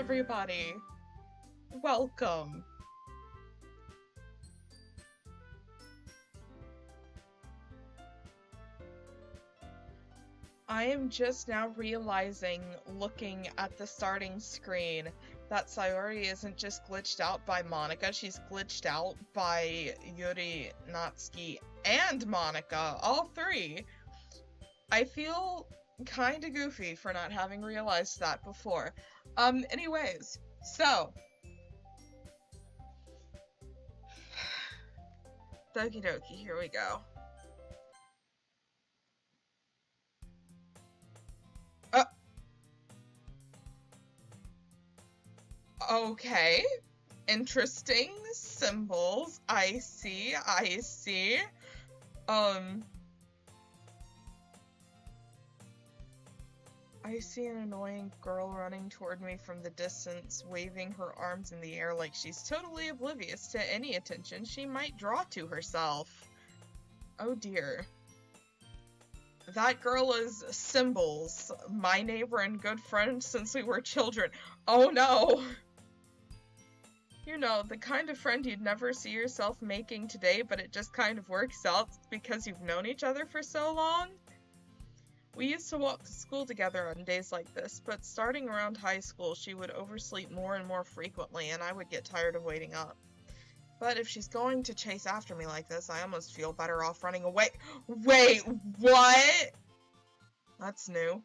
everybody! Welcome! I am just now realizing, looking at the starting screen, that Sayori isn't just glitched out by Monika, she's glitched out by Yuri, Natsuki, and Monika, all three! I feel kinda goofy for not having realized that before. Anyways, so... Doki Doki, here we go. Okay. Interesting symbols. I see, I see. I see an annoying girl running toward me from the distance, waving her arms in the air like she's totally oblivious to any attention she might draw to herself. Oh dear. That girl is Symbols, my neighbor and good friend since we were children. Oh no! You know, the kind of friend you'd never see yourself making today, but it just kind of works out because you've known each other for so long? We used to walk to school together on days like this, but starting around high school, she would oversleep more and more frequently, and I would get tired of waiting up. But if she's going to chase after me like this, I almost feel better off running away. Wait, what? That's new.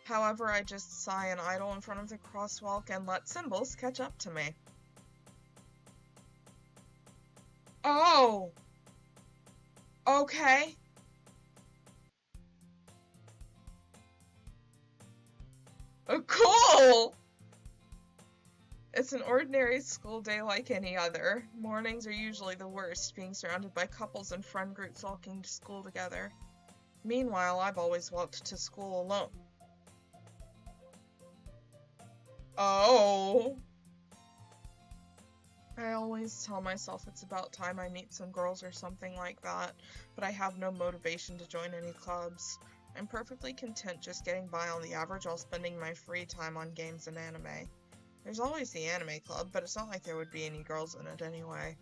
However, I just sigh and idle in front of the crosswalk and let Symbols catch up to me. Oh! Okay. Cool! It's an ordinary school day like any other. Mornings are usually the worst, being surrounded by couples and friend groups walking to school together. Meanwhile, I've always walked to school alone. Oh. I always tell myself it's about time I meet some girls or something like that, but I have no motivation to join any clubs. I'm perfectly content just getting by on the average while spending my free time on games and anime. There's always the anime club, but it's not like there would be any girls in it anyway.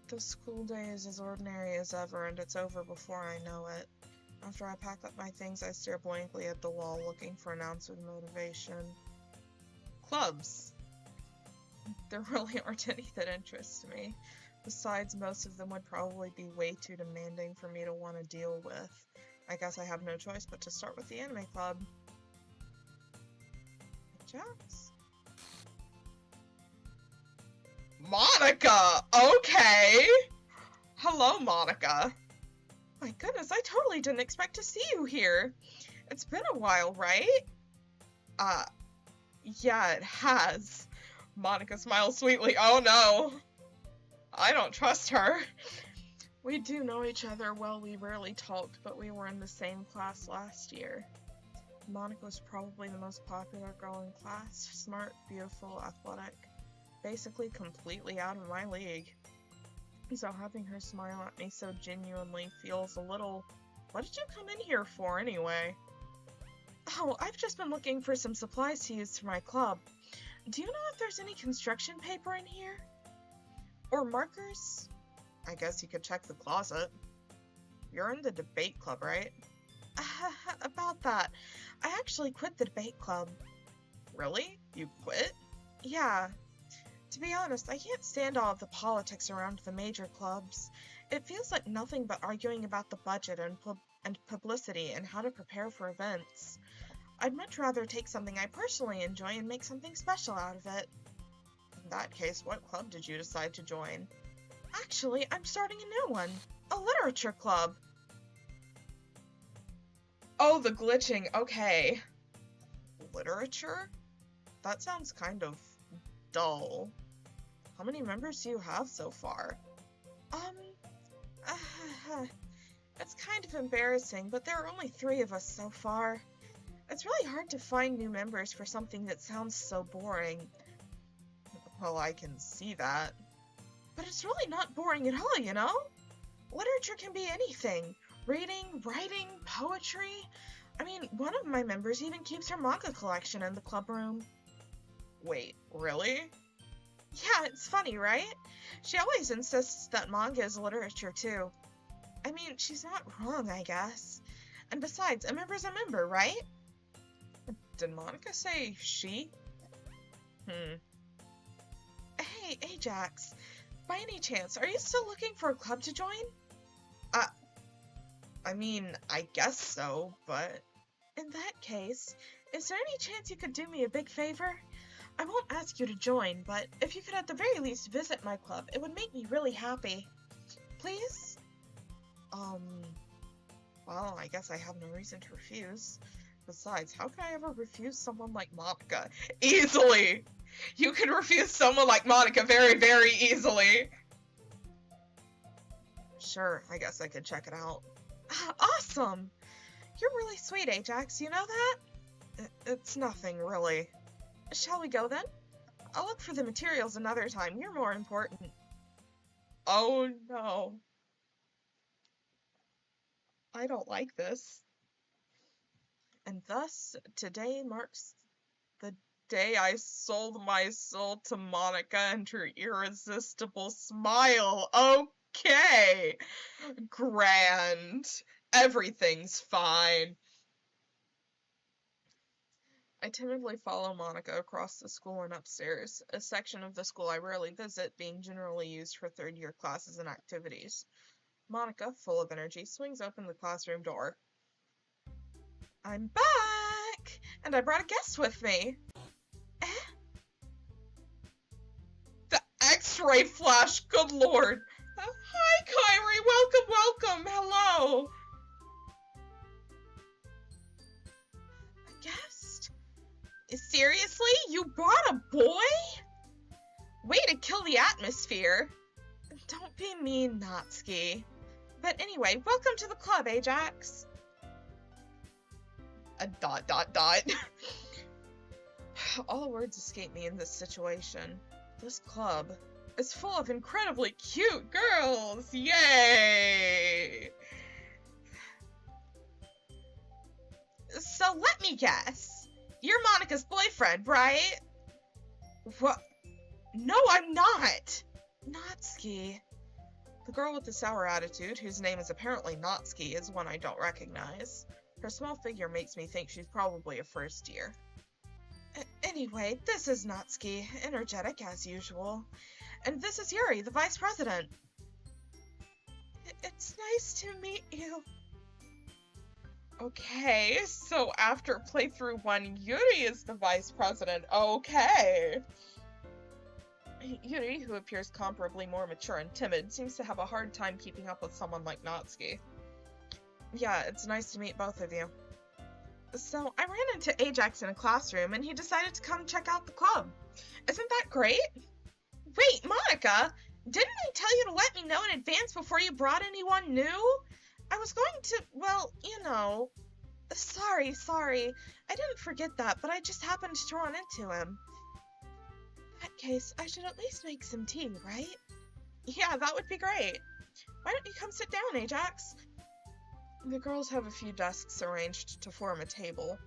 The school day is as ordinary as ever, and it's over before I know it. After I pack up my things, I stare blankly at the wall, looking for an ounce of motivation. Clubs. There really aren't any that interest me. Besides, most of them would probably be way too demanding for me to want to deal with. I guess I have no choice but to start with the anime club. Ajax? Monika! Okay! Hello, Monika. My goodness, I totally didn't expect to see you here. It's been a while, right? Yeah, it has. Monika smiles sweetly. Oh no. I don't trust her. We do know each other well. We rarely talked, but we were in the same class last year. Monika was probably the most popular girl in class. Smart, beautiful, athletic. Basically completely out of my league. So having her smile at me so genuinely feels a little... What did you come in here for, anyway? Oh, I've just been looking for some supplies to use for my club. Do you know if there's any construction paper in here? Or markers? I guess you could check the closet. You're in the debate club, right? About that. I actually quit the debate club. Really? You quit? Yeah. To be honest, I can't stand all of the politics around the major clubs. It feels like nothing but arguing about the budget and publicity and how to prepare for events. I'd much rather take something I personally enjoy and make something special out of it. In that case, what club did you decide to join? Actually, I'm starting a new one. A literature club. Oh, the glitching. Okay. Literature? That sounds kind of dull. How many members do you have so far? It's kind of embarrassing, but there are only 3 of us so far. It's really hard to find new members for something that sounds so boring. Well, I can see that. But it's really not boring at all, you know? Literature can be anything. Reading, writing, poetry. I mean, one of my members even keeps her manga collection in the club room. Wait, really? Yeah, it's funny, right? She always insists that manga is literature, too. I mean, she's not wrong, I guess. And besides, a member's a member, right? Did Monika say she? Hey, Ajax. By any chance, are you still looking for a club to join? I mean, I guess so, but... In that case, is there any chance you could do me a big favor? I won't ask you to join, but if you could at the very least visit my club, it would make me really happy. Please? Well, I guess I have no reason to refuse. Besides, how could I ever refuse someone like Monika? Easily! You can refuse someone like Monika very, very easily! Sure, I guess I could check it out. Awesome! You're really sweet, Ajax, you know that? It's nothing, really. Shall we go, then? I'll look for the materials another time. You're more important. Oh, no. I don't like this. And thus, today marks the day I sold my soul to Monika and her irresistible smile. Okay. Grand. Everything's fine. I timidly follow Monika across the school and upstairs, a section of the school I rarely visit, being generally used for third-year classes and activities. Monika, full of energy, swings open the classroom door. I'm back! And I brought a guest with me. The X-ray flash, good lord! Hi, Kyrie! Welcome! Hello! A guest? Seriously? You brought a boy? Way to kill the atmosphere. Don't be mean, Natsuki. But anyway, welcome to the club, Ajax. All words escape me in this situation. This club is full of incredibly cute girls! Yay! So let me guess. You're Monika's boyfriend, right? What? No, I'm not! Natsuki. The girl with the sour attitude, whose name is apparently Natsuki, is one I don't recognize. Her small figure makes me think she's probably a first year. Anyway, this is Natsuki, energetic as usual. And this is Yuri, the vice president. It's nice to meet you. Okay, so after playthrough 1, Yuri is the vice president. Okay. Yuri, who appears comparably more mature and timid, seems to have a hard time keeping up with someone like Natsuki. Yeah, it's nice to meet both of you. So, I ran into Ajax in a classroom, and he decided to come check out the club. Isn't that great? Wait, Monika! Didn't I tell you to let me know in advance before you brought anyone new? I was going to, well, you know... Sorry. I didn't forget that, but I just happened to run into him. In that case, I should at least make some tea, right? Yeah, that would be great. Why don't you come sit down, Ajax? The girls have a few desks arranged to form a table.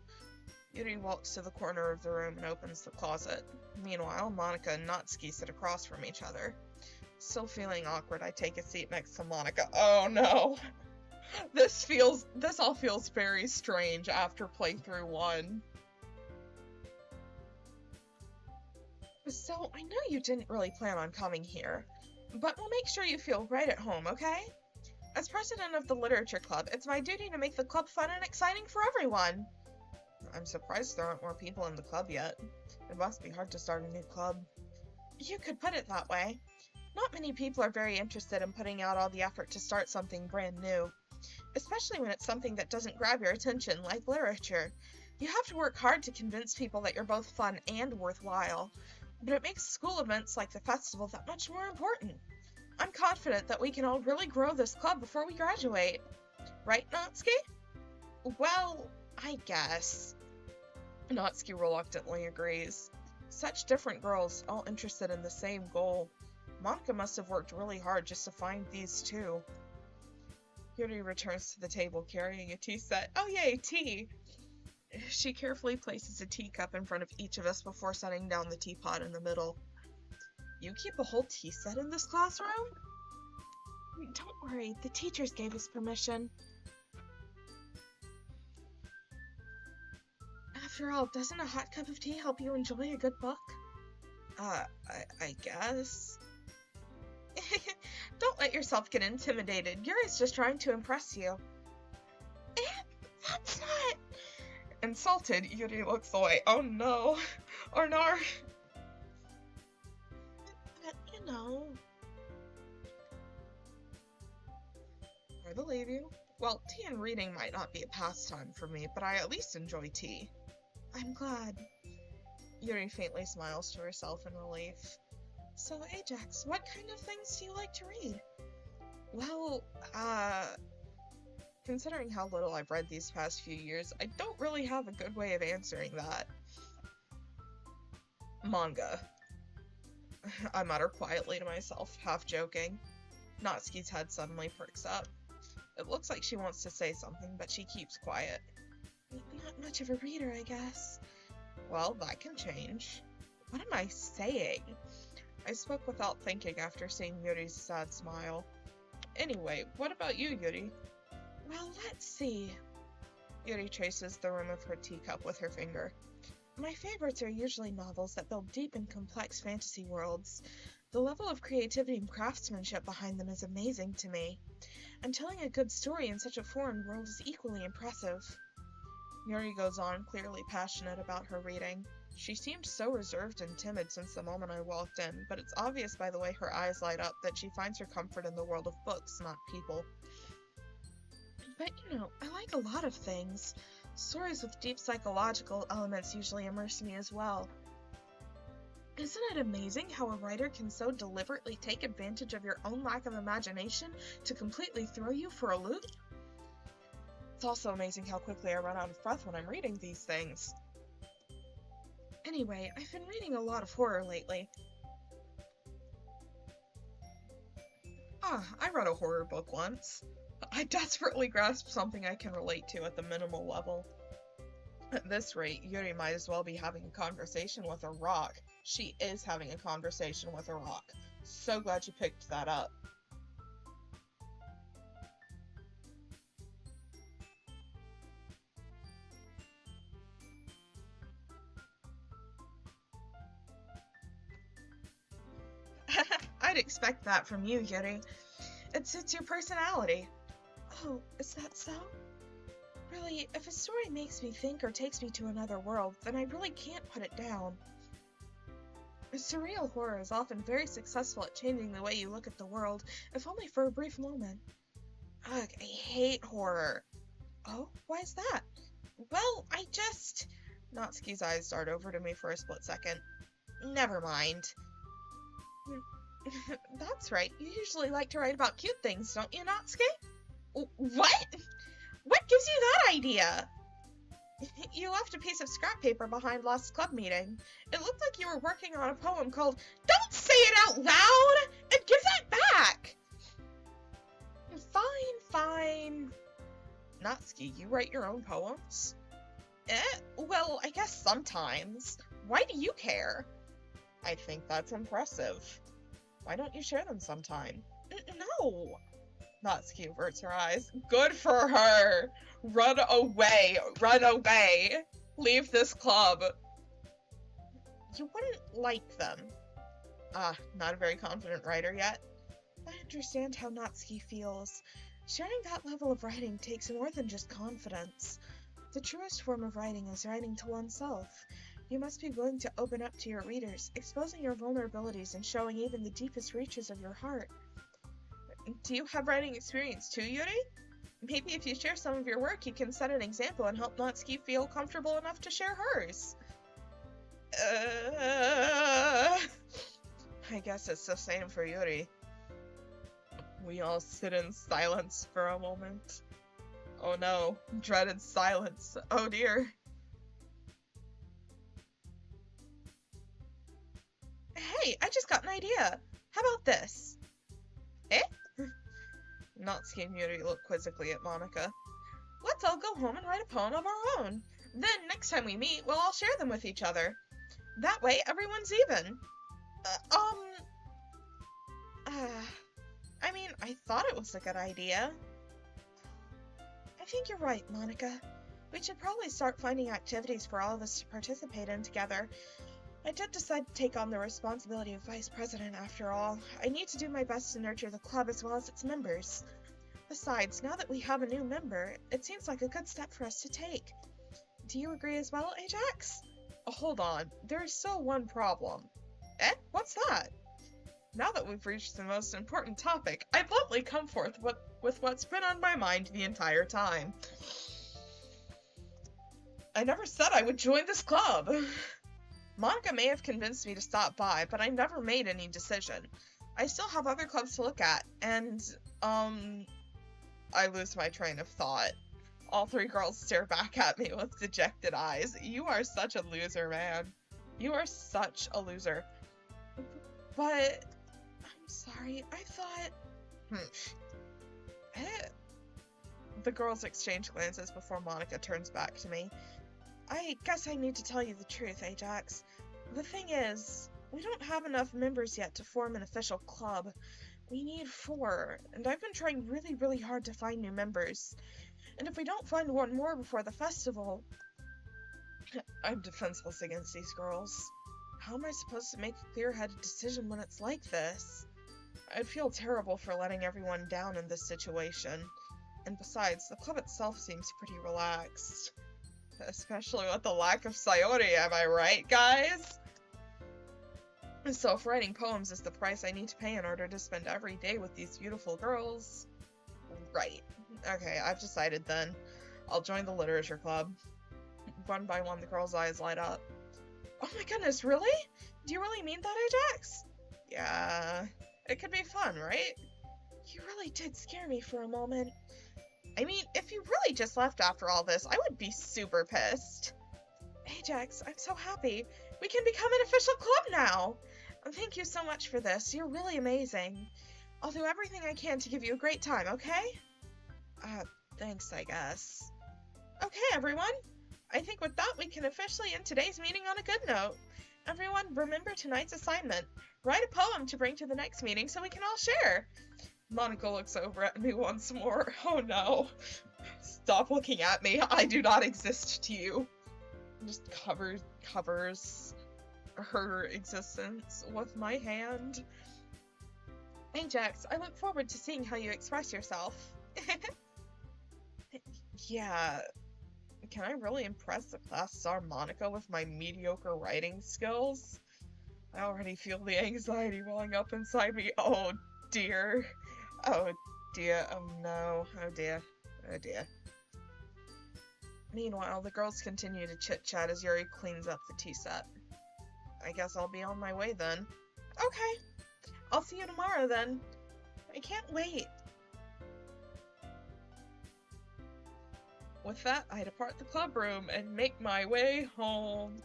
Yuri walks to the corner of the room and opens the closet. Meanwhile, Monika and Natsuki sit across from each other. Still feeling awkward, I take a seat next to Monika. Oh no! This all feels very strange after playthrough 1. So, I know you didn't really plan on coming here, but we'll make sure you feel right at home, okay? As president of the literature club, it's my duty to make the club fun and exciting for everyone. I'm surprised there aren't more people in the club yet. It must be hard to start a new club. You could put it that way. Not many people are very interested in putting out all the effort to start something brand new. Especially when it's something that doesn't grab your attention, like literature. You have to work hard to convince people that you're both fun and worthwhile. But it makes school events like the festival that much more important. I'm confident that we can all really grow this club before we graduate. Right, Natsuki? Well, I guess. Natsuki reluctantly agrees. Such different girls, all interested in the same goal. Monika must have worked really hard just to find these two. Yuri returns to the table carrying a tea set. Oh yay, tea! She carefully places a teacup in front of each of us before setting down the teapot in the middle. You keep a whole tea set in this classroom? Don't worry, the teachers gave us permission. After all, doesn't a hot cup of tea help you enjoy a good book? I guess. Don't let yourself get intimidated. Yuri's just trying to impress you. That's not... Insulted, Yuri looks away. Oh no. Or no. You know. I believe you. Well, tea and reading might not be a pastime for me, but I at least enjoy tea. I'm glad. Yuri faintly smiles to herself in relief. So, Ajax, what kind of things do you like to read? Well, considering how little I've read these past few years, I don't really have a good way of answering that. Manga. I mutter quietly to myself, half joking. Natsuki's head suddenly perks up. It looks like she wants to say something, but she keeps quiet. Not much of a reader, I guess. Well, that can change. What am I saying? I spoke without thinking after seeing Yuri's sad smile. Anyway, what about you, Yuri? Well, let's see. Yuri traces the rim of her teacup with her finger. My favorites are usually novels that build deep and complex fantasy worlds. The level of creativity and craftsmanship behind them is amazing to me. And telling a good story in such a foreign world is equally impressive. Yuri goes on, clearly passionate about her reading. She seemed so reserved and timid since the moment I walked in, but it's obvious by the way her eyes light up that she finds her comfort in the world of books, not people. But, you know, I like a lot of things. Stories with deep psychological elements usually immerse me as well. Isn't it amazing how a writer can so deliberately take advantage of your own lack of imagination to completely throw you for a loop? It's also amazing how quickly I run out of breath when I'm reading these things. Anyway, I've been reading a lot of horror lately. I read a horror book once. I desperately grasped something I can relate to at the minimal level. At this rate, Yuri might as well be having a conversation with a rock. She is having a conversation with a rock. So glad you picked that up. I'd expect that from you, Yuri. It suits your personality. Oh, is that so? Really, if a story makes me think or takes me to another world, then I really can't put it down. Surreal horror is often very successful at changing the way you look at the world, if only for a brief moment. Ugh, I hate horror. Oh, why is that? Well, Natsuki's eyes dart over to me for a split second. Never mind. That's right, you usually like to write about cute things, don't you, Natsuki? What? What gives you that idea? You left a piece of scrap paper behind last club meeting. It looked like you were working on a poem called Don't Say It Out Loud! And give that back! Fine. Natsuki, you write your own poems? Well, I guess sometimes. Why do you care? I think that's impressive. Why don't you share them sometime? No! Natsuki averts her eyes. Good for her! Run away! Run away! Leave this club! You wouldn't like them. Not a very confident writer yet. I understand how Natsuki feels. Sharing that level of writing takes more than just confidence. The truest form of writing is writing to oneself. You must be willing to open up to your readers, exposing your vulnerabilities and showing even the deepest reaches of your heart. Do you have writing experience too, Yuri? Maybe if you share some of your work, you can set an example and help Natsuki feel comfortable enough to share hers. I guess it's the same for Yuri. We all sit in silence for a moment. Oh no, dreaded silence. Oh dear. Hey, I just got an idea. How about this? Eh? Natsuki and Yuri look quizzically at Monika. Let's all go home and write a poem of our own. Then, next time we meet, we'll all share them with each other. That way, everyone's even. I mean, I thought it was a good idea. I think you're right, Monika. We should probably start finding activities for all of us to participate in together. I did decide to take on the responsibility of vice president after all. I need to do my best to nurture the club as well as its members. Besides, now that we have a new member, it seems like a good step for us to take. Do you agree as well, Ajax? Hold on, there's still one problem. Eh? What's that? Now that we've reached the most important topic, I bluntly come forth with what's been on my mind the entire time. I never said I would join this club. Monika may have convinced me to stop by, but I never made any decision. I still have other clubs to look at, and, I lose my train of thought. All three girls stare back at me with dejected eyes. You are such a loser, man. You are such a loser. But, I'm sorry, I thought... The girls exchange glances before Monika turns back to me. I guess I need to tell you the truth, Ajax. The thing is, we don't have enough members yet to form an official club. We need 4, and I've been trying really, really hard to find new members. And if we don't find one more before the festival... I'm defenseless against these girls. How am I supposed to make a clear-headed decision when it's like this? I'd feel terrible for letting everyone down in this situation. And besides, the club itself seems pretty relaxed. Especially with the lack of Sayori, am I right, guys? So if writing poems is the price I need to pay in order to spend every day with these beautiful girls... Right. Okay, I've decided then. I'll join the literature club. One by one, the girls' eyes light up. Oh my goodness, really? Do you really mean that, Ajax? Yeah, it could be fun, right? You really did scare me for a moment. I mean, if you really just left after all this, I would be super pissed. Ajax, I'm so happy. We can become an official club now. Thank you so much for this. You're really amazing. I'll do everything I can to give you a great time, okay? Thanks, I guess. Okay, everyone. I think with that, we can officially end today's meeting on a good note. Everyone, remember tonight's assignment. Write a poem to bring to the next meeting so we can all share. Monika looks over at me once more. Oh no. Stop looking at me. I do not exist to you. Just covers her existence with my hand. Ajax, I look forward to seeing how you express yourself. Yeah. Can I really impress the class star Monika with my mediocre writing skills? I already feel the anxiety welling up inside me. Oh dear. Oh dear. Oh no. Oh dear. Oh dear. Meanwhile, the girls continue to chit-chat as Yuri cleans up the tea set. I guess I'll be on my way then. Okay. I'll see you tomorrow then. I can't wait. With that, I depart the club room and make my way home.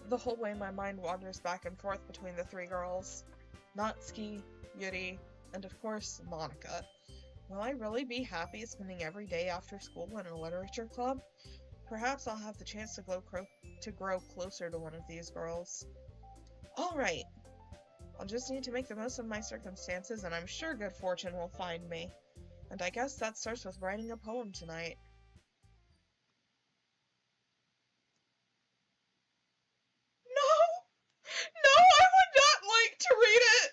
The whole way my mind wanders back and forth between the three girls. Natsuki, Yuri, and of course, Monika. Will I really be happy spending every day after school in a literature club? Perhaps I'll have the chance to grow closer to one of these girls. Alright. I'll just need to make the most of my circumstances, and I'm sure good fortune will find me. And I guess that starts with writing a poem tonight. No! No, I would not like to read it!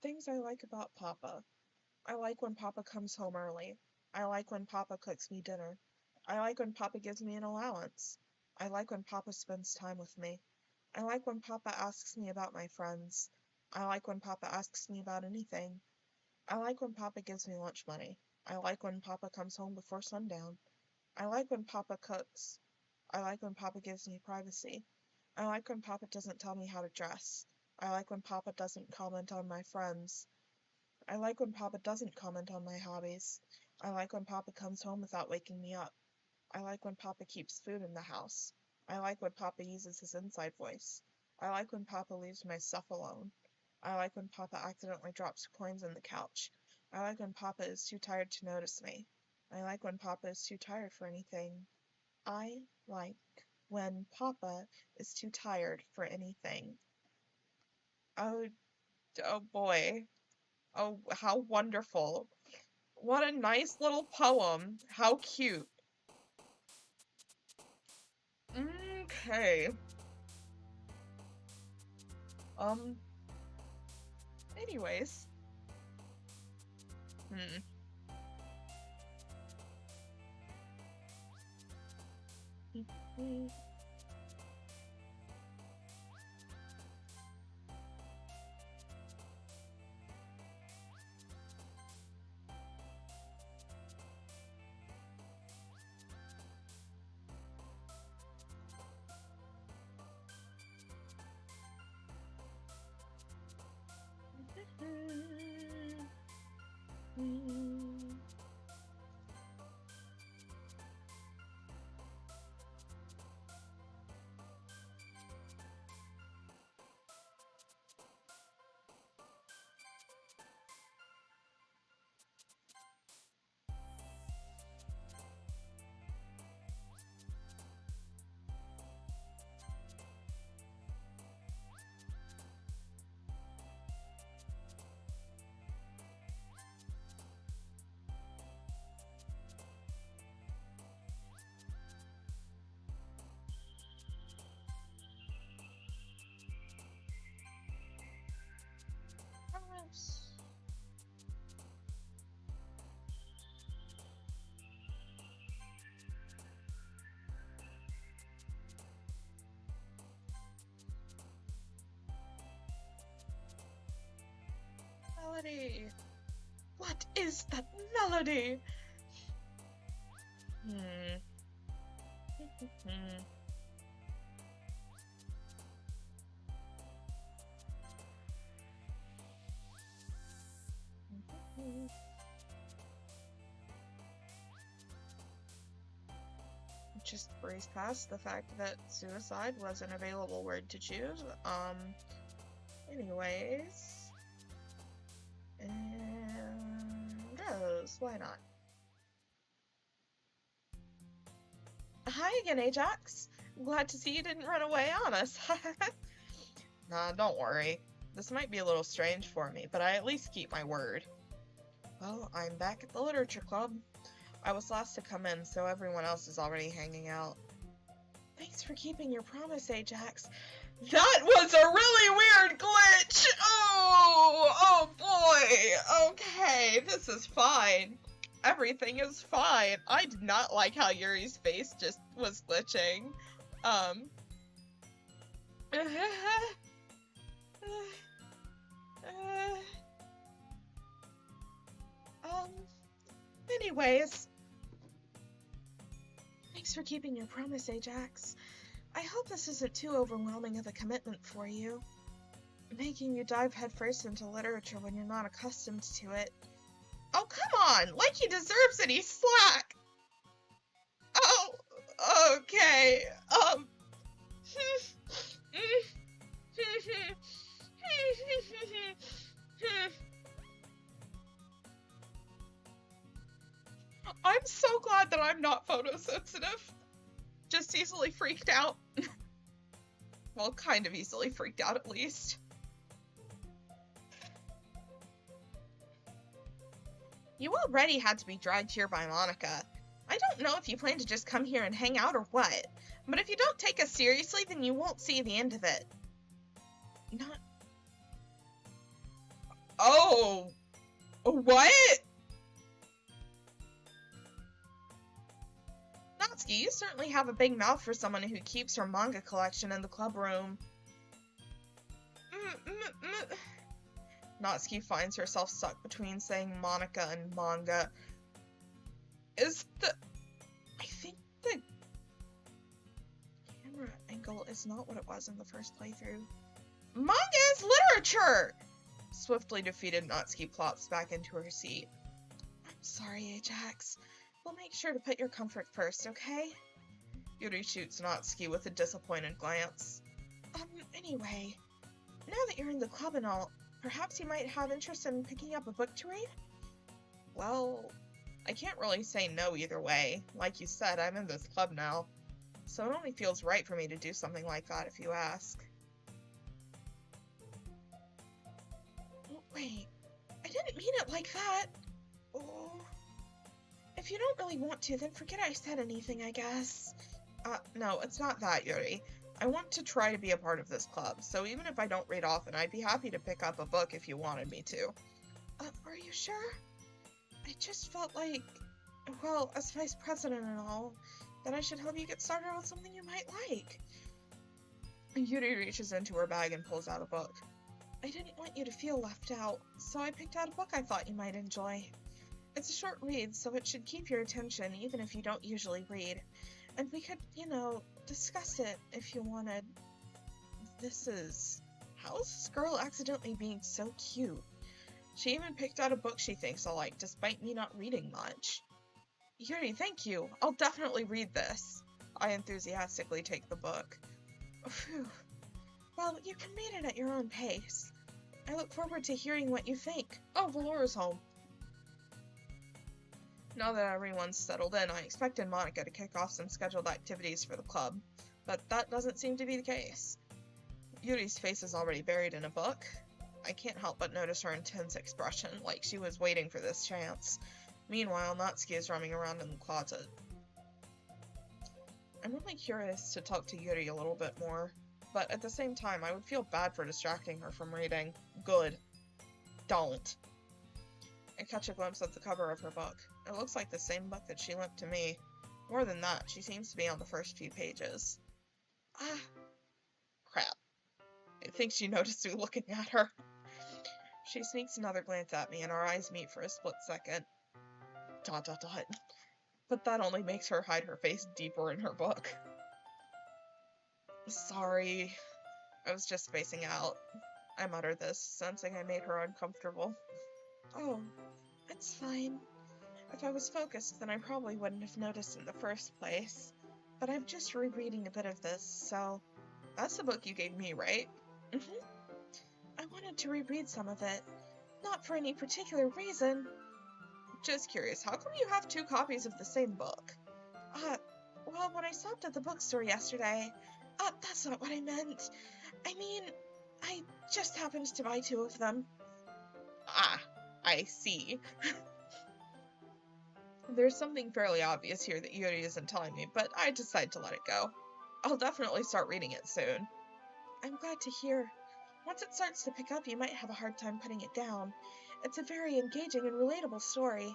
Things I like about Papa. I like when Papa comes home early. I like when Papa cooks me dinner. I like when Papa gives me an allowance. I like when Papa spends time with me. I like when Papa asks me about my friends. I like when Papa asks me about anything. I like when Papa gives me lunch money. I like when Papa comes home before sundown. I like when Papa cooks. I like when Papa gives me privacy. I like when Papa doesn't tell me how to dress. I like when Papa doesn't comment on my friends. I like when Papa doesn't comment on my hobbies. I like when Papa comes home without waking me up. I like when Papa keeps food in the house. I like when Papa uses his inside voice. I like when Papa leaves my stuff alone. I like when Papa accidentally drops coins on the couch. I like when Papa is too tired to notice me. I like when Papa is too tired for anything. I like when Papa is too tired for anything. Oh, oh boy. Oh, how wonderful. What a nice little poem. How cute. Okay. Anyways. Hmm. Melody. What is that melody? Just breeze past the fact that suicide was an available word to choose. Anyways. And Rose, why not? Hi again, Ajax. Glad to see you didn't run away on us. Nah, don't worry. This might be a little strange for me, but I at least keep my word. Well, I'm back at the literature club. I was last to come in, so everyone else is already hanging out. Thanks for keeping your promise, Ajax. That was a really weird glitch! Oh boy! Okay, this is fine. Everything is fine. I did not like how Yuri's face just was glitching. Anyways. Thanks for keeping your promise, Ajax. I hope this isn't too overwhelming of a commitment for you. Making you dive headfirst into literature when you're not accustomed to it. Oh, come on! Like he deserves any slack! Oh, okay, I'm so glad that I'm not photosensitive. Just easily freaked out. Well, kind of easily freaked out, at least. You already had to be dragged here by Monika. I don't know if you plan to just come here and hang out or what, but if you don't take us seriously, then you won't see the end of it. Not... Oh! What? Natsuki, you certainly have a big mouth for someone who keeps her manga collection in the club room. Natsuki finds herself stuck between saying Monika and manga. I think the camera angle is not what it was in the first playthrough. Manga is literature! Swiftly defeated, Natsuki plops back into her seat. I'm sorry, Ajax. We'll make sure to put your comfort first, okay? Yuri shoots Natsuki with a disappointed glance. Anyway, now that you're in the club and all, perhaps you might have interest in picking up a book to read? Well, I can't really say no either way. Like you said, I'm in this club now, so it only feels right for me to do something like that if you ask. Oh, wait, I didn't mean it like that. Oh, if you don't really want to, then forget I said anything, I guess. No, it's not that, Yuri. I want to try to be a part of this club, so even if I don't read often, I'd be happy to pick up a book if you wanted me to. Are you sure? I just felt like, well, as vice president and all, that I should help you get started on something you might like. Yuri reaches into her bag and pulls out a book. I didn't want you to feel left out, so I picked out a book I thought you might enjoy. It's a short read, so it should keep your attention even if you don't usually read. And we could, discuss it if you wanted. How is this girl accidentally being so cute? She even picked out a book she thinks I'll like, despite me not reading much. Yuri, thank you. I'll definitely read this. I enthusiastically take the book. Phew. Well, you can read it at your own pace. I look forward to hearing what you think. Oh, Valora's home. Now that everyone's settled in, I expected Monika to kick off some scheduled activities for the club, but that doesn't seem to be the case. Yuri's face is already buried in a book. I can't help but notice her intense expression, like she was waiting for this chance. Meanwhile, Natsuki is roaming around in the closet. I'm really curious to talk to Yuri a little bit more, but at the same time, I would feel bad for distracting her from reading. Good. Don't. I catch a glimpse of the cover of her book. It looks like the same book that she lent to me. More than that, she seems to be on the first few pages. Crap. I think she noticed me looking at her. She sneaks another glance at me, and our eyes meet for a split second. ... But that only makes her hide her face deeper in her book. Sorry. I was just spacing out. I muttered this, sensing I made her uncomfortable. Oh, it's fine. If I was focused, then I probably wouldn't have noticed in the first place. But I'm just rereading a bit of this, so... That's the book you gave me, right? Mm-hmm. I wanted to reread some of it. Not for any particular reason. Just curious, how come you have 2 copies of the same book? Well, when I stopped at the bookstore yesterday... that's not what I meant. I mean, I just happened to buy 2 of them. I see. There's something fairly obvious here that Yuri isn't telling me, but I decide to let it go. I'll definitely start reading it soon. I'm glad to hear. Once it starts to pick up, you might have a hard time putting it down. It's a very engaging and relatable story.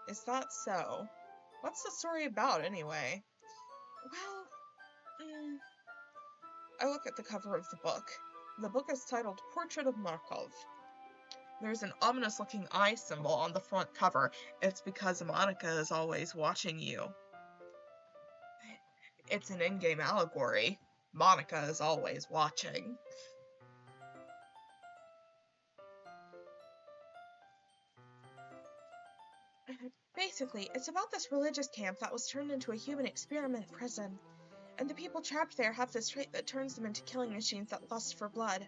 Is that so? What's the story about, anyway? Well, I look at the cover of the book. The book is titled Portrait of Markov. There's an ominous-looking eye symbol on the front cover. It's because Monika is always watching you. It's an in-game allegory. Monika is always watching. Basically, it's about this religious camp that was turned into a human experiment prison. And the people trapped there have this trait that turns them into killing machines that lust for blood.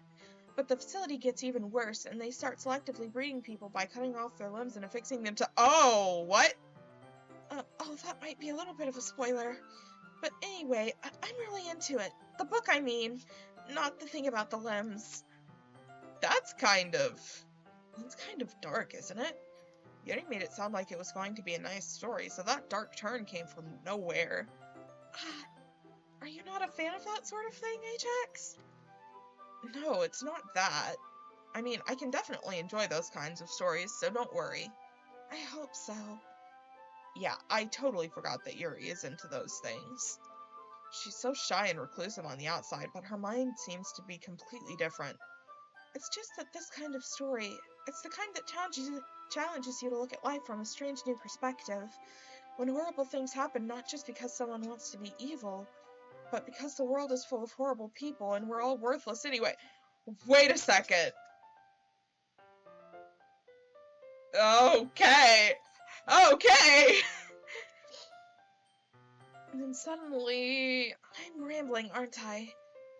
But the facility gets even worse, and they start selectively breeding people by cutting off their limbs and affixing them to— Oh, what? That might be a little bit of a spoiler. But anyway, I'm really into it. The book, I mean. Not the thing about the limbs. That's kind of dark, isn't it? Yuri made it sound like it was going to be a nice story, so that dark turn came from nowhere. Are you not a fan of that sort of thing, Ajax? No, it's not that. I mean, I can definitely enjoy those kinds of stories, so don't worry. I hope so. Yeah, I totally forgot that Yuri is into those things. She's so shy and reclusive on the outside, but her mind seems to be completely different. It's just that this kind of story, it's the kind that challenges you to look at life from a strange new perspective. When horrible things happen, not just because someone wants to be evil, but because the world is full of horrible people and we're all worthless anyway. Wait a second. Okay. And then suddenly, I'm rambling, aren't I?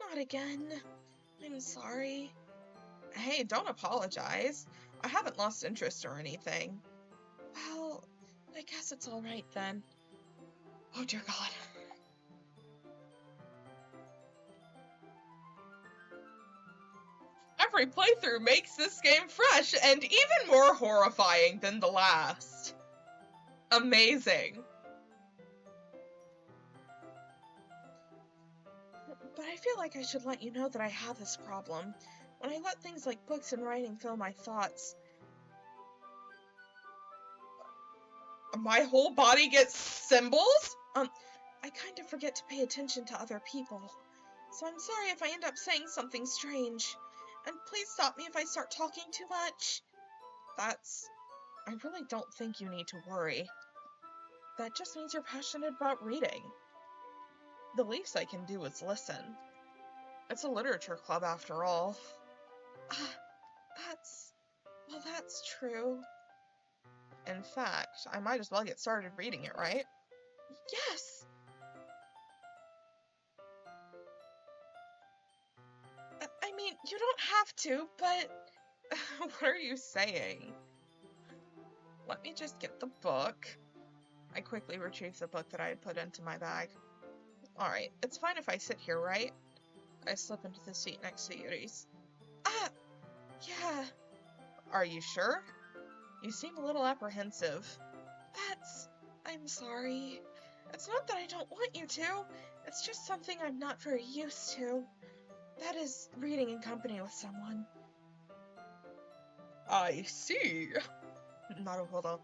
Not again. I'm sorry. Hey, don't apologize. I haven't lost interest or anything. Well, I guess it's alright then. Oh dear God. Every playthrough makes this game fresh and even more horrifying than the last. Amazing. But I feel like I should let you know that I have this problem. When I let things like books and writing fill my thoughts, my whole body gets symbols? I kind of forget to pay attention to other people. So I'm sorry if I end up saying something strange. And please stop me if I start talking too much. I really don't think you need to worry. That just means you're passionate about reading. The least I can do is listen. It's a literature club after all. That's true. In fact, I might as well get started reading it, right? Yes! I mean, you don't have to, but... What are you saying? Let me just get the book. I quickly retrieved the book that I had put into my bag. Alright, it's fine if I sit here, right? I slip into the seat next to Yuri's. Yeah. Are you sure? You seem a little apprehensive. I'm sorry. It's not that I don't want you to. It's just something I'm not very used to. That is, reading in company with someone. I see. Naruhodo.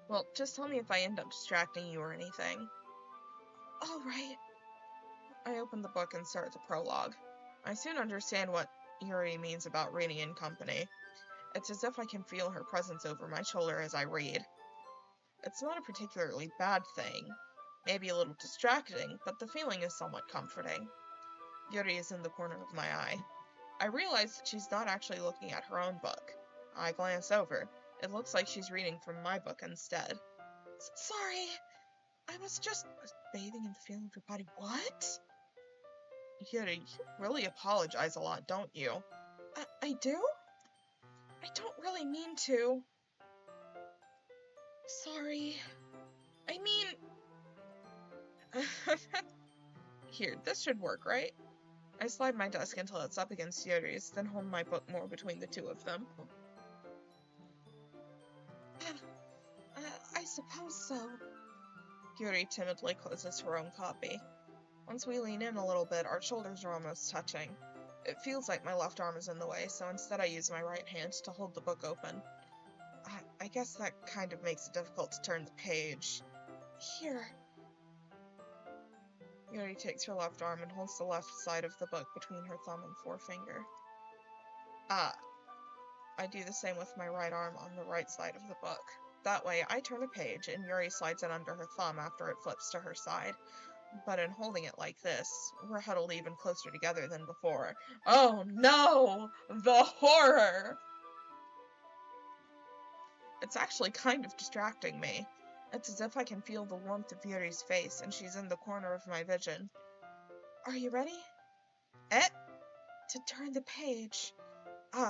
Well, just tell me if I end up distracting you or anything. All right. I open the book and start the prologue. I soon understand what Yuri means about reading in company. It's as if I can feel her presence over my shoulder as I read. It's not a particularly bad thing. Maybe a little distracting, but the feeling is somewhat comforting. Yuri is in the corner of my eye. I realize that she's not actually looking at her own book. I glance over. It looks like she's reading from my book instead. Sorry, I was just bathing in the feeling of your body. What? Yuri, you really apologize a lot, don't you? I do? I don't really mean to. Sorry. I mean... Here, this should work, right? I slide my desk until it's up against Yuri's, then hold my book more between the two of them. I suppose so. Yuri timidly closes her own copy. Once we lean in a little bit, our shoulders are almost touching. It feels like my left arm is in the way, so instead I use my right hand to hold the book open. I guess that kind of makes it difficult to turn the page. Here. Yuri takes her left arm and holds the left side of the book between her thumb and forefinger. I do the same with my right arm on the right side of the book. That way, I turn a page, and Yuri slides it under her thumb after it flips to her side. But in holding it like this, we're huddled even closer together than before. Oh no! The horror! It's actually kind of distracting me. It's as if I can feel the warmth of Yuri's face, and she's in the corner of my vision. Are you ready? To turn the page.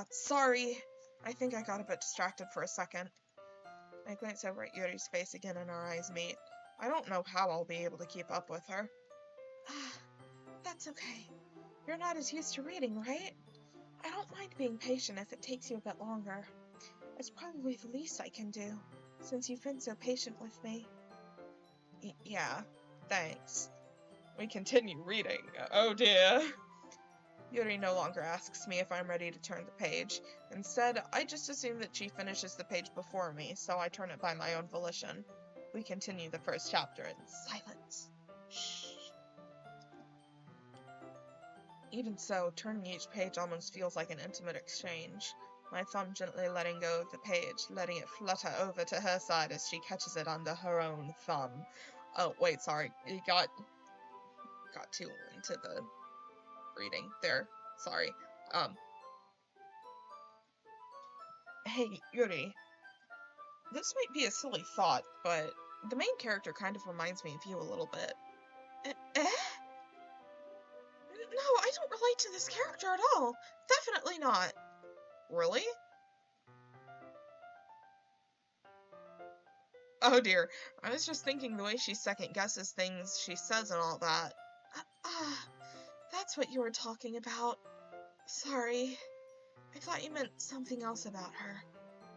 Sorry. I think I got a bit distracted for a second. I glance over at Yuri's face again and our eyes meet. I don't know how I'll be able to keep up with her. That's okay. You're not as used to reading, right? I don't mind being patient if it takes you a bit longer. It's probably the least I can do, since you've been so patient with me. Yeah, thanks. We continue reading. Oh dear. Yuri no longer asks me if I'm ready to turn the page. Instead, I just assume that she finishes the page before me, so I turn it by my own volition. We continue the first chapter in silence. Shh. Even so, turning each page almost feels like an intimate exchange. My thumb gently letting go of the page, letting it flutter over to her side as she catches it under her own thumb. Oh, wait, sorry. You got too into the reading there. Sorry. Hey, Yuri. This might be a silly thought, but the main character kind of reminds me of you a little bit. No, I don't relate to this character at all. Definitely not. Really? Oh dear, I was just thinking the way she second guesses things she says and all that. That's what you were talking about. Sorry. I thought you meant something else about her.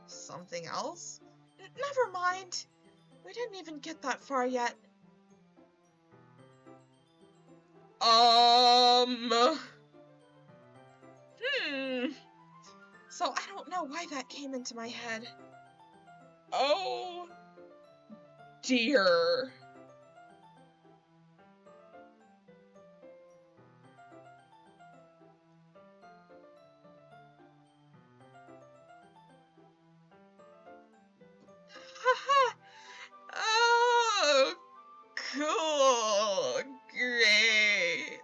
Something else? Never mind. We didn't even get that far yet. So I don't know why that came into my head. Oh, dear. Oh, cool. Great.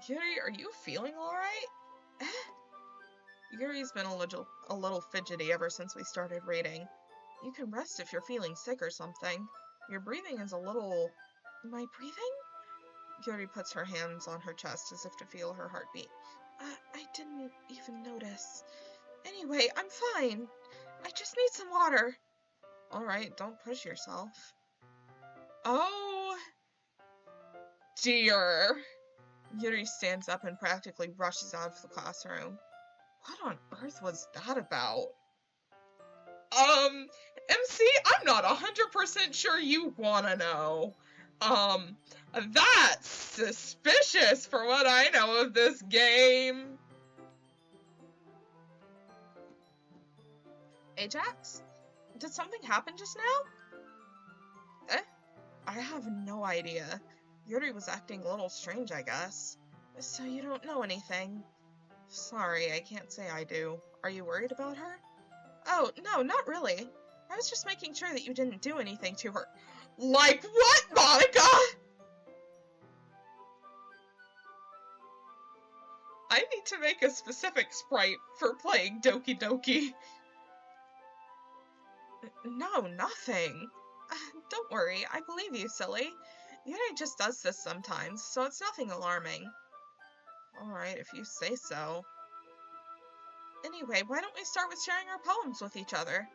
Yuri, are you feeling alright? Yuri's been a little fidgety ever since we started reading. You can rest if you're feeling sick or something. Your breathing is a little... Am I breathing? Yuri puts her hands on her chest as if to feel her heartbeat. I didn't even notice. Anyway, I'm fine. I just need some water. Alright, don't push yourself. Oh, dear. Yuri stands up and practically rushes out of the classroom. What on earth was that about? MC, I'm not 100% sure you wanna know. That's suspicious for what I know of this game. Ajax? Did something happen just now? I have no idea. Yuri was acting a little strange, I guess. So you don't know anything? Sorry, I can't say I do. Are you worried about her? Oh, no, not really. I was just making sure that you didn't do anything to her. Like what, Monika? I need to make a specific sprite for playing Doki Doki. No, nothing. Don't worry, I believe you, silly. Yuri just does this sometimes, so it's nothing alarming. Alright, if you say so. Anyway, why don't we start with sharing our poems with each other?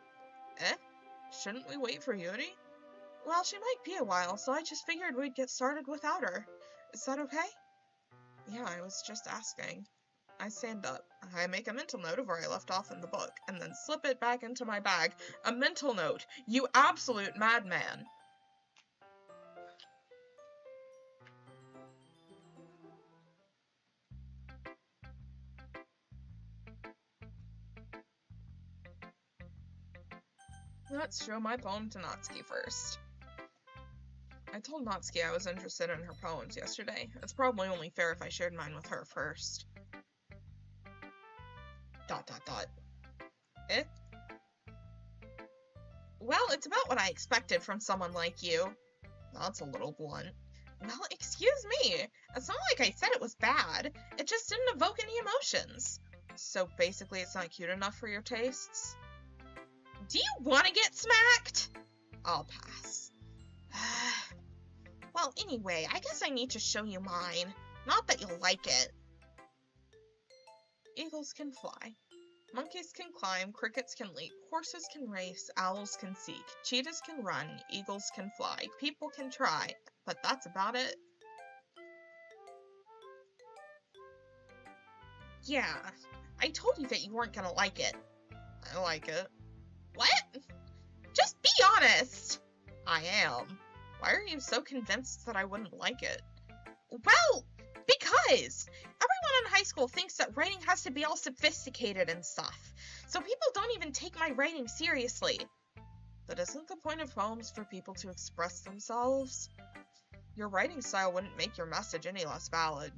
Shouldn't we wait for Yuri? Well, she might be a while, so I just figured we'd get started without her. Is that okay? Yeah, I was just asking. I stand up. I make a mental note of where I left off in the book, and then slip it back into my bag. A mental note. You absolute madman. Let's show my poem to Natsuki first. I told Natsuki I was interested in her poems yesterday. It's probably only fair if I shared mine with her first. ... Well, it's about what I expected from someone like you. That's a little blunt. Well, excuse me. It's not like I said it was bad. It just didn't evoke any emotions. So basically it's not cute enough for your tastes? Do you want to get smacked? I'll pass. Well, anyway, I guess I need to show you mine. Not that you'll like it. Eagles can fly. Monkeys can climb, crickets can leap, horses can race, owls can seek, cheetahs can run, eagles can fly, people can try, but that's about it. Yeah, I told you that you weren't gonna like it. I like it. What? Just be honest! I am. Why are you so convinced that I wouldn't like it? Well, because everyone in high school thinks that writing has to be all sophisticated and stuff, so people don't even take my writing seriously. But isn't the point of poems for people to express themselves? Your writing style wouldn't make your message any less valid.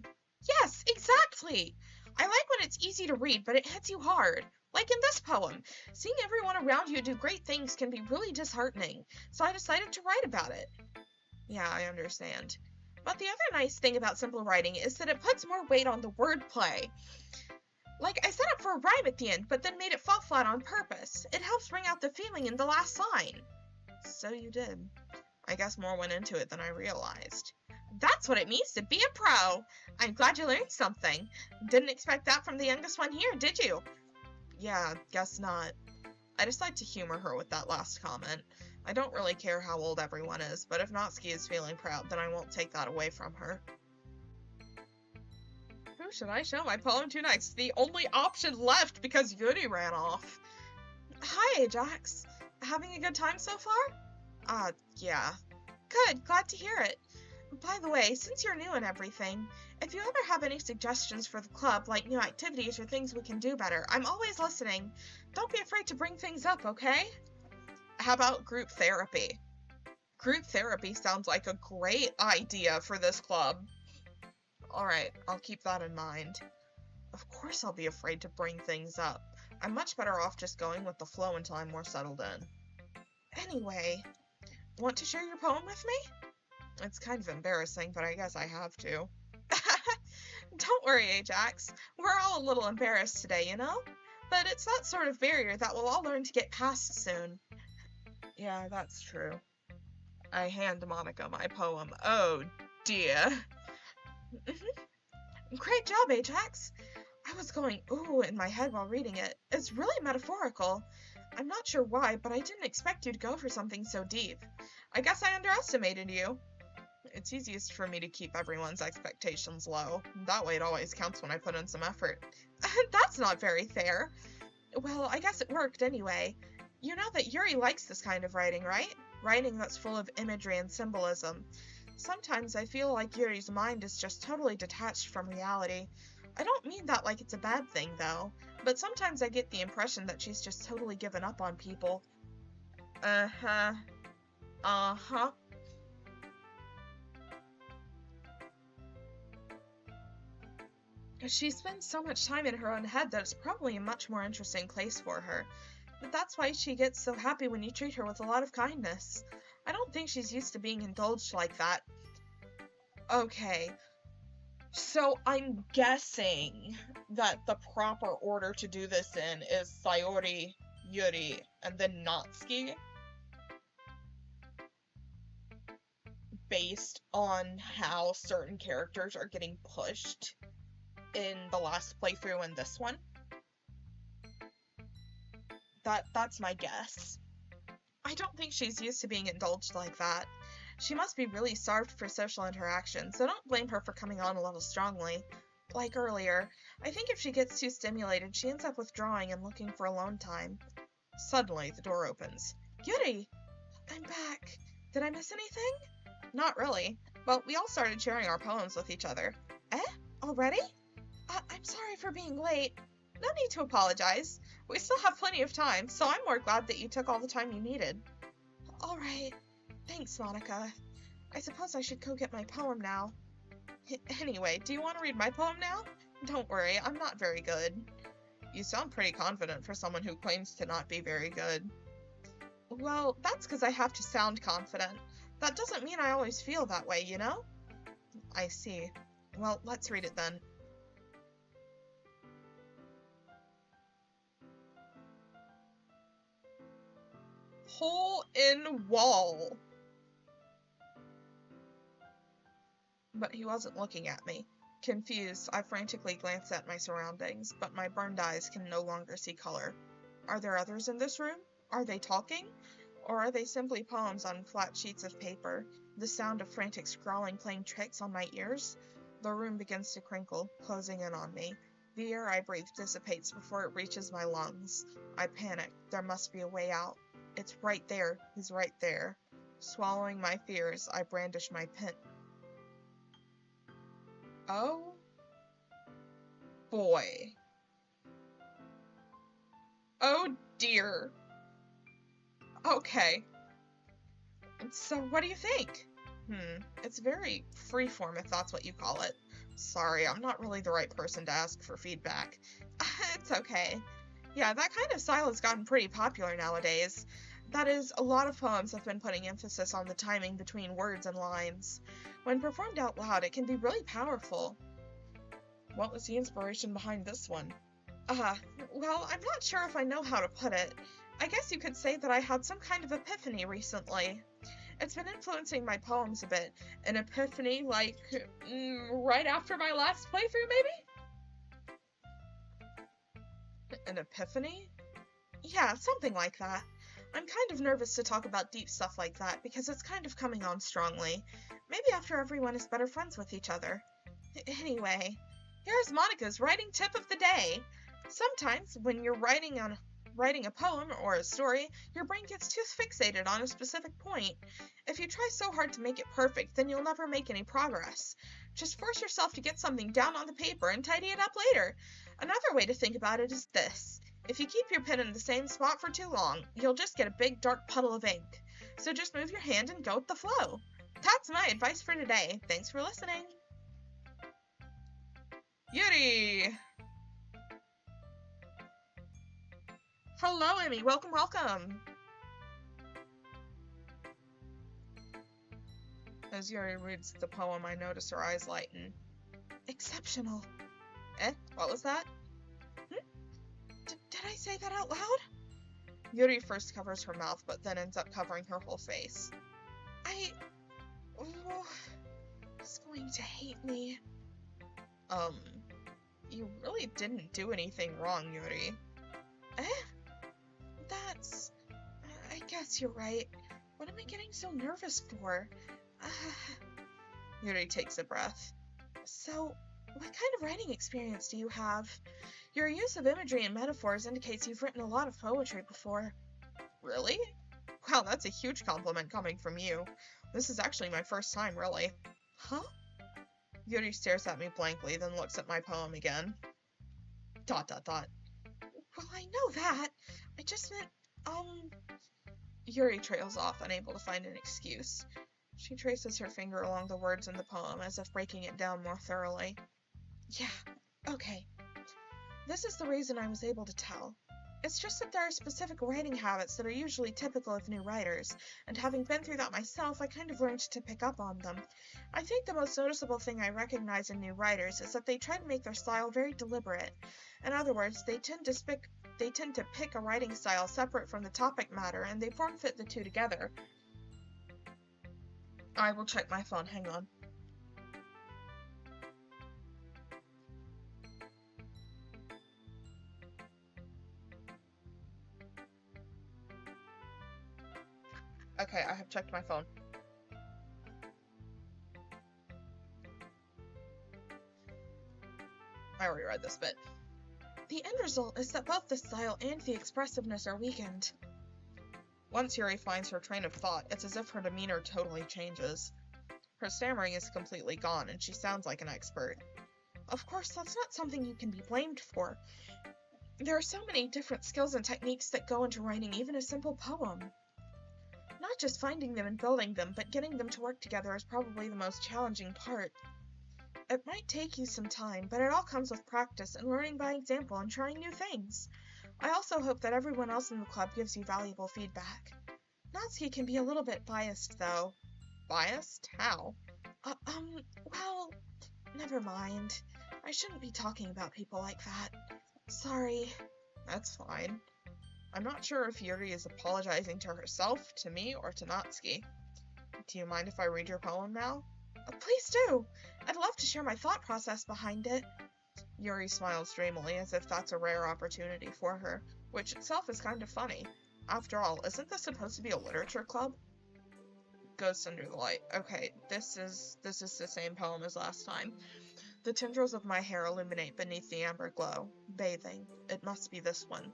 Yes, exactly! I like when it's easy to read, but it hits you hard. Like in this poem, seeing everyone around you do great things can be really disheartening, so I decided to write about it. Yeah, I understand. But the other nice thing about simple writing is that it puts more weight on the wordplay. Like, I set up for a rhyme at the end, but then made it fall flat on purpose. It helps bring out the feeling in the last line. So you did. I guess more went into it than I realized. That's what it means to be a pro! I'm glad you learned something. Didn't expect that from the youngest one here, did you? Yeah, guess not. I decide to humor her with that last comment. I don't really care how old everyone is, but if Natsuki is feeling proud, then I won't take that away from her. Who should I show my poem to next? The only option left because Yuri ran off. Hi, Ajax. Having a good time so far? Yeah. Good, glad to hear it. By the way, since you're new and everything, if you ever have any suggestions for the club, like new activities or things we can do better, I'm always listening. Don't be afraid to bring things up, okay? How about group therapy? Group therapy sounds like a great idea for this club. Alright, I'll keep that in mind. Of course I'll be afraid to bring things up. I'm much better off just going with the flow until I'm more settled in. Anyway, want to share your poem with me? It's kind of embarrassing, but I guess I have to. Don't worry, Ajax. We're all a little embarrassed today, you know? But it's that sort of barrier that we'll all learn to get past soon. Yeah, that's true. I hand Monika my poem. Oh, dear. Great job, Ajax. I was going ooh in my head while reading it. It's really metaphorical. I'm not sure why, but I didn't expect you to go for something so deep. I guess I underestimated you. It's easiest for me to keep everyone's expectations low. That way it always counts when I put in some effort. That's not very fair. Well, I guess it worked anyway. You know that Yuri likes this kind of writing, right? Writing that's full of imagery and symbolism. Sometimes I feel like Yuri's mind is just totally detached from reality. I don't mean that like it's a bad thing, though, but sometimes I get the impression that she's just totally given up on people. Uh-huh. Uh-huh. She spends so much time in her own head that it's probably a much more interesting place for her. But that's why she gets so happy when you treat her with a lot of kindness. I don't think she's used to being indulged like that. Okay. So I'm guessing that the proper order to do this in is Sayori, Yuri, and then Natsuki. Based on how certain characters are getting pushed in the last playthrough and this one. That's my guess. I don't think she's used to being indulged like that. She must be really starved for social interaction, so don't blame her for coming on a little strongly. Like earlier, I think if she gets too stimulated, she ends up withdrawing and looking for alone time. Suddenly, the door opens. Yuri! I'm back. Did I miss anything? Not really. Well, we all started sharing our poems with each other. Eh? Already? I'm sorry for being late. No need to apologize. We still have plenty of time, so I'm more glad that you took all the time you needed. Alright. Thanks, Monika. I suppose I should go get my poem now. Anyway, do you want to read my poem now? Don't worry, I'm not very good. You sound pretty confident for someone who claims to not be very good. Well, that's because I have to sound confident. That doesn't mean I always feel that way, you know? I see. Well, let's read it then. Hole in wall. But he wasn't looking at me. Confused, I frantically glanced at my surroundings, but my burned eyes can no longer see color. Are there others in this room? Are they talking? Or are they simply poems on flat sheets of paper, the sound of frantic scrawling playing tricks on my ears? The room begins to crinkle, closing in on me. The air I breathe dissipates before it reaches my lungs. I panic. There must be a way out. It's right there. He's right there. Swallowing my fears, I brandish my pen. Oh boy. Oh dear. Okay. So what do you think? It's very freeform if that's what you call it. Sorry, I'm not really the right person to ask for feedback. It's okay. Yeah, that kind of style has gotten pretty popular nowadays. That is, a lot of poems have been putting emphasis on the timing between words and lines. When performed out loud, it can be really powerful. What was the inspiration behind this one? Well, I'm not sure if I know how to put it. I guess you could say that I had some kind of epiphany recently. It's been influencing my poems a bit. An epiphany, like, right after my last playthrough, maybe? An epiphany? Yeah, something like that. I'm kind of nervous to talk about deep stuff like that because it's kind of coming on strongly. Maybe after everyone is better friends with each other. Anyway, here's Monica's writing tip of the day. Sometimes when you're writing a poem or a story, your brain gets too fixated on a specific point. If you try so hard to make it perfect, then you'll never make any progress. Just force yourself to get something down on the paper and tidy it up later. Another way to think about it is this. If you keep your pen in the same spot for too long, you'll just get a big dark puddle of ink. So just move your hand and go with the flow. That's my advice for today. Thanks for listening. Yuri! Hello, Emmy. Welcome, welcome. As Yuri reads the poem, I notice her eyes lighten. Exceptional. What was that? Did I say that out loud? Yuri first covers her mouth, but then ends up covering her whole face. He's going to hate me. You really didn't do anything wrong, Yuri. I guess you're right. What am I getting so nervous for? Yuri takes a breath. So, what kind of writing experience do you have? Your use of imagery and metaphors indicates you've written a lot of poetry before. Really? Wow, that's a huge compliment coming from you. This is actually my first time, really. Huh? Yuri stares at me blankly, then looks at my poem again. ... Well, I know that. I just meant, Yuri trails off, unable to find an excuse. She traces her finger along the words in the poem, as if breaking it down more thoroughly. Yeah, okay. This is the reason I was able to tell. It's just that there are specific writing habits that are usually typical of new writers, and having been through that myself, I kind of learned to pick up on them. I think the most noticeable thing I recognize in new writers is that they try to make their style very deliberate. In other words, they tend to pick a writing style separate from the topic matter, and they form-fit the two together. I will check my phone, hang on. Okay, I have checked my phone. I already read this bit. The end result is that both the style and the expressiveness are weakened. Once Yuri finds her train of thought, it's as if her demeanor totally changes. Her stammering is completely gone, and she sounds like an expert. Of course, that's not something you can be blamed for. There are so many different skills and techniques that go into writing even a simple poem. Not just finding them and building them, but getting them to work together is probably the most challenging part. It might take you some time, but it all comes with practice and learning by example and trying new things. I also hope that everyone else in the club gives you valuable feedback. Natsuki can be a little bit biased, though. Biased? How? Well, never mind. I shouldn't be talking about people like that. Sorry. That's fine. I'm not sure if Yuri is apologizing to herself, to me, or to Natsuki. Do you mind if I read your poem now? Please do! I'd love to share my thought process behind it. Yuri smiles dreamily, as if that's a rare opportunity for her, which itself is kind of funny. After all, isn't this supposed to be a literature club? Ghosts Under the Light. Okay, this is the same poem as last time. The tendrils of my hair illuminate beneath the amber glow. Bathing. It must be this one.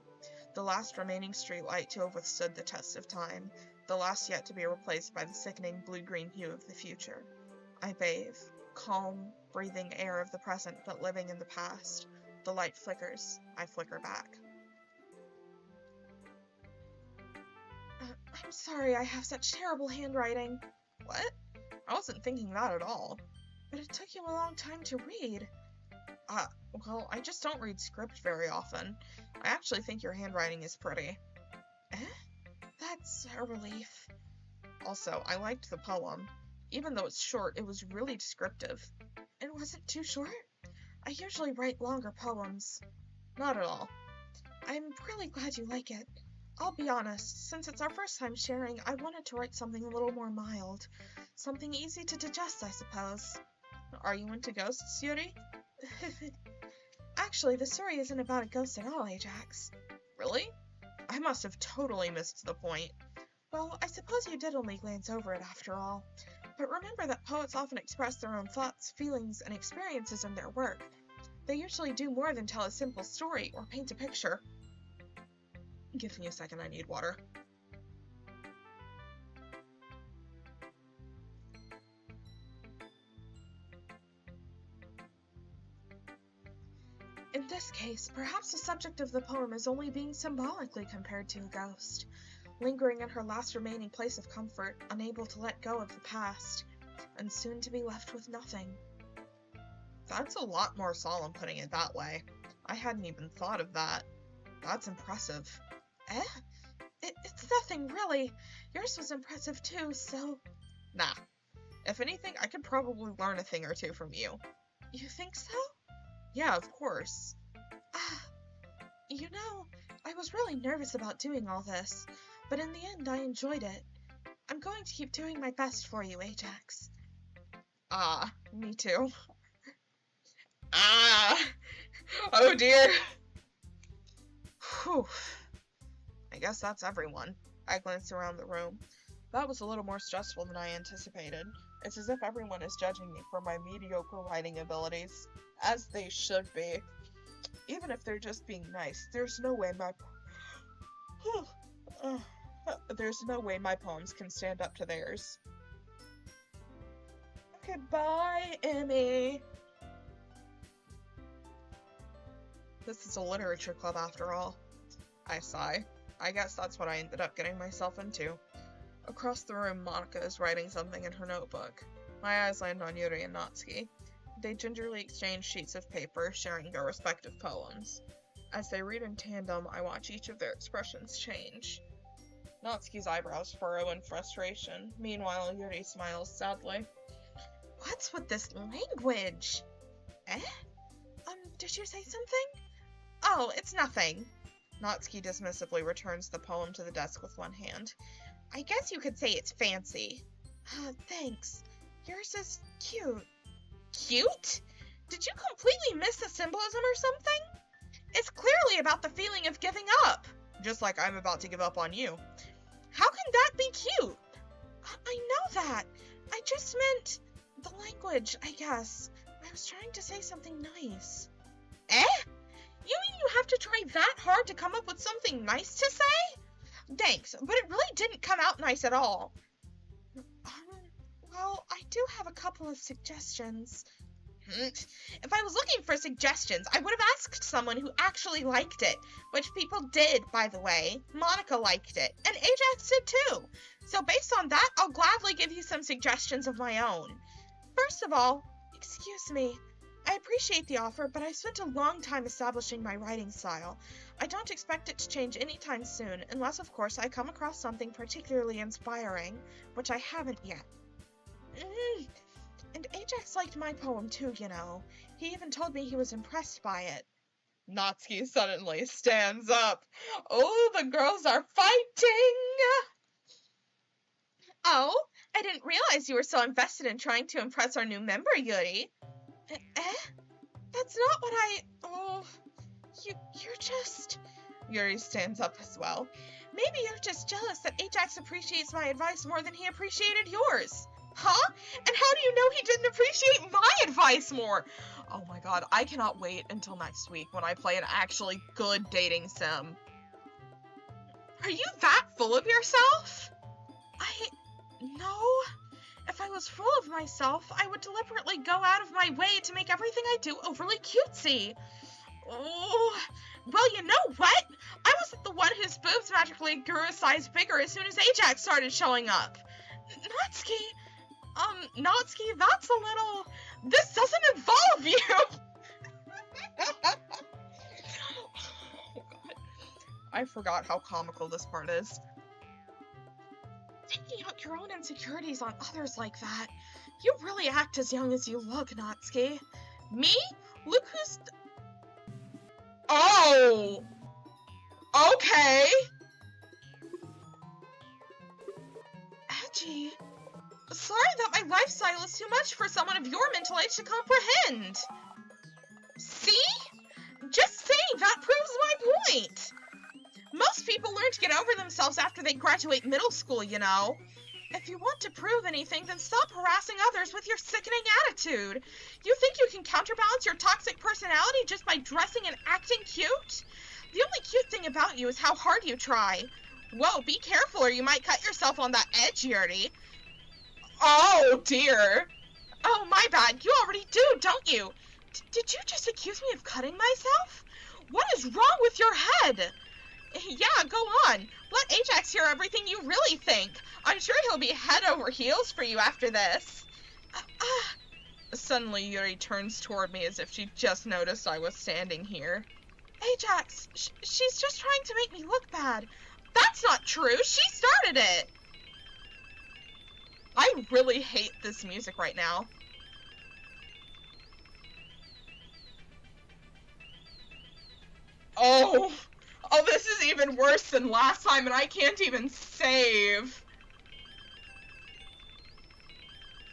The last remaining streetlight to have withstood the test of time. The last yet to be replaced by the sickening blue-green hue of the future. I bathe. Calm, breathing air of the present, but living in the past. The light flickers. I flicker back. I'm sorry I have such terrible handwriting. What? I wasn't thinking that at all. But it took you a long time to read. Well, I just don't read script very often. I actually think your handwriting is pretty. That's a relief. Also, I liked the poem. Even though it's short, it was really descriptive. It wasn't too short? I usually write longer poems. Not at all. I'm really glad you like it. I'll be honest, since it's our first time sharing, I wanted to write something a little more mild. Something easy to digest, I suppose. Are you into ghosts, Yuri? Actually, the story isn't about a ghost at all, Ajax. Really? I must have totally missed the point. Well, I suppose you did only glance over it after all. But remember that poets often express their own thoughts, feelings, and experiences in their work. They usually do more than tell a simple story or paint a picture. Give me a second, I need water. In this case, perhaps the subject of the poem is only being symbolically compared to a ghost, lingering in her last remaining place of comfort, unable to let go of the past, and soon to be left with nothing. That's a lot more solemn putting it that way. I hadn't even thought of that. That's impressive. It's nothing, really. Yours was impressive too, so... Nah. If anything, I could probably learn a thing or two from you. You think so? Yeah, of course. You know, I was really nervous about doing all this, but in the end I enjoyed it. I'm going to keep doing my best for you, Ajax. Me too. Oh dear. Whew. I guess that's everyone. I glanced around the room. That was a little more stressful than I anticipated. It's as if everyone is judging me for my mediocre writing abilities. As they should be. Even if they're just being nice, there's no way my poems can stand up to theirs. Okay, bye, Emmy. This is a literature club after all. I sigh. I guess that's what I ended up getting myself into. Across the room, Monika is writing something in her notebook. My eyes land on Yuri and Natsuki. They gingerly exchange sheets of paper, sharing their respective poems. As they read in tandem, I watch each of their expressions change. Natsuki's eyebrows furrow in frustration. Meanwhile, Yuri smiles sadly. What's with this language? Did you say something? Oh, it's nothing. Natsuki dismissively returns the poem to the desk with one hand. I guess you could say it's fancy. Thanks. Yours is cute. Cute? Did you completely miss the symbolism or something? It's clearly about the feeling of giving up. Just like I'm about to give up on you. How can that be cute? I know that. I just meant the language, I guess. I was trying to say something nice. You mean you have to try that hard to come up with something nice to say? Thanks, but it really didn't come out nice at all. Well, I do have a couple of suggestions. If I was looking for suggestions, I would have asked someone who actually liked it, which people did, by the way. Monika liked it, and Ajax did too. So based on that, I'll gladly give you some suggestions of my own. First of all, excuse me. I appreciate the offer, but I spent a long time establishing my writing style. I don't expect it to change anytime soon, unless, of course, I come across something particularly inspiring, which I haven't yet. And Ajax liked my poem too, you know. He even told me he was impressed by it. Natsuki suddenly stands up. Oh, the girls are fighting! Oh, I didn't realize you were so invested in trying to impress our new member, Yuri. That's not what you're just... Yuri stands up as well. Maybe you're just jealous that Ajax appreciates my advice more than he appreciated yours. Huh? And how do you know he didn't appreciate my advice more? Oh my god, I cannot wait until next week when I play an actually good dating sim. Are you that full of yourself? No. If I was full of myself, I would deliberately go out of my way to make everything I do overly cutesy. Oh, well, you know what? I wasn't the one whose boobs magically grew a size bigger as soon as Ajax started showing up. Natsuki, that's a little... This doesn't involve you! Oh, God. I forgot how comical this part is. Taking out your own insecurities on others like that. You really act as young as you look, Natsuki. Me? Look who's... Oh! Okay! Edgy. Sorry that my lifestyle is too much for someone of your mental age to comprehend. See? Just saying, that proves my point. Most people learn over themselves after they graduate middle school, you know. If you want to prove anything, then stop harassing others with your sickening attitude. You think you can counterbalance your toxic personality just by dressing and acting cute? The only cute thing about you is how hard you try. Whoa, be careful or you might cut yourself on that edge, Yuri. Oh, dear. Oh, my bad. You already do, don't you? Did you just accuse me of cutting myself? What is wrong with your head? Yeah, go on. Let Ajax hear everything you really think. I'm sure he'll be head over heels for you after this. Suddenly, Yuri turns toward me as if she just noticed I was standing here. Ajax, she's just trying to make me look bad. That's not true. She started it. I really hate this music right now. Oh, this is even worse than last time, and I can't even save.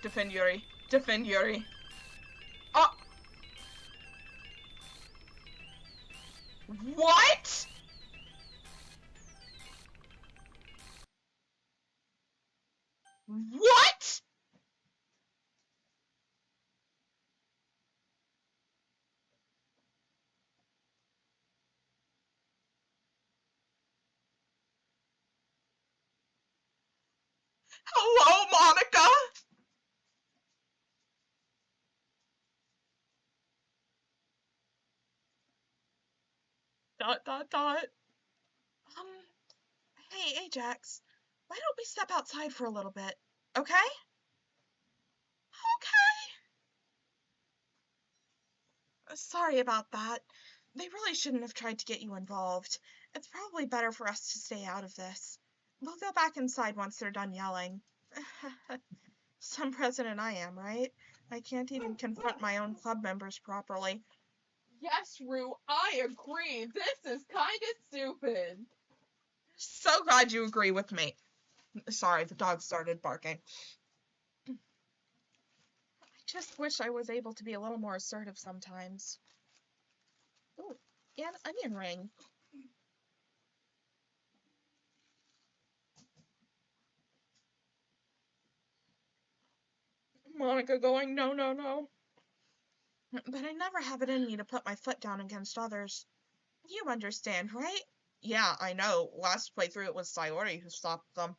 Defend Yuri. Defend Yuri. What? What? Hello, Monika? Hey, Ajax, why don't we step outside for a little bit, okay? Okay. Sorry about that. They really shouldn't have tried to get you involved. It's probably better for us to stay out of this. We'll go back inside once they're done yelling. Some president I am, right? I can't even confront my own club members properly. Yes, Rue, I agree. This is kind of stupid. So glad you agree with me. Sorry, the dog started barking. I just wish I was able to be a little more assertive sometimes. Ooh, and onion ring. Monika going, no, no, no. But I never have it in me to put my foot down against others. You understand, right? Yeah, I know. Last playthrough it was Sayori who stopped them.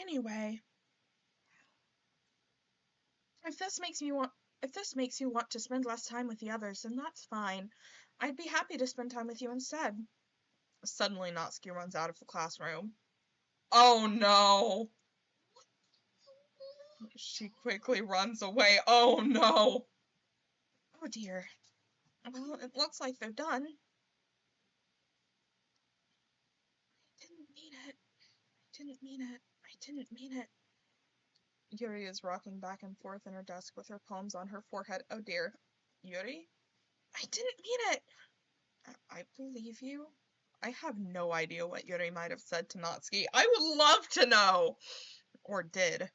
Anyway, if this makes you want to spend less time with the others, then that's fine. I'd be happy to spend time with you instead. Suddenly, Natsuki runs out of the classroom. Oh no! She quickly runs away. Oh no! Oh dear. Well, it looks like they're done. I didn't mean it. I didn't mean it. I didn't mean it. Yuri is rocking back and forth in her desk with her palms on her forehead. Oh dear. Yuri? I didn't mean it! I believe you. I have no idea what Yuri might have said to Natsuki. I would love to know! Or did.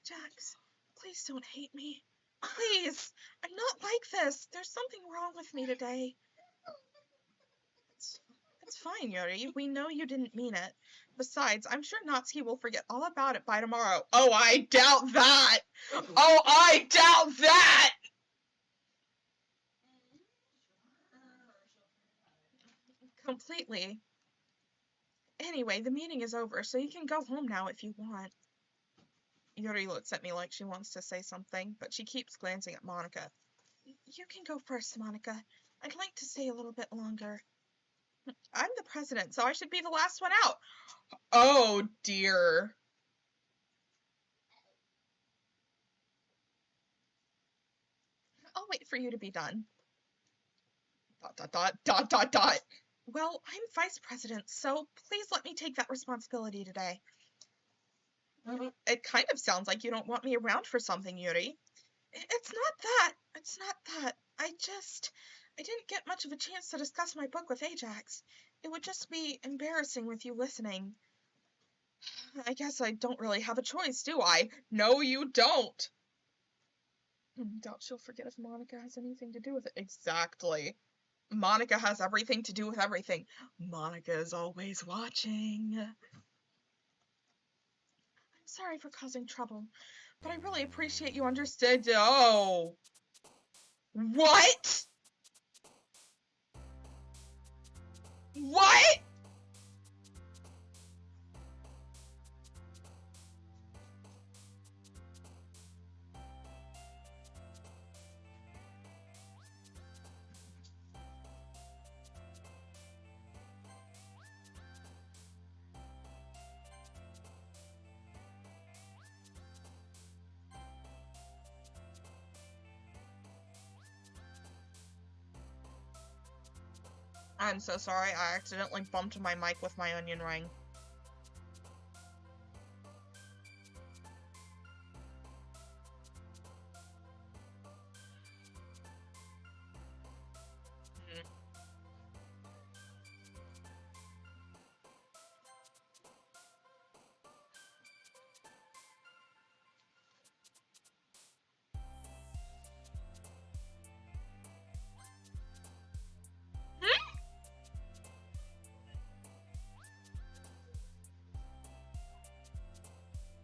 Jax, please don't hate me. Please! I'm not like this. There's something wrong with me today. It's fine, Yuri. We know you didn't mean it. Besides, I'm sure Natsuki will forget all about it by tomorrow. Oh, I doubt that! Oh, I doubt that! Completely. Anyway, the meeting is over, so you can go home now if you want. Yuri looks at me like she wants to say something, but she keeps glancing at Monika. You can go first, Monika. I'd like to stay a little bit longer. I'm the president, so I should be the last one out. Oh, dear. I'll wait for you to be done. ... Well, I'm vice president, so please let me take that responsibility today. It kind of sounds like you don't want me around for something, Yuri. It's not that. It's not that. I didn't get much of a chance to discuss my book with Ajax. It would just be embarrassing with you listening. I guess I don't really have a choice, do I? No, you don't. Doubt she'll forget if Monika has anything to do with it. Exactly. Monika has everything to do with everything. Monika is always watching. Sorry for causing trouble, but I really appreciate you understood. Oh. What? What? I'm so sorry, I accidentally bumped my mic with my onion ring.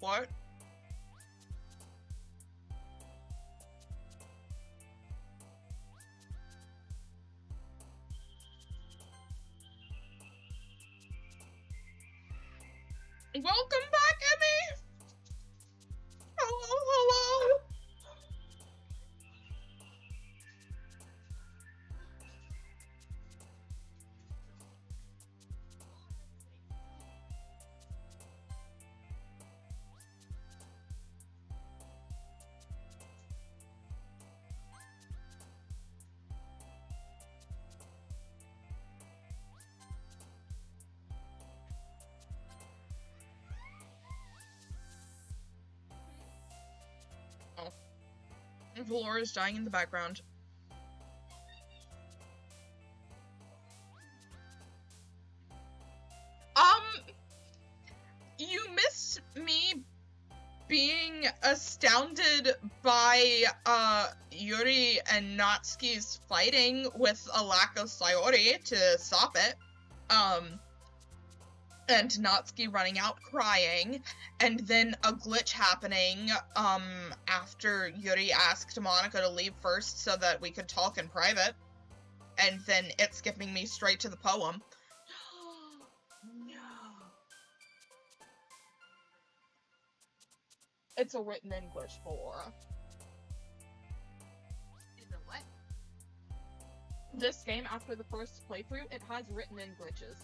What? Welcome back, Emmy! Hello, hello! Oh. Valora's dying in the background. You missed me being astounded by, Yuri and Natsuki's fighting with a lack of Sayori to stop it. And Natsuki running out crying, and then a glitch happening, after Yuri asked Monika to leave first so that we could talk in private, and then it skipping me straight to the poem. No. It's a written English, Laura. Is it what? This game, after the first playthrough, it has written in glitches.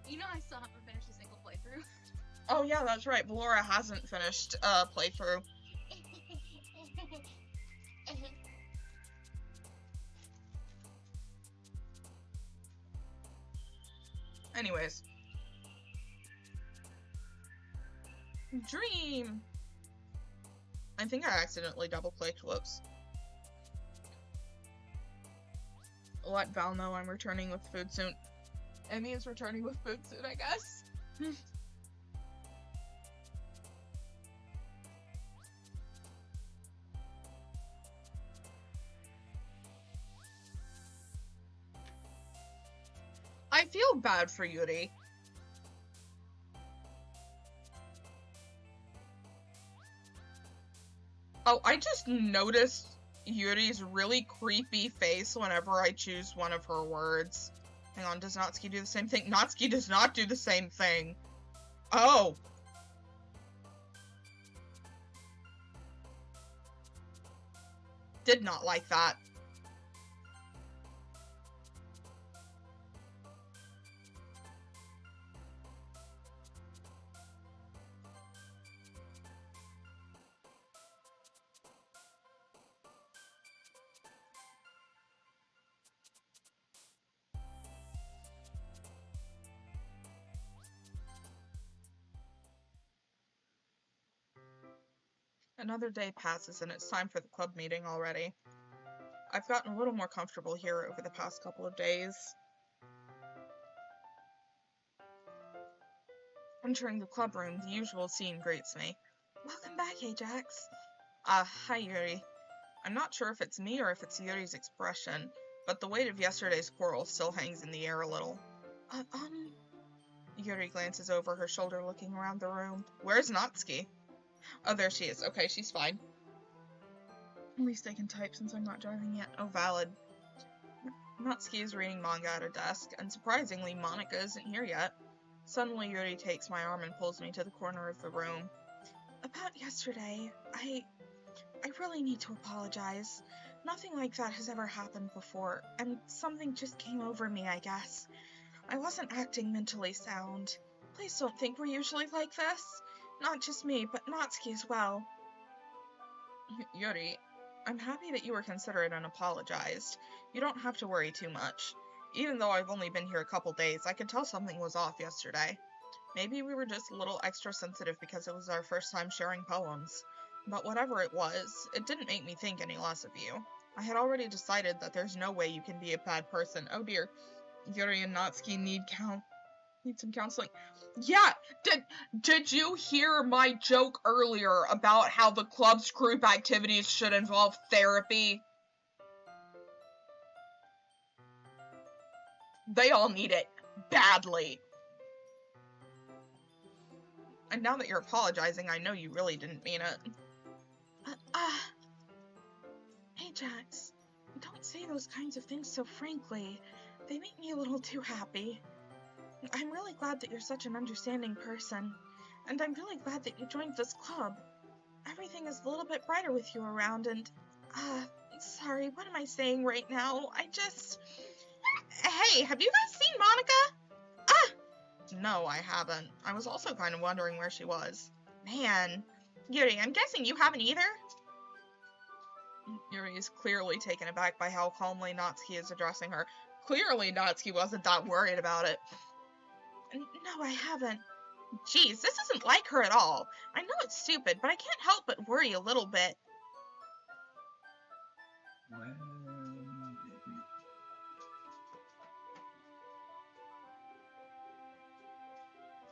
You know I still haven't finished a single playthrough. Oh yeah, that's right. Valora hasn't finished playthrough. Anyways. Dream! I think I accidentally double-clicked. Whoops. Let Val know I'm returning with food soon. Emmy is returning with food soon, I guess. I feel bad for Yuri. Oh, I just noticed Yuri's really creepy face whenever I choose one of her words. Hang on, does Natsuki do the same thing? Natsuki does not do the same thing. Oh. Did not like that. Another day passes and it's time for the club meeting already. I've gotten a little more comfortable here over the past couple of days. Entering the club room, the usual scene greets me. Welcome back, Ajax. Hi, Yuri. I'm not sure if it's me or if it's Yuri's expression, but the weight of yesterday's quarrel still hangs in the air a little. Yuri glances over her shoulder, looking around the room. Where's Natsuki? Oh, there she is. Okay, she's fine. At least I can type since I'm not driving yet. Oh, valid. Natsuki is reading manga at her desk, and surprisingly, Monika isn't here yet. Suddenly, Yuri takes my arm and pulls me to the corner of the room. About yesterday, I really need to apologize. Nothing like that has ever happened before, and something just came over me, I guess. I wasn't acting mentally sound. Please don't think we're usually like this. Not just me, but Natsuki as well. Yuri, I'm happy that you were considerate and apologized. You don't have to worry too much. Even though I've only been here a couple days, I could tell something was off yesterday. Maybe we were just a little extra sensitive because it was our first time sharing poems. But whatever it was, it didn't make me think any less of you. I had already decided that there's no way you can be a bad person. Oh dear. Yuri and Natsuki need some counseling. Yeah, did you hear my joke earlier about how the club's group activities should involve therapy? They all need it badly. And now that you're apologizing, I know you really didn't mean it. Ajax, don't say those kinds of things so frankly. They make me a little too happy. I'm really glad that you're such an understanding person, and I'm really glad that you joined this club. Everything is a little bit brighter with you around, and, sorry, what am I saying right now? Hey, have you guys seen Monika? No, I haven't. I was also kind of wondering where she was. Man. Yuri, I'm guessing you haven't either? Yuri is clearly taken aback by how calmly Natsuki is addressing her. Clearly, Natsuki wasn't that worried about it. No, I haven't. Geez, this isn't like her at all. I know it's stupid, but I can't help but worry a little bit.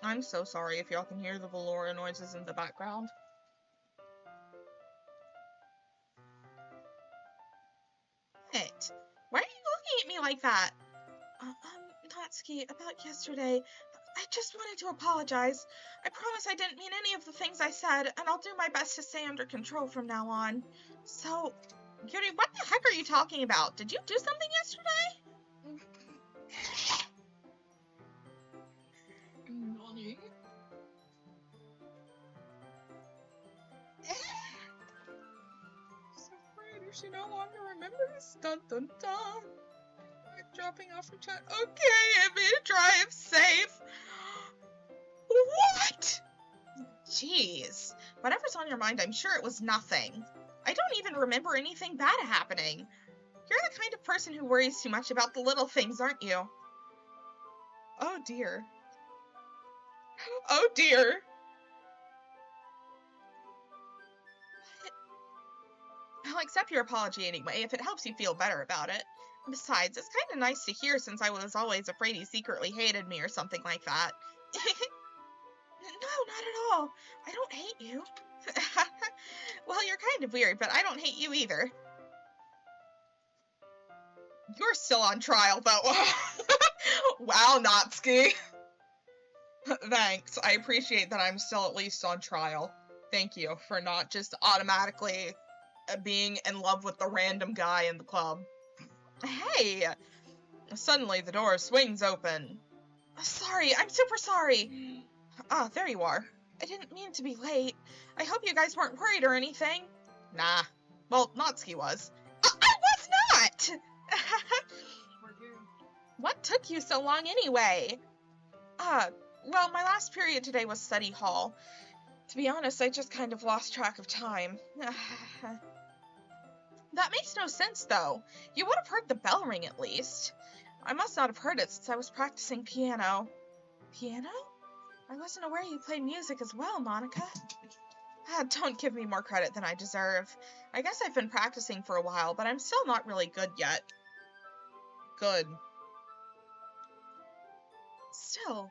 I'm so sorry if y'all can hear the Valora noises in the background. What? Why are you looking at me like that? Natsuki, about yesterday, I just wanted to apologize. I promise I didn't mean any of the things I said, and I'll do my best to stay under control from now on. So, Yuri, what the heck are you talking about? Did you do something yesterday? Nani? So afraid if she no longer remembers. Dun dun dun. Dropping off from chat. Okay, Emmy, drive safe. What? Jeez. Whatever's on your mind, I'm sure it was nothing. I don't even remember anything bad happening. You're the kind of person who worries too much about the little things, aren't you? Oh dear. Oh dear. I'll accept your apology anyway, if it helps you feel better about it. Besides, it's kind of nice to hear since I was always afraid he secretly hated me or something like that. No, not at all. I don't hate you. Well, you're kind of weird, but I don't hate you either. You're still on trial, though. Wow, Natsuki. Thanks. I appreciate that I'm still at least on trial. Thank you for not just automatically being in love with the random guy in the club. Hey! Suddenly, the door swings open. Sorry, I'm super sorry. Ah, there you are. I didn't mean to be late. I hope you guys weren't worried or anything. Nah. Well, Natsuki was. I was not! What took you so long anyway? Well, my last period today was study hall. To be honest, I just kind of lost track of time. That makes no sense, though. You would have heard the bell ring at least. I must not have heard it since I was practicing piano. Piano? I wasn't aware you played music as well, Monika. Don't give me more credit than I deserve. I guess I've been practicing for a while, but I'm still not really good yet. Good. Still,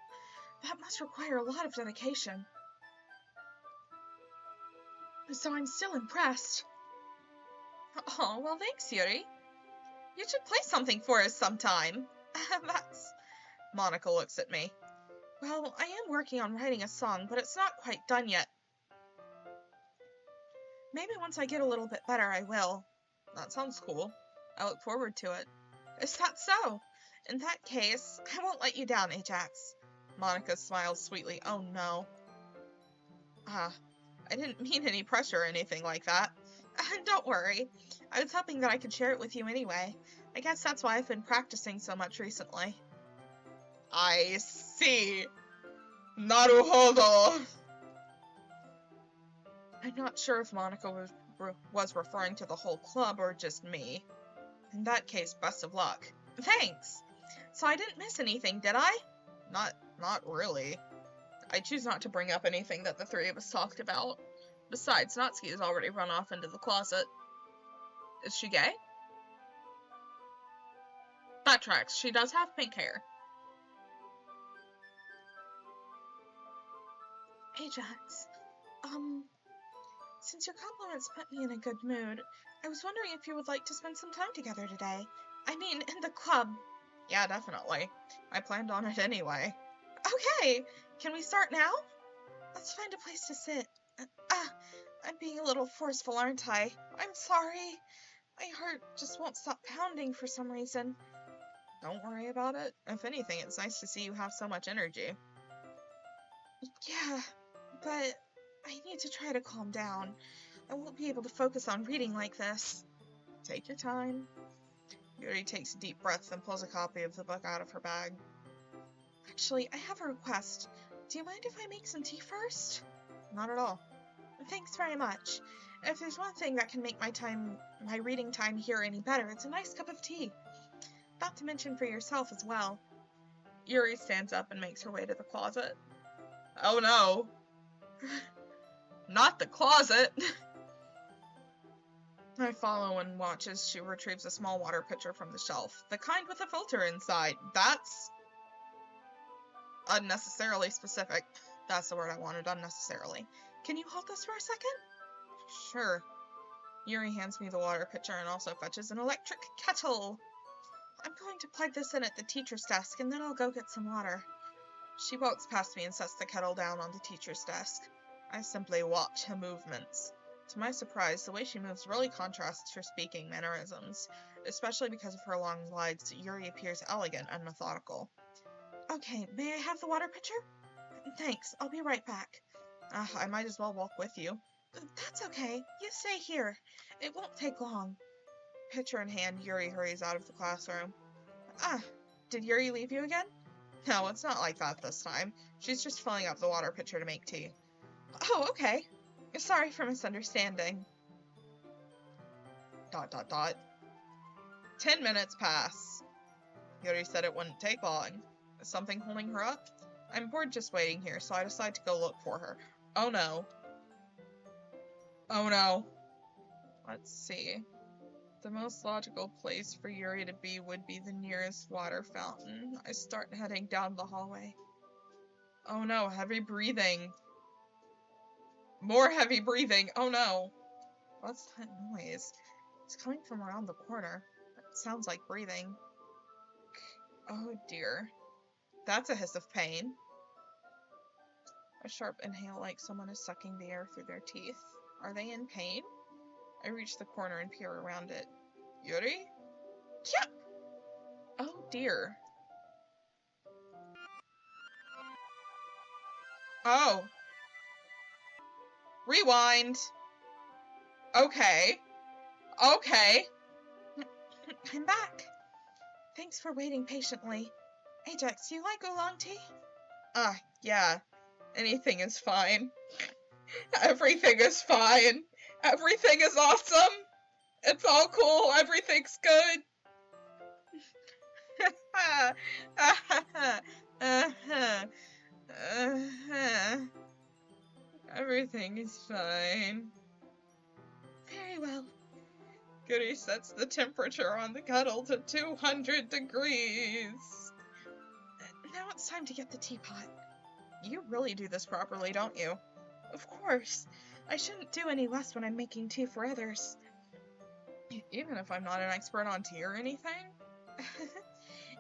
that must require a lot of dedication. So I'm still impressed. Oh, well thanks, Yuri. You should play something for us sometime. That's... Monika looks at me. Well, I am working on writing a song, but it's not quite done yet. Maybe once I get a little bit better, I will. That sounds cool. I look forward to it. Is that so? In that case, I won't let you down, Ajax. Monika smiles sweetly. Oh no. I didn't mean any pressure or anything like that. Don't worry. I was hoping that I could share it with you anyway. I guess that's why I've been practicing so much recently. I see. Naruhodo. I'm not sure if Monika was referring to the whole club or just me. In that case, best of luck. Thanks! So I didn't miss anything, did I? Not really. I choose not to bring up anything that the three of us talked about. Besides, Natsuki has already run off into the closet. Is she gay? That tracks. She does have pink hair. Ajax, since your compliments put me in a good mood, I was wondering if you would like to spend some time together today. I mean, in the club. Yeah, definitely. I planned on it anyway. Okay, can we start now? Let's find a place to sit. I'm being a little forceful, aren't I? I'm sorry. My heart just won't stop pounding for some reason. Don't worry about it. If anything, it's nice to see you have so much energy. Yeah, but I need to try to calm down. I won't be able to focus on reading like this. Take your time. Yuri takes a deep breath and pulls a copy of the book out of her bag. Actually, I have a request. Do you mind if I make some tea first? Not at all. Thanks very much. If there's one thing that can make my reading time here any better, it's a nice cup of tea. Not to mention for yourself as well. Yuri stands up and makes her way to the closet. Oh no. Not the closet. I follow and watch as she retrieves a small water pitcher from the shelf. The kind with a filter inside. That's unnecessarily specific. That's the word I wanted, unnecessarily. Can you hold this for a second? Sure. Yuri hands me the water pitcher and also fetches an electric kettle. I'm going to plug this in at the teacher's desk and then I'll go get some water. She walks past me and sets the kettle down on the teacher's desk. I simply watch her movements. To my surprise, the way she moves really contrasts her speaking mannerisms, especially because of her long legs. Yuri appears elegant and methodical. Okay, may I have the water pitcher? Thanks, I'll be right back. I might as well walk with you. That's okay, you stay here. It won't take long. Pitcher in hand, Yuri hurries out of the classroom. Did Yuri leave you again? No, it's not like that this time. She's just filling up the water pitcher to make tea. Oh, okay. Sorry for misunderstanding. ... 10 minutes pass. Yuri said it wouldn't take long. Is something holding her up? I'm bored just waiting here, so I decide to go look for her. Oh no. Oh no. Let's see. The most logical place for Yuri to be would be the nearest water fountain. I start heading down the hallway. Oh no, heavy breathing. More heavy breathing. Oh no. What's that noise? It's coming from around the corner. It sounds like breathing. Oh dear. That's a hiss of pain. A sharp inhale like someone is sucking the air through their teeth. Are they in pain? I reach the corner and peer around it. Yuri? Yeah! Oh dear. Oh. Rewind. Okay. Okay. I'm back. Thanks for waiting patiently. Ajax, do you like oolong tea? Yeah. Anything is fine. Everything is fine. Everything is awesome. It's all cool. Everything's good. Everything is fine. Very well. Goody sets the temperature on the kettle to 200 degrees. Now it's time to get the teapot. You really do this properly, don't you? Of course. I shouldn't do any less when I'm making tea for others. Even if I'm not an expert on tea or anything?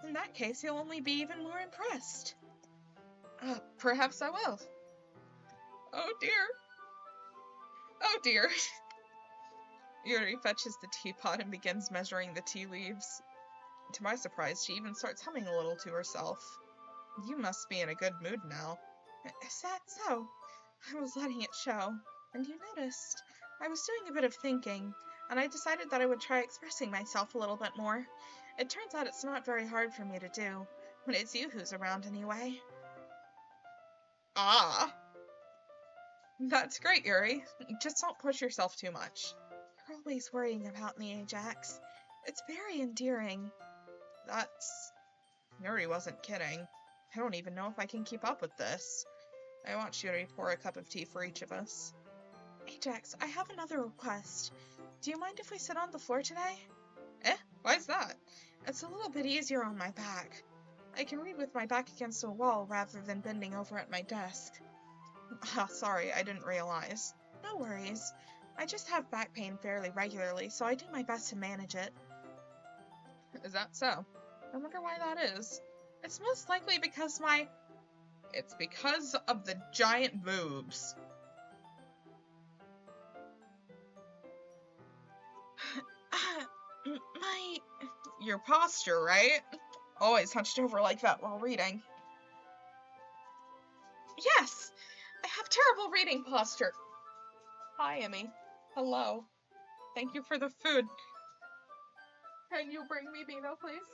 In that case, you'll only be even more impressed. Perhaps I will. Oh dear. Oh dear. Yuri fetches the teapot and begins measuring the tea leaves. To my surprise, she even starts humming a little to herself. You must be in a good mood now. Is that so? I was letting it show, and you noticed. I was doing a bit of thinking, and I decided that I would try expressing myself a little bit more. It turns out it's not very hard for me to do, when it's you who's around anyway. Ah. That's great, Yuri. Just don't push yourself too much. You're always worrying about me, Ajax. It's very endearing. Yuri wasn't kidding. I don't even know if I can keep up with this. I watched Yuri pour a cup of tea for each of us. Ajax, I have another request. Do you mind if we sit on the floor today? Why's that? It's a little bit easier on my back. I can read with my back against a wall rather than bending over at my desk. Sorry, I didn't realize. No worries. I just have back pain fairly regularly, so I do my best to manage it. Is that so? I wonder why that is. It's most likely because It's because of the giant boobs. Your posture, right? Always hunched over like that while reading. Yes! I have terrible reading posture. Hi, Emmy. Hello. Thank you for the food. Can you bring me Beano, please?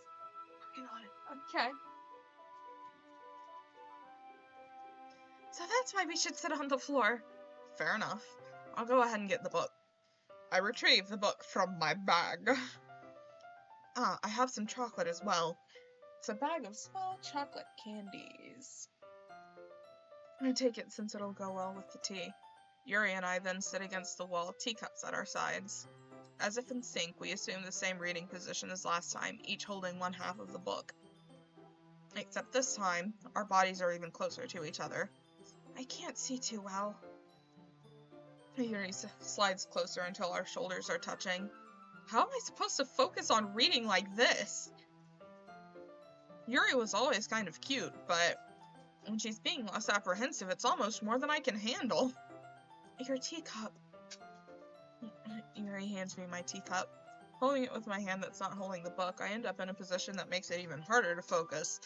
Working on it. Okay. So that's why we should sit on the floor. Fair enough. I'll go ahead and get the book. I retrieve the book from my bag. I have some chocolate as well. It's a bag of small chocolate candies. I take it since it'll go well with the tea. Yuri and I then sit against the wall, teacups at our sides. As if in sync, we assume the same reading position as last time, each holding one half of the book. Except this time, our bodies are even closer to each other. I can't see too well. Yuri slides closer until our shoulders are touching. How am I supposed to focus on reading like this? Yuri was always kind of cute, but when she's being less apprehensive, it's almost more than I can handle. Your teacup. Yuri hands me my teacup. Holding it with my hand that's not holding the book, I end up in a position that makes it even harder to focus.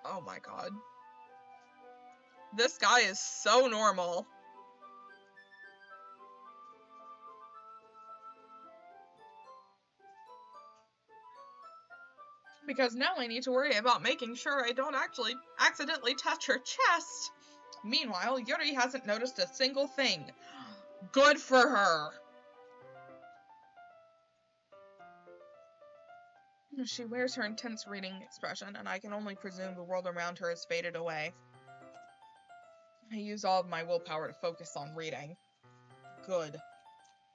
Oh my god. This guy is so normal. Because now I need to worry about making sure I don't actually accidentally touch her chest. Meanwhile, Yuri hasn't noticed a single thing. Good for her. She wears her intense reading expression, and I can only presume the world around her has faded away. I use all of my willpower to focus on reading. Good.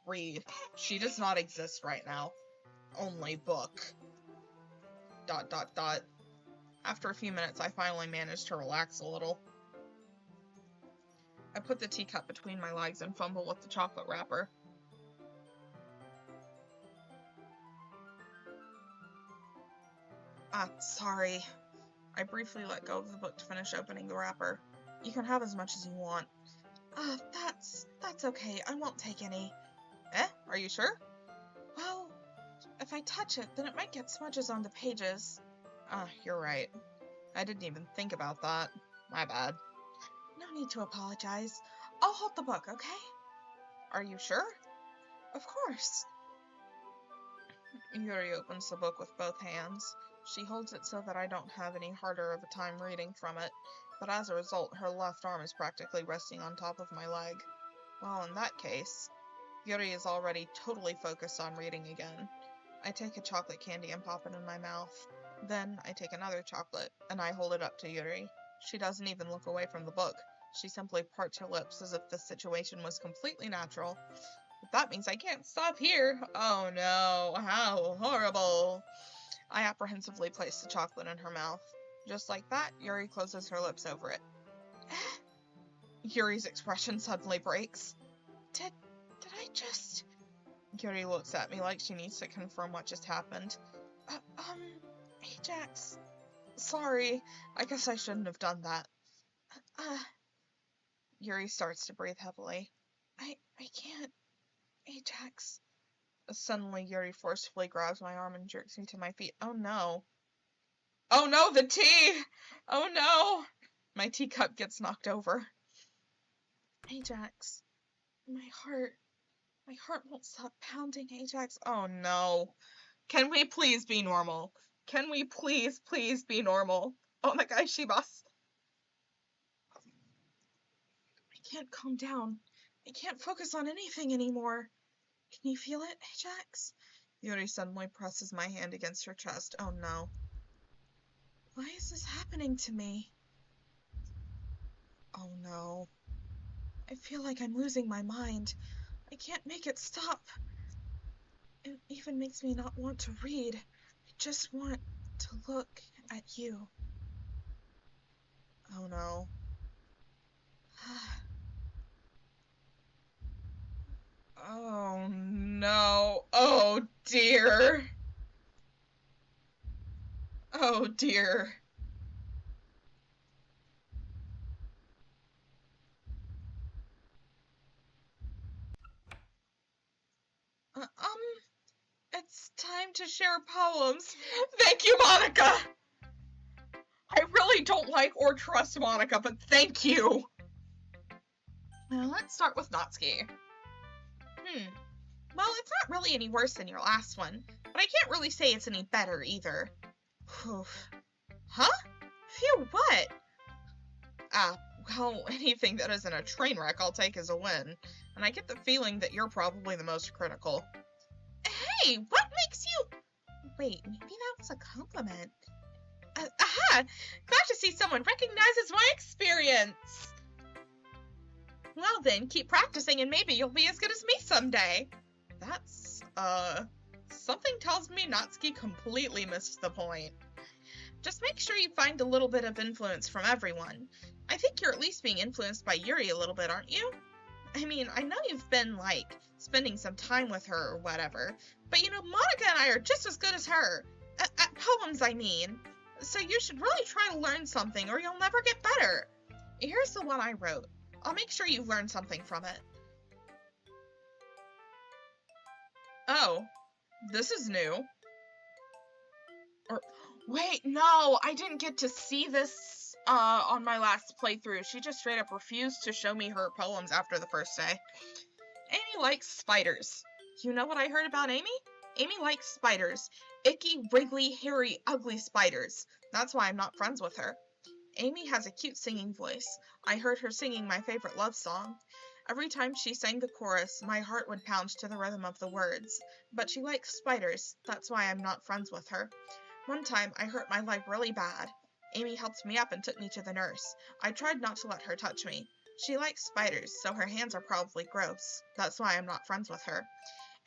Read. She does not exist right now. Only book. ... After a few minutes, I finally managed to relax a little. I put the teacup between my legs and fumble with the chocolate wrapper. Sorry. I briefly let go of the book to finish opening the wrapper. You can have as much as you want. That's okay. I won't take any. Are you sure? Well, if I touch it, then it might get smudges on the pages. You're right. I didn't even think about that. My bad. No need to apologize. I'll hold the book, okay? Are you sure? Of course. Yuri opens the book with both hands. She holds it so that I don't have any harder of a time reading from it, but as a result, her left arm is practically resting on top of my leg. Well, in that case, Yuri is already totally focused on reading again. I take a chocolate candy and pop it in my mouth. Then, I take another chocolate, and I hold it up to Yuri. She doesn't even look away from the book. She simply parts her lips as if the situation was completely natural. But that means I can't stop here. Oh no, how horrible. I apprehensively place the chocolate in her mouth. Just like that, Yuri closes her lips over it. Yuri's expression suddenly breaks. Did I just... Yuri looks at me like she needs to confirm what just happened. Ajax. Sorry, I guess I shouldn't have done that. Yuri starts to breathe heavily. I can't... Ajax. Suddenly, Yuri forcefully grabs my arm and jerks me to my feet. Oh no. Oh no, the tea! Oh no! My teacup gets knocked over. Ajax. My heart won't stop pounding, Ajax. Oh no. Can we please be normal? Can we please be normal? Oh my gosh, Shibas. I can't calm down. I can't focus on anything anymore. Can you feel it, Ajax? Yuri suddenly presses my hand against her chest. Oh no. Why is this happening to me? Oh no. I feel like I'm losing my mind. I can't make it stop. It even makes me not want to read. I just want to look at you. Oh no. Oh no. Oh dear. Oh dear. It's time to share poems. Thank you, Monika! I really don't like or trust Monika, but thank you! Now let's start with Natsuki. Well, it's not really any worse than your last one, but I can't really say it's any better either. Huh? Phew, what? Well, anything that isn't a train wreck I'll take as a win, and I get the feeling that you're probably the most critical. Hey, what makes you... Wait, maybe that was a compliment. Aha! Glad to see someone recognizes my experience! Well then, keep practicing and maybe you'll be as good as me someday. That's, something tells me Natsuki completely missed the point. Just make sure you find a little bit of influence from everyone. I think you're at least being influenced by Yuri a little bit, aren't you? I mean, I know you've been, like, spending some time with her or whatever, but you know, Monika and I are just as good as her. At poems, I mean. So you should really try to learn something or you'll never get better. Here's the one I wrote. I'll make sure you learn something from it. Oh, this is new. Or, wait, no, I didn't get to see this on my last playthrough. She just straight up refused to show me her poems after the first day. Amy likes spiders. You know what I heard about Amy? Amy likes spiders. Icky, wriggly, hairy, ugly spiders. That's why I'm not friends with her. Amy has a cute singing voice. I heard her singing my favorite love song. Every time she sang the chorus, my heart would pound to the rhythm of the words. But she likes spiders. That's why I'm not friends with her. One time, I hurt my leg really bad. Amy helped me up and took me to the nurse. I tried not to let her touch me. She likes spiders, so her hands are probably gross. That's why I'm not friends with her.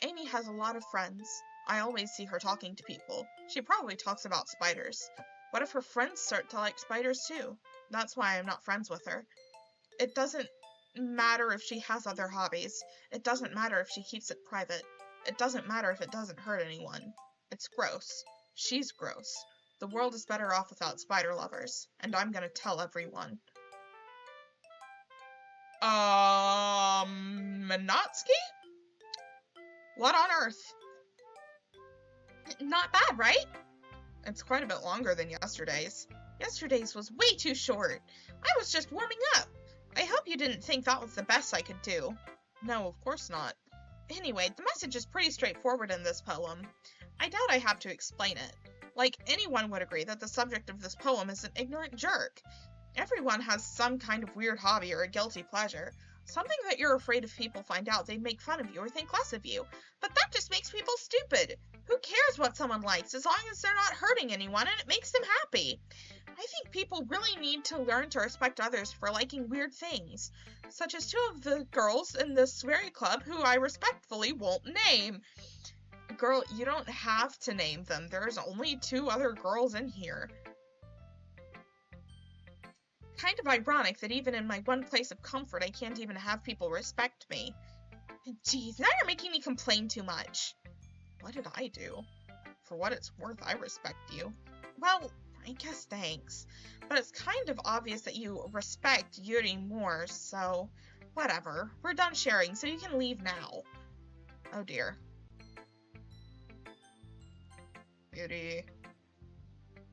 Amy has a lot of friends. I always see her talking to people. She probably talks about spiders. What if her friends start to like spiders too? That's why I'm not friends with her. It doesn't matter if she has other hobbies. It doesn't matter if she keeps it private. It doesn't matter if it doesn't hurt anyone. It's gross. She's gross. The world is better off without spider lovers, and I'm gonna tell everyone. Natsuki? What on earth? Not bad, right? It's quite a bit longer than yesterday's. Yesterday's was way too short. I was just warming up. I hope you didn't think that was the best I could do. No, of course not. Anyway, the message is pretty straightforward in this poem. I doubt I have to explain it. Like, anyone would agree that the subject of this poem is an ignorant jerk. Everyone has some kind of weird hobby or a guilty pleasure. Something that you're afraid if people find out they'd make fun of you or think less of you. But that just makes people stupid. Who cares what someone likes as long as they're not hurting anyone and it makes them happy? I think people really need to learn to respect others for liking weird things, such as two of the girls in this very club who I respectfully won't name. Girl, you don't have to name them. There's only 2 other girls in here. Kind of ironic that even in my one place of comfort, I can't even have people respect me. Geez, now you're making me complain too much. What did I do? For what it's worth, I respect you. Well, I guess thanks. But it's kind of obvious that you respect Yuri more, so whatever. We're done sharing, so you can leave now. Oh dear. Yuri.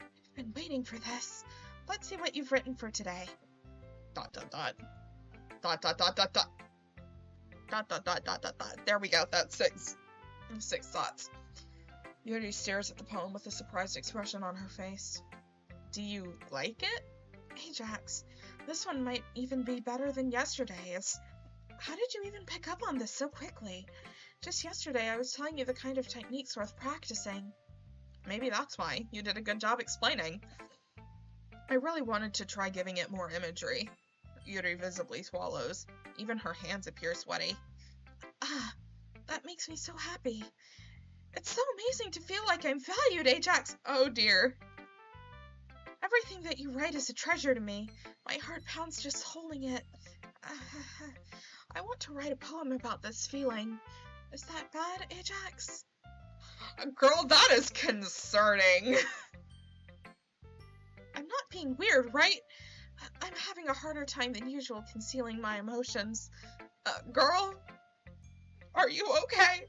I've been waiting for this. Let's see what you've written for today. ... There we go. That's six. 6 thoughts. Yuri stares at the poem with a surprised expression on her face. Do you like it? Ajax, this one might even be better than yesterday's. How did you even pick up on this so quickly? Just yesterday I was telling you the kind of techniques worth practicing. Maybe that's why. You did a good job explaining. I really wanted to try giving it more imagery. Yuri visibly swallows. Even her hands appear sweaty. Ah, that makes me so happy. It's so amazing to feel like I'm valued, Ajax. Oh dear. Everything that you write is a treasure to me. My heart pounds just holding it. I want to write a poem about this feeling. Is that bad, Ajax? Girl, that is concerning. I'm not being weird, right? I'm having a harder time than usual concealing my emotions. Girl, are you okay?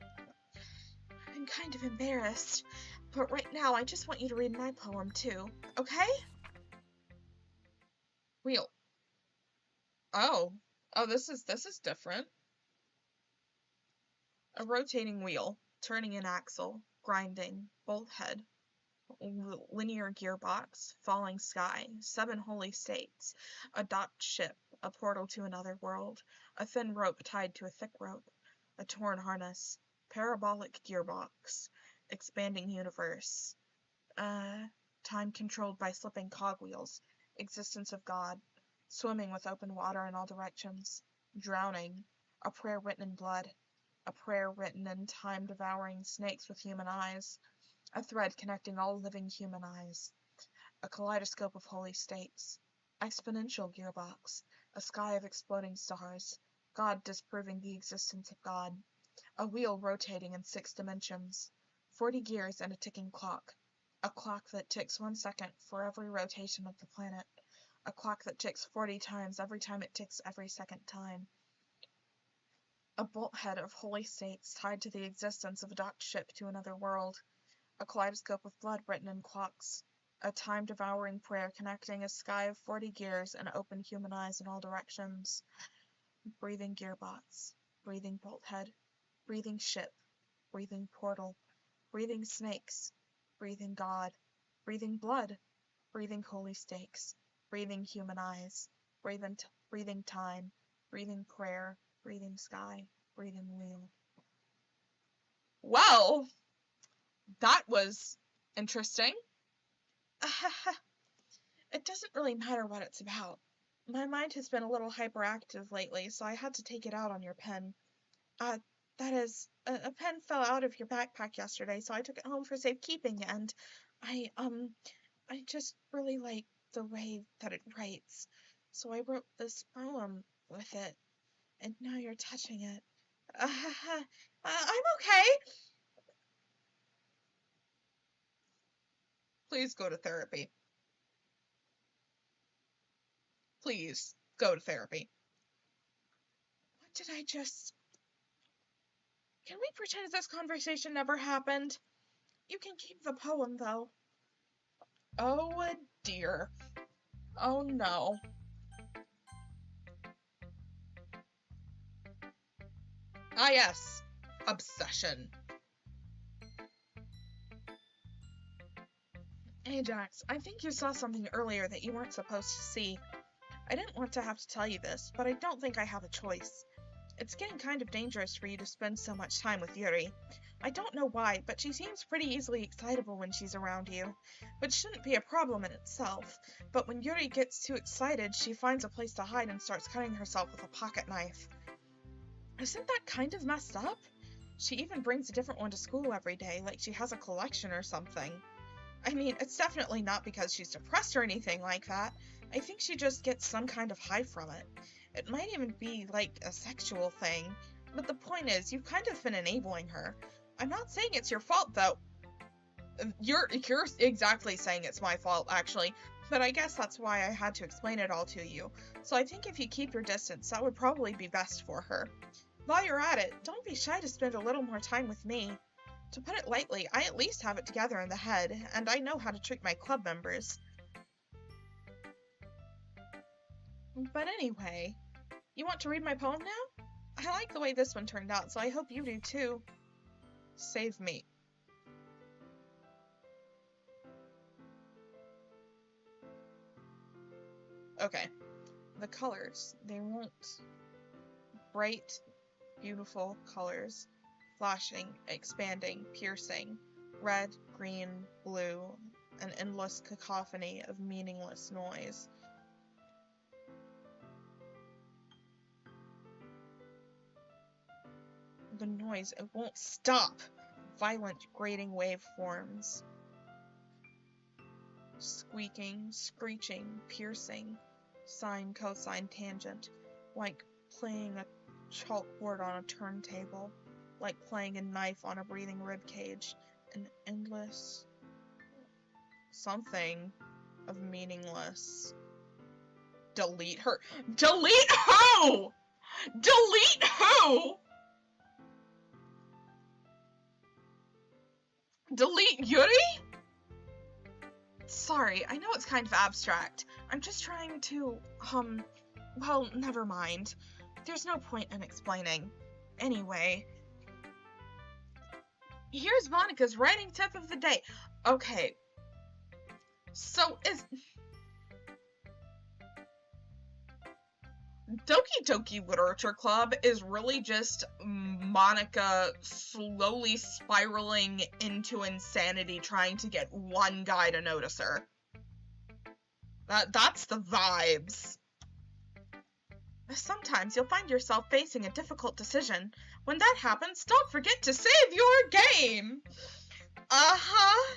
I'm kind of embarrassed, but right now I just want you to read my poem too, okay? Wheel. Oh, this is different. A rotating wheel, turning an axle, grinding, bolt head, linear gearbox, falling sky, 7 holy states, a docked ship, a portal to another world, a thin rope tied to a thick rope, a torn harness, parabolic gearbox, expanding universe, time controlled by slipping cogwheels, existence of God, swimming with open water in all directions, drowning, a prayer written in blood, a prayer written in time-devouring snakes with human eyes, a thread connecting all living human eyes, a kaleidoscope of holy states, exponential gearbox, a sky of exploding stars, God disproving the existence of God, a wheel rotating in 6 dimensions, 40 gears and a ticking clock, a clock that ticks 1 second for every rotation of the planet, a clock that ticks 40 times every time it ticks every second time, a bolt head of holy states tied to the existence of a docked ship to another world, a kaleidoscope of blood written in clocks, a time-devouring prayer connecting a sky of 40 gears and open human eyes in all directions, breathing gearbox, breathing bolt head, breathing ship, breathing portal, breathing snakes, breathing God, breathing blood, breathing holy stakes, breathing human eyes, breathing time, breathing prayer, breathing sky, breathing wheel. Well, that was interesting. It doesn't really matter what it's about. My mind has been a little hyperactive lately, so I had to take it out on your pen. That is, a pen fell out of your backpack yesterday, so I took it home for safekeeping, and I just really like the way that it writes. So I wrote this poem with it, and now you're touching it. I'm okay. Please go to therapy. Please go to therapy. What did I just... Can we pretend this conversation never happened? You can keep the poem, though. Oh, dear. Oh, no. Ah, yes. Obsession. Ajax, I think you saw something earlier that you weren't supposed to see. I didn't want to have to tell you this, but I don't think I have a choice. It's getting kind of dangerous for you to spend so much time with Yuri. I don't know why, but she seems pretty easily excitable when she's around you, which shouldn't be a problem in itself. But when Yuri gets too excited, she finds a place to hide and starts cutting herself with a pocket knife. Isn't that kind of messed up? She even brings a different one to school every day, like she has a collection or something. I mean, it's definitely not because she's depressed or anything like that. I think she just gets some kind of high from it. It might even be like a sexual thing. But the point is, you've kind of been enabling her. I'm not saying it's your fault, though. You're exactly saying it's my fault, actually. But I guess that's why I had to explain it all to you. So I think if you keep your distance, that would probably be best for her. While you're at it, don't be shy to spend a little more time with me. To put it lightly, I at least have it together in the head, and I know how to treat my club members. But anyway, you want to read my poem now? I like the way this one turned out, so I hope you do too. Save me. Okay. The colors. They won't. Bright, beautiful colors. Flashing, expanding, piercing. Red, green, blue. An endless cacophony of meaningless noise. The noise, it won't stop. Violent, grating waveforms. Squeaking, screeching, piercing. Sine, cosine, tangent. Like playing a chalkboard on a turntable. Like playing a knife on a breathing ribcage. An endless something of meaningless. Delete her. Delete who? Delete who? Delete Yuri? Sorry, I know it's kind of abstract. I'm just trying to, well, never mind. There's no point in explaining. Anyway. Here's Monika's writing tip of the day. Okay. So, Doki Literature Club is really just Monika slowly spiraling into insanity trying to get one guy to notice her. That's the vibes. Sometimes you'll find yourself facing a difficult decision. When that happens, don't forget to save your game! Uh-huh.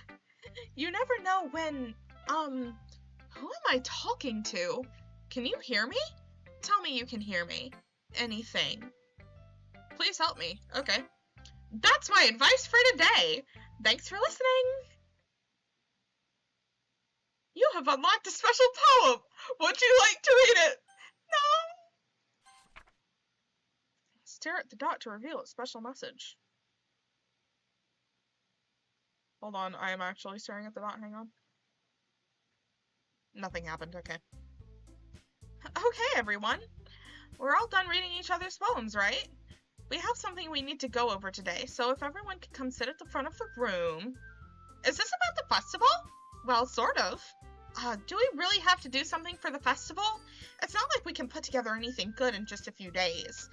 You never know when, who am I talking to? Can you hear me? Tell me you can hear me. Anything. Please help me. Okay. That's my advice for today. Thanks for listening. You have unlocked a special poem. Would you like to read it? No. Stare at the dot to reveal its special message. Hold on, I am actually staring at the dot. Hang on. Nothing happened. Okay. Okay, everyone. We're all done reading each other's poems, right? We have something we need to go over today, so if everyone could come sit at the front of the room. Is this about the festival? Well, sort of. Do we really have to do something for the festival? It's not like we can put together anything good in just a few days.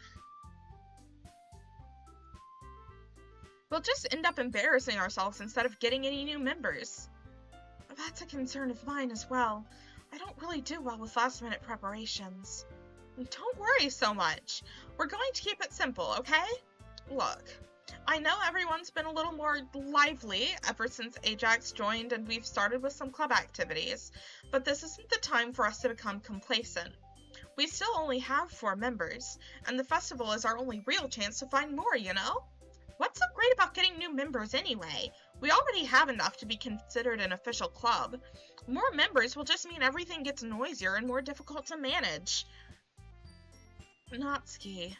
We'll just end up embarrassing ourselves instead of getting any new members. That's a concern of mine as well. I don't really do well with last-minute preparations. Don't worry so much. We're going to keep it simple, okay? Look, I know everyone's been a little more lively ever since Ajax joined and we've started with some club activities, but this isn't the time for us to become complacent. We still only have 4 members, and the festival is our only real chance to find more, you know? What's so great about getting new members anyway? We already have enough to be considered an official club. More members will just mean everything gets noisier and more difficult to manage. Natsuki,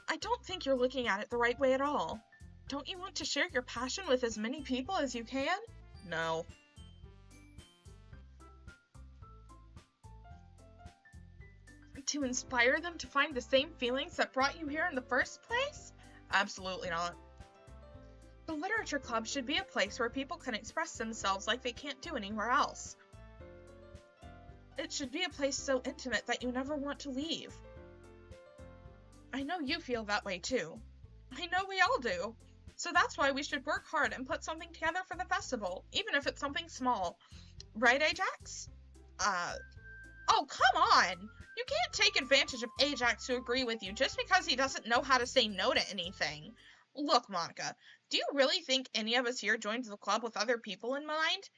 I don't think you're looking at it the right way at all. Don't you want to share your passion with as many people as you can? No. To inspire them to find the same feelings that brought you here in the first place? Absolutely not. The Literature Club should be a place where people can express themselves like they can't do anywhere else. It should be a place so intimate that you never want to leave. I know you feel that way too. I know we all do. So that's why we should work hard and put something together for the festival, even if it's something small. Right, Ajax? Oh, come on! You can't take advantage of Ajax to agree with you just because he doesn't know how to say no to anything. Look, Monica, do you really think any of us here joined the club with other people in mind?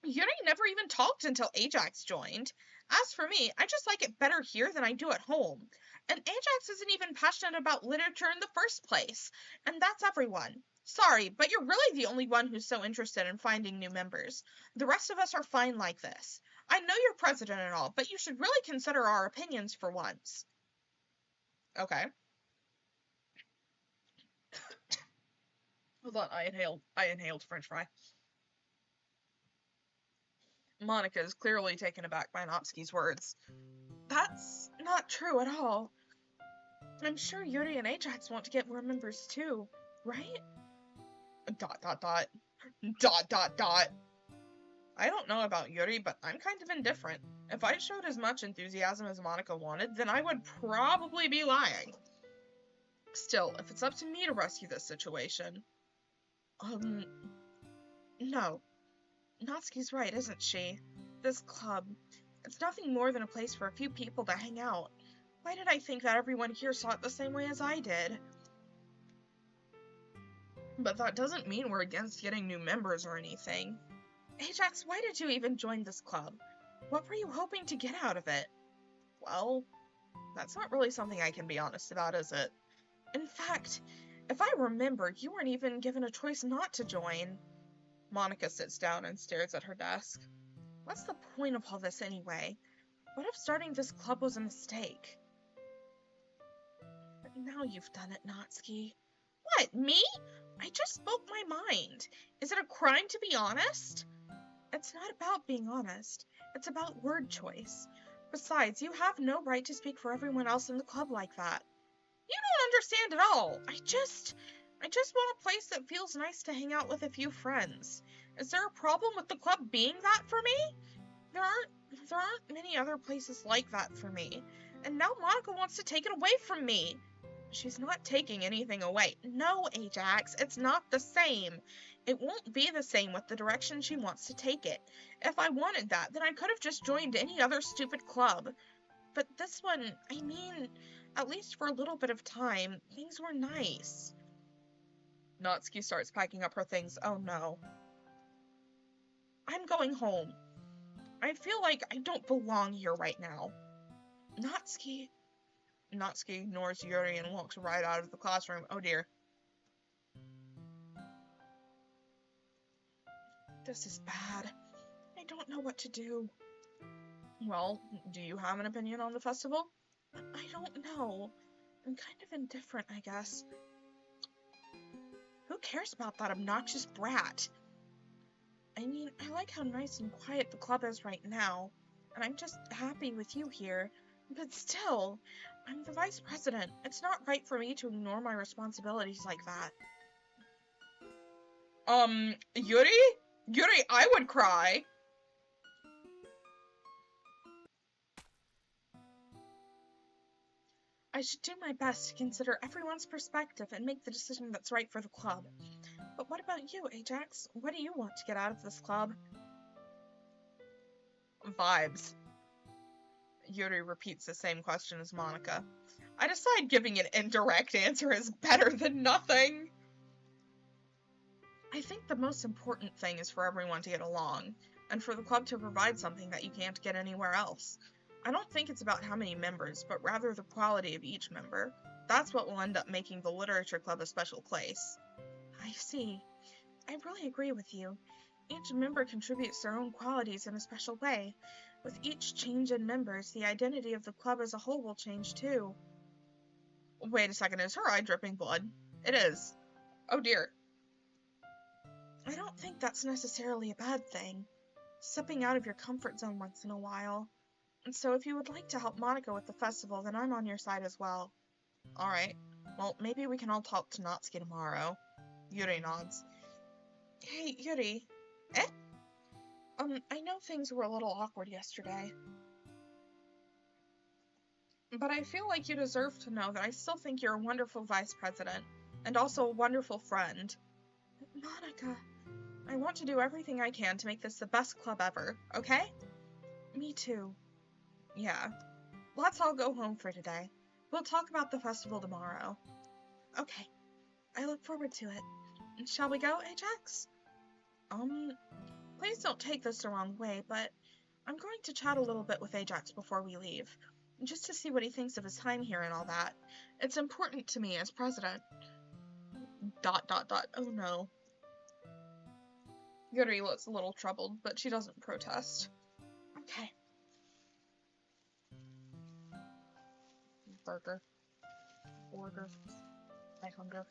Yuri never even talked until Ajax joined. As for me, I just like it better here than I do at home. And Ajax isn't even passionate about literature in the first place. And that's everyone. Sorry, but you're really the only one who's so interested in finding new members. The rest of us are fine like this. I know you're president and all, but you should really consider our opinions for once. Okay. Hold on, I inhaled French fry. Monika is clearly taken aback by Natsuki's words. That's not true at all. I'm sure Yuri and Ajax want to get more members too, right? ... I don't know about Yuri, but I'm kind of indifferent. If I showed as much enthusiasm as Monika wanted, then I would probably be lying. Still, if it's up to me to rescue this situation... No. Natsuki's right, isn't she? This club, it's nothing more than a place for a few people to hang out. Why did I think that everyone here saw it the same way as I did? But that doesn't mean we're against getting new members or anything. Ajax, why did you even join this club? What were you hoping to get out of it? Well, that's not really something I can be honest about, is it? In fact, if I remember, you weren't even given a choice not to join. Monika sits down and stares at her desk. What's the point of all this anyway? What if starting this club was a mistake? But now you've done it, Natsuki. What, me? I just spoke my mind. Is it a crime to be honest? It's not about being honest. It's about word choice. Besides, you have no right to speak for everyone else in the club like that. You don't understand at all. I just want a place that feels nice to hang out with a few friends. Is there a problem with the club being that for me? There aren't many other places like that for me. And now Monika wants to take it away from me. She's not taking anything away. No, Ajax, it's not the same. It won't be the same with the direction she wants to take it. If I wanted that, then I could have just joined any other stupid club. But this one, I mean, at least for a little bit of time, things were nice. Natsuki starts packing up her things. Oh no. I'm going home. I feel like I don't belong here right now. Natsuki ignores Yuri and walks right out of the classroom. Oh dear. This is bad. I don't know what to do. Well, do you have an opinion on the festival? I don't know. I'm kind of indifferent, I guess. Who cares about that obnoxious brat? I mean, I like how nice and quiet the club is right now, and I'm just happy with you here. But still, I'm the vice president. It's not right for me to ignore my responsibilities like that. Yuri? Yuri, I would cry. I should do my best to consider everyone's perspective and make the decision that's right for the club. But what about you, Ajax? What do you want to get out of this club? Vibes. Yuri repeats the same question as Monika. I decide giving an indirect answer is better than nothing. I think the most important thing is for everyone to get along, and for the club to provide something that you can't get anywhere else. I don't think it's about how many members, but rather the quality of each member. That's what will end up making the literature club a special place. I see. I really agree with you. Each member contributes their own qualities in a special way. With each change in members, the identity of the club as a whole will change too. Wait a second, is her eye dripping blood? It is. Oh dear. I don't think that's necessarily a bad thing. Stepping out of your comfort zone once in a while. And so if you would like to help Monika with the festival, then I'm on your side as well. Alright. Well, maybe we can all talk to Natsuki tomorrow. Yuri nods. Hey, Yuri. Eh? I know things were a little awkward yesterday. But I feel like you deserve to know that I still think you're a wonderful vice president, and also a wonderful friend. Monika, I want to do everything I can to make this the best club ever, okay? Me too. Yeah. Let's all go home for today. We'll talk about the festival tomorrow. Okay. I look forward to it. Shall we go, Ajax? Please don't take this the wrong way, but I'm going to chat a little bit with Ajax before we leave, just to see what he thinks of his time here and all that. It's important to me as president. ... Oh no. Yuri looks a little troubled, but she doesn't protest. Okay. Burger. Order. I hunger.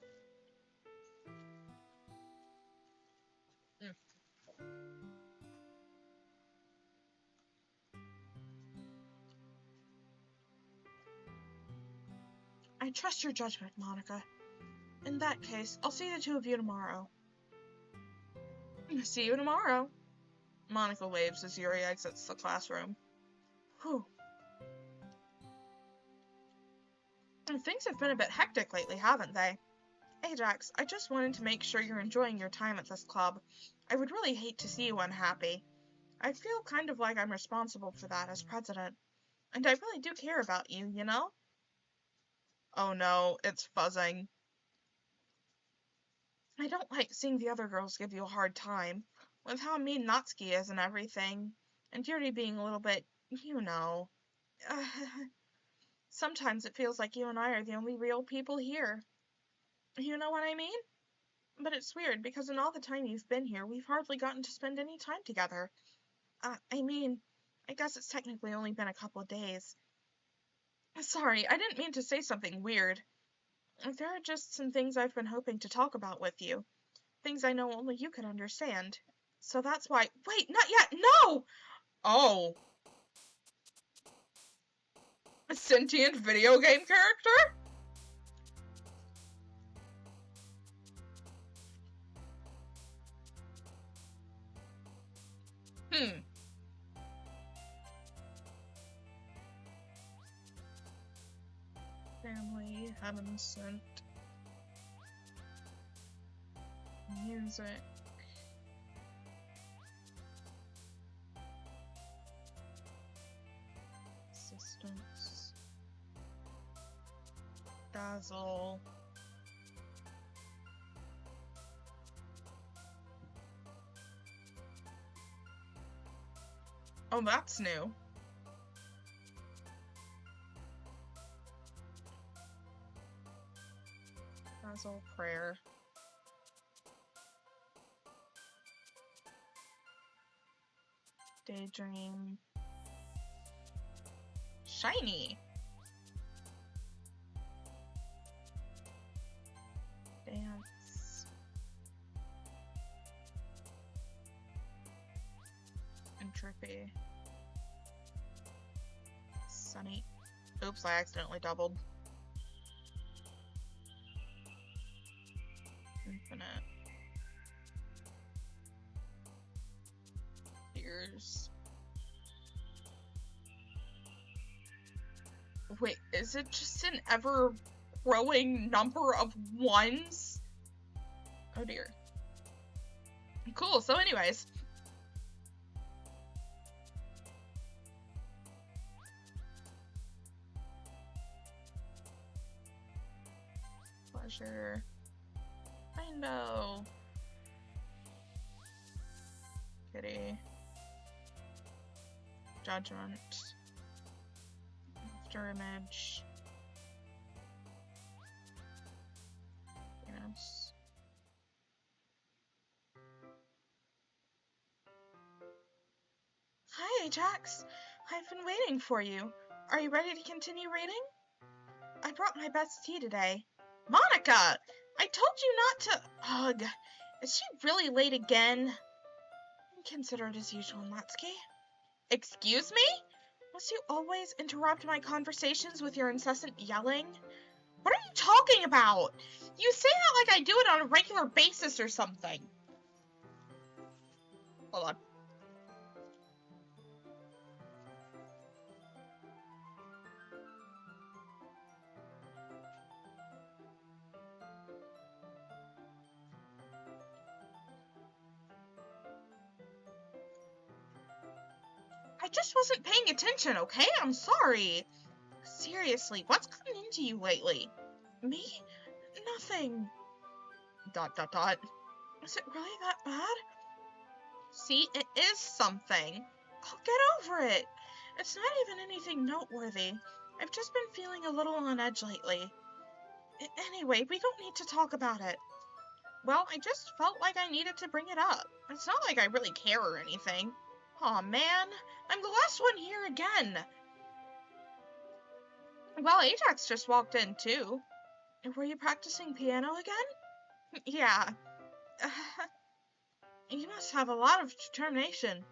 I trust your judgment, Monika. In that case, I'll see the two of you tomorrow. See you tomorrow. Monika waves as Yuri exits the classroom. Whew. Things have been a bit hectic lately, haven't they? Ajax, I just wanted to make sure you're enjoying your time at this club. I would really hate to see you unhappy. I feel kind of like I'm responsible for that as president. And I really do care about you, you know? Oh no, it's fuzzing. I don't like seeing the other girls give you a hard time, with how mean Natsuki is and everything, and Yuri being a little bit, you know. Sometimes it feels like you and I are the only real people here. You know what I mean? But it's weird, because in all the time you've been here, we've hardly gotten to spend any time together. I guess it's technically only been a couple of days. Sorry, I didn't mean to say something weird. There are just some things I've been hoping to talk about with you. Things I know only you could understand. So that's why— Wait, not yet! No! Oh. A sentient video game character? Family, heaven sent. Music. Assistance. Dazzle. Oh, that's new. Dazzle, prayer. Daydream. Shiny. Dance. Entropy. Sunny. Oops, I accidentally doubled. Infinite. Tears. Wait, is it just an ever-growing number of ones? Oh dear. Cool, so anyways. Pleasure. I know. Kitty. Judgment. After image. Yes. Hi, Ajax. I've been waiting for you. Are you ready to continue reading? I brought my best tea today. Monika! I told you not to— Ugh. Is she really late again? Consider it as usual, Natsuki. Excuse me? Must you always interrupt my conversations with your incessant yelling? What are you talking about? You say that like I do it on a regular basis or something. Hold on. I just wasn't paying attention, okay? I'm sorry. Seriously, what's gotten into you lately? Me? Nothing. Dot dot dot. Is it really that bad? See, it is something. I'll get over it. It's not even anything noteworthy. I've just been feeling a little on edge lately. Anyway, we don't need to talk about it. Well, I just felt like I needed to bring it up. It's not like I really care or anything. Aw, man. I'm the last one here again. Well, Ajax just walked in, too. Were you practicing piano again? Yeah. You must have a lot of determination.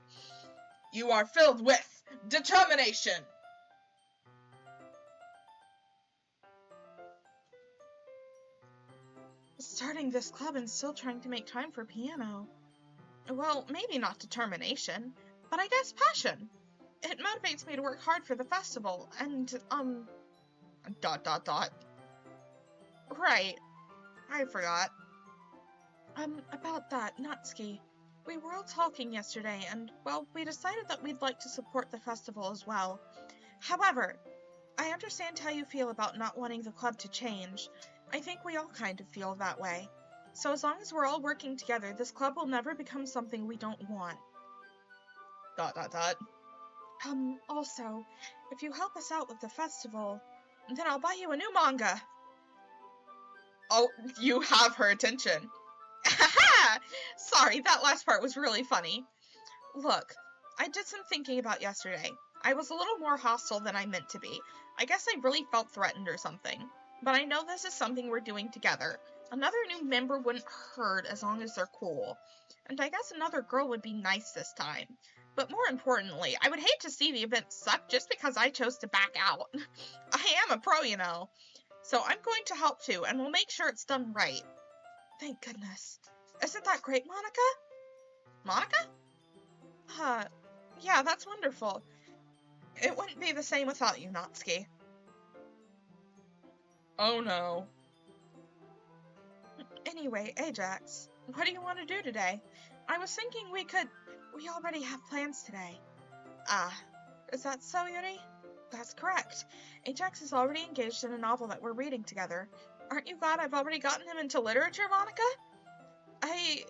You are filled with determination. Starting this club and still trying to make time for piano. Well, maybe not determination, but I guess passion. It motivates me to work hard for the festival, and, dot dot dot. Right. I forgot. About that, Natsuki. We were all talking yesterday, and, well, we decided that we'd like to support the festival as well. However, I understand how you feel about not wanting the club to change. I think we all kind of feel that way. So as long as we're all working together, this club will never become something we don't want. Dot dot dot. Also, if you help us out with the festival, then I'll buy you a new manga. Oh, you have her attention. Haha! Sorry, that last part was really funny. Look, I did some thinking about yesterday. I was a little more hostile than I meant to be. I guess I really felt threatened or something. But I know this is something we're doing together. Another new member wouldn't hurt as long as they're cool. And I guess another girl would be nice this time. But more importantly, I would hate to see the event suck just because I chose to back out. I am a pro, you know. So I'm going to help too, and we'll make sure it's done right. Thank goodness. Isn't that great, Monika? Monika? Yeah, that's wonderful. It wouldn't be the same without you, Natsuki. Oh no. Anyway, Ajax, what do you want to do today? I was thinking we already have plans today. Ah, is that so, Yuri? That's correct. Ajax is already engaged in a novel that we're reading together. Aren't you glad I've already gotten him into literature, Monika? I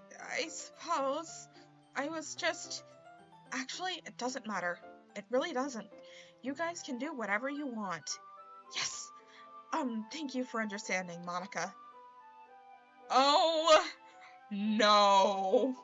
suppose. I was just... Actually, it doesn't matter. It really doesn't. You guys can do whatever you want. Yes! Thank you for understanding, Monika. Oh, no.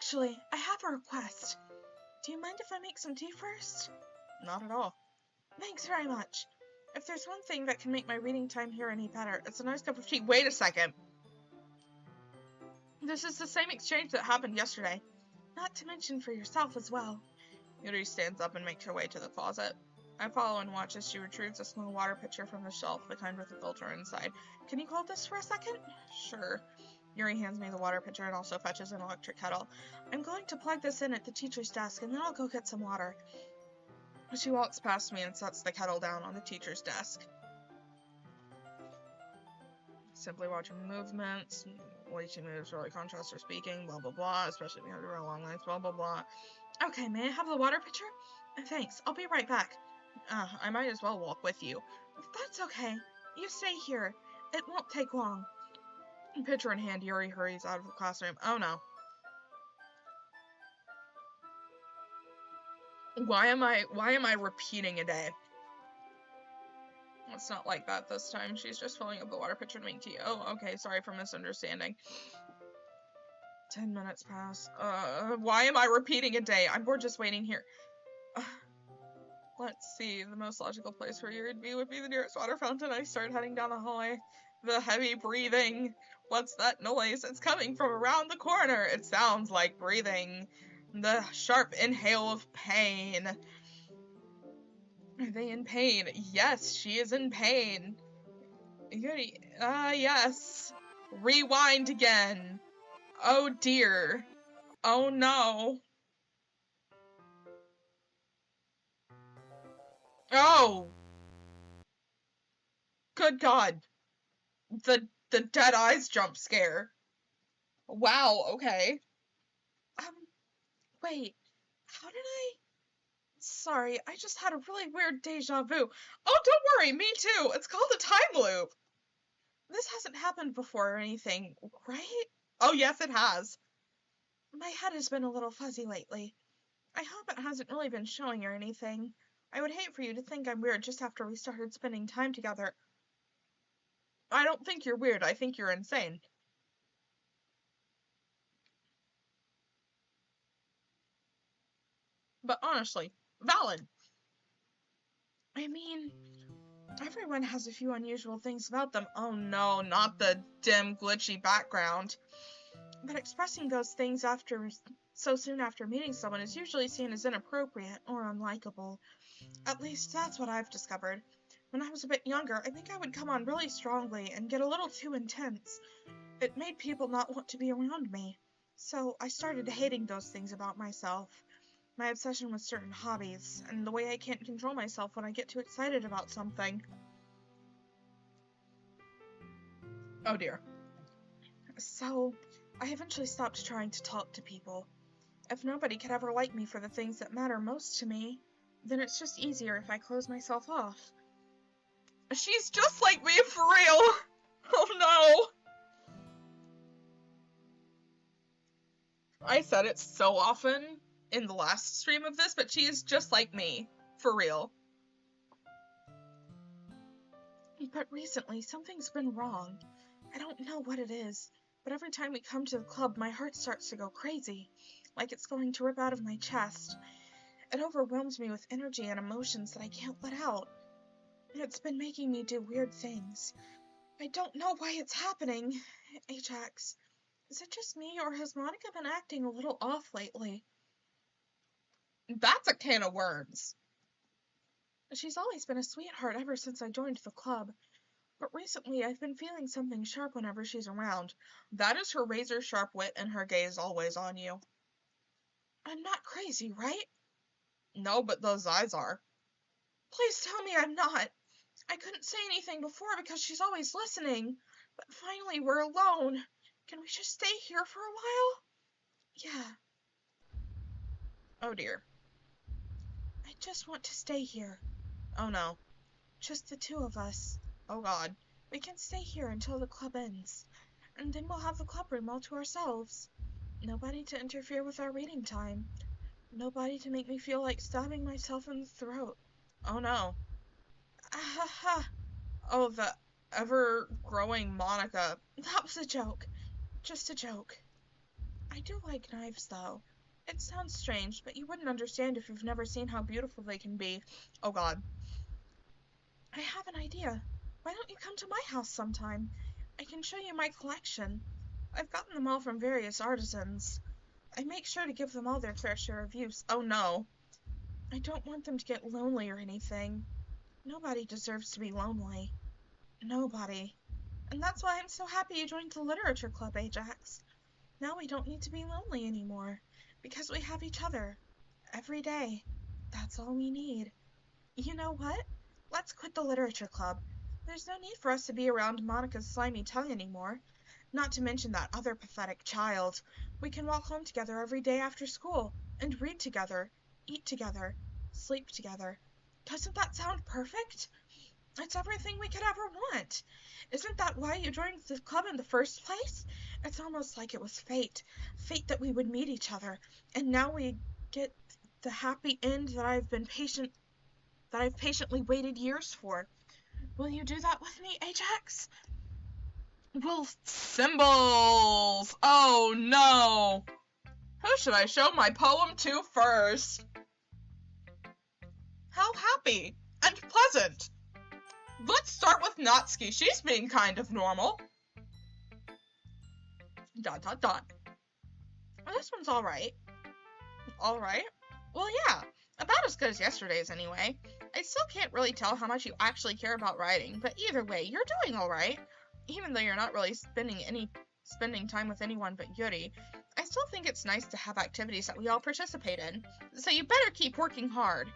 Actually, I have a request. Do you mind if I make some tea first? Not at all. Thanks very much. If there's one thing that can make my reading time here any better, it's a nice cup of tea. Wait a second. This is the same exchange that happened yesterday. Not to mention for yourself as well. Yuri stands up and makes her way to the closet. I follow and watch as she retrieves a small water pitcher from the shelf, the kind with a filter inside. Can you hold this for a second? Sure. Yuri hands me the water pitcher and also fetches an electric kettle. I'm going to plug this in at the teacher's desk, and then I'll go get some water. She walks past me and sets the kettle down on the teacher's desk. Simply watching movements, way she moves, really contrasts her speaking, blah blah blah, especially behind her long lines, blah blah blah. Okay, may I have the water pitcher? Thanks, I'll be right back. I might as well walk with you. That's okay. You stay here. It won't take long. Pitcher in hand, Yuri hurries out of the classroom. Oh no. Why am I repeating a day? It's not like that this time. She's just filling up the water pitcher to make tea. Oh, okay. Sorry for misunderstanding. 10 minutes pass. Why am I repeating a day? I'm bored just waiting here. Let's see. The most logical place for Yuri to be would be the nearest water fountain. I start heading down the hallway. The heavy breathing. What's that noise? It's coming from around the corner. It sounds like breathing. The sharp inhale of pain. Are they in pain? Yes, she is in pain. Yuri, yes. Rewind again. Oh dear. Oh no. Oh, good God. The dead eyes jump scare. Wow, okay. Um, wait. How did I... Sorry, I just had a really weird deja vu. Oh, don't worry, me too. It's called a time loop. This hasn't happened before or anything, right? Oh, yes, it has. My head has been a little fuzzy lately. I hope it hasn't really been showing or anything. I would hate for you to think I'm weird just after we started spending time together. I don't think you're weird. I think you're insane. But honestly, valid. I mean, everyone has a few unusual things about them. Oh no, not the dim, glitchy background. But expressing those things so soon after meeting someone is usually seen as inappropriate or unlikable. At least that's what I've discovered. When I was a bit younger, I think I would come on really strongly and get a little too intense. It made people not want to be around me. So I started hating those things about myself. My obsession with certain hobbies, and the way I can't control myself when I get too excited about something. Oh dear. So, I eventually stopped trying to talk to people. If nobody could ever like me for the things that matter most to me, then it's just easier if I close myself off. She's just like me for real! Oh no! I said it so often in the last stream of this, but she is just like me. For real. But recently, something's been wrong. I don't know what it is, but every time we come to the club, my heart starts to go crazy, like it's going to rip out of my chest. It overwhelms me with energy and emotions that I can't let out. It's been making me do weird things. I don't know why it's happening. Ajax, is it just me, or has Monika been acting a little off lately? That's a can of worms. She's always been a sweetheart ever since I joined the club, but recently I've been feeling something sharp whenever she's around. That is her razor-sharp wit and her gaze always on you. I'm not crazy, right? No, but those eyes are. Please tell me I'm not. I couldn't say anything before because she's always listening, but finally we're alone. Can we just stay here for a while? Yeah. Oh dear. I just want to stay here. Oh no. Just the two of us. Oh god. We can stay here until the club ends, and then we'll have the club room all to ourselves. Nobody to interfere with our reading time. Nobody to make me feel like stabbing myself in the throat. Oh no. Ahaha. Oh, the ever-growing Monika. That was a joke. Just a joke. I do like knives, though. It sounds strange, but you wouldn't understand if you've never seen how beautiful they can be. Oh god. I have an idea. Why don't you come to my house sometime? I can show you my collection. I've gotten them all from various artisans. I make sure to give them all their fair share of use. Oh no. I don't want them to get lonely or anything. Nobody deserves to be lonely. Nobody. And that's why I'm so happy you joined the literature club, Ajax. Now we don't need to be lonely anymore, because we have each other. Every day. That's all we need. You know what? Let's quit the literature club. There's no need for us to be around Monika's slimy tongue anymore. Not to mention that other pathetic child. We can walk home together every day after school, and read together, eat together, sleep together. Doesn't that sound perfect? It's everything we could ever want. Isn't that why you joined the club in the first place? It's almost like it was fate. Fate that we would meet each other. And now we get the happy end that I've patiently waited years for. Will you do that with me, Ajax? Well, symbols! Oh no! Who should I show my poem to first? How happy and pleasant! Let's start with Natsuki. She's being kind of normal. ... Well, this one's alright. Alright? Well, yeah. About as good as yesterday's, anyway. I still can't really tell how much you actually care about writing, but either way, you're doing alright. Even though you're not really spending any spending time with anyone but Yuri, I still think it's nice to have activities that we all participate in. So you better keep working hard.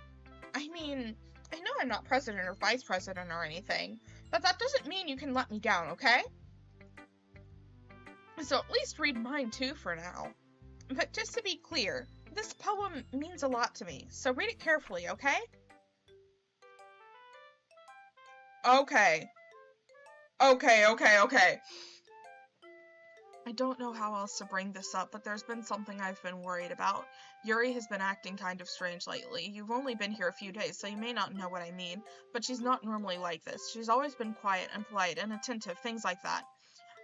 I mean, I know I'm not president or vice president or anything, but that doesn't mean you can let me down, okay? So at least read mine too for now. But just to be clear, this poem means a lot to me, so read it carefully, okay? Okay. Okay. I don't know how else to bring this up, but there's been something I've been worried about. Yuri has been acting kind of strange lately. You've only been here a few days, so you may not know what I mean, but she's not normally like this. She's always been quiet and polite and attentive, things like that.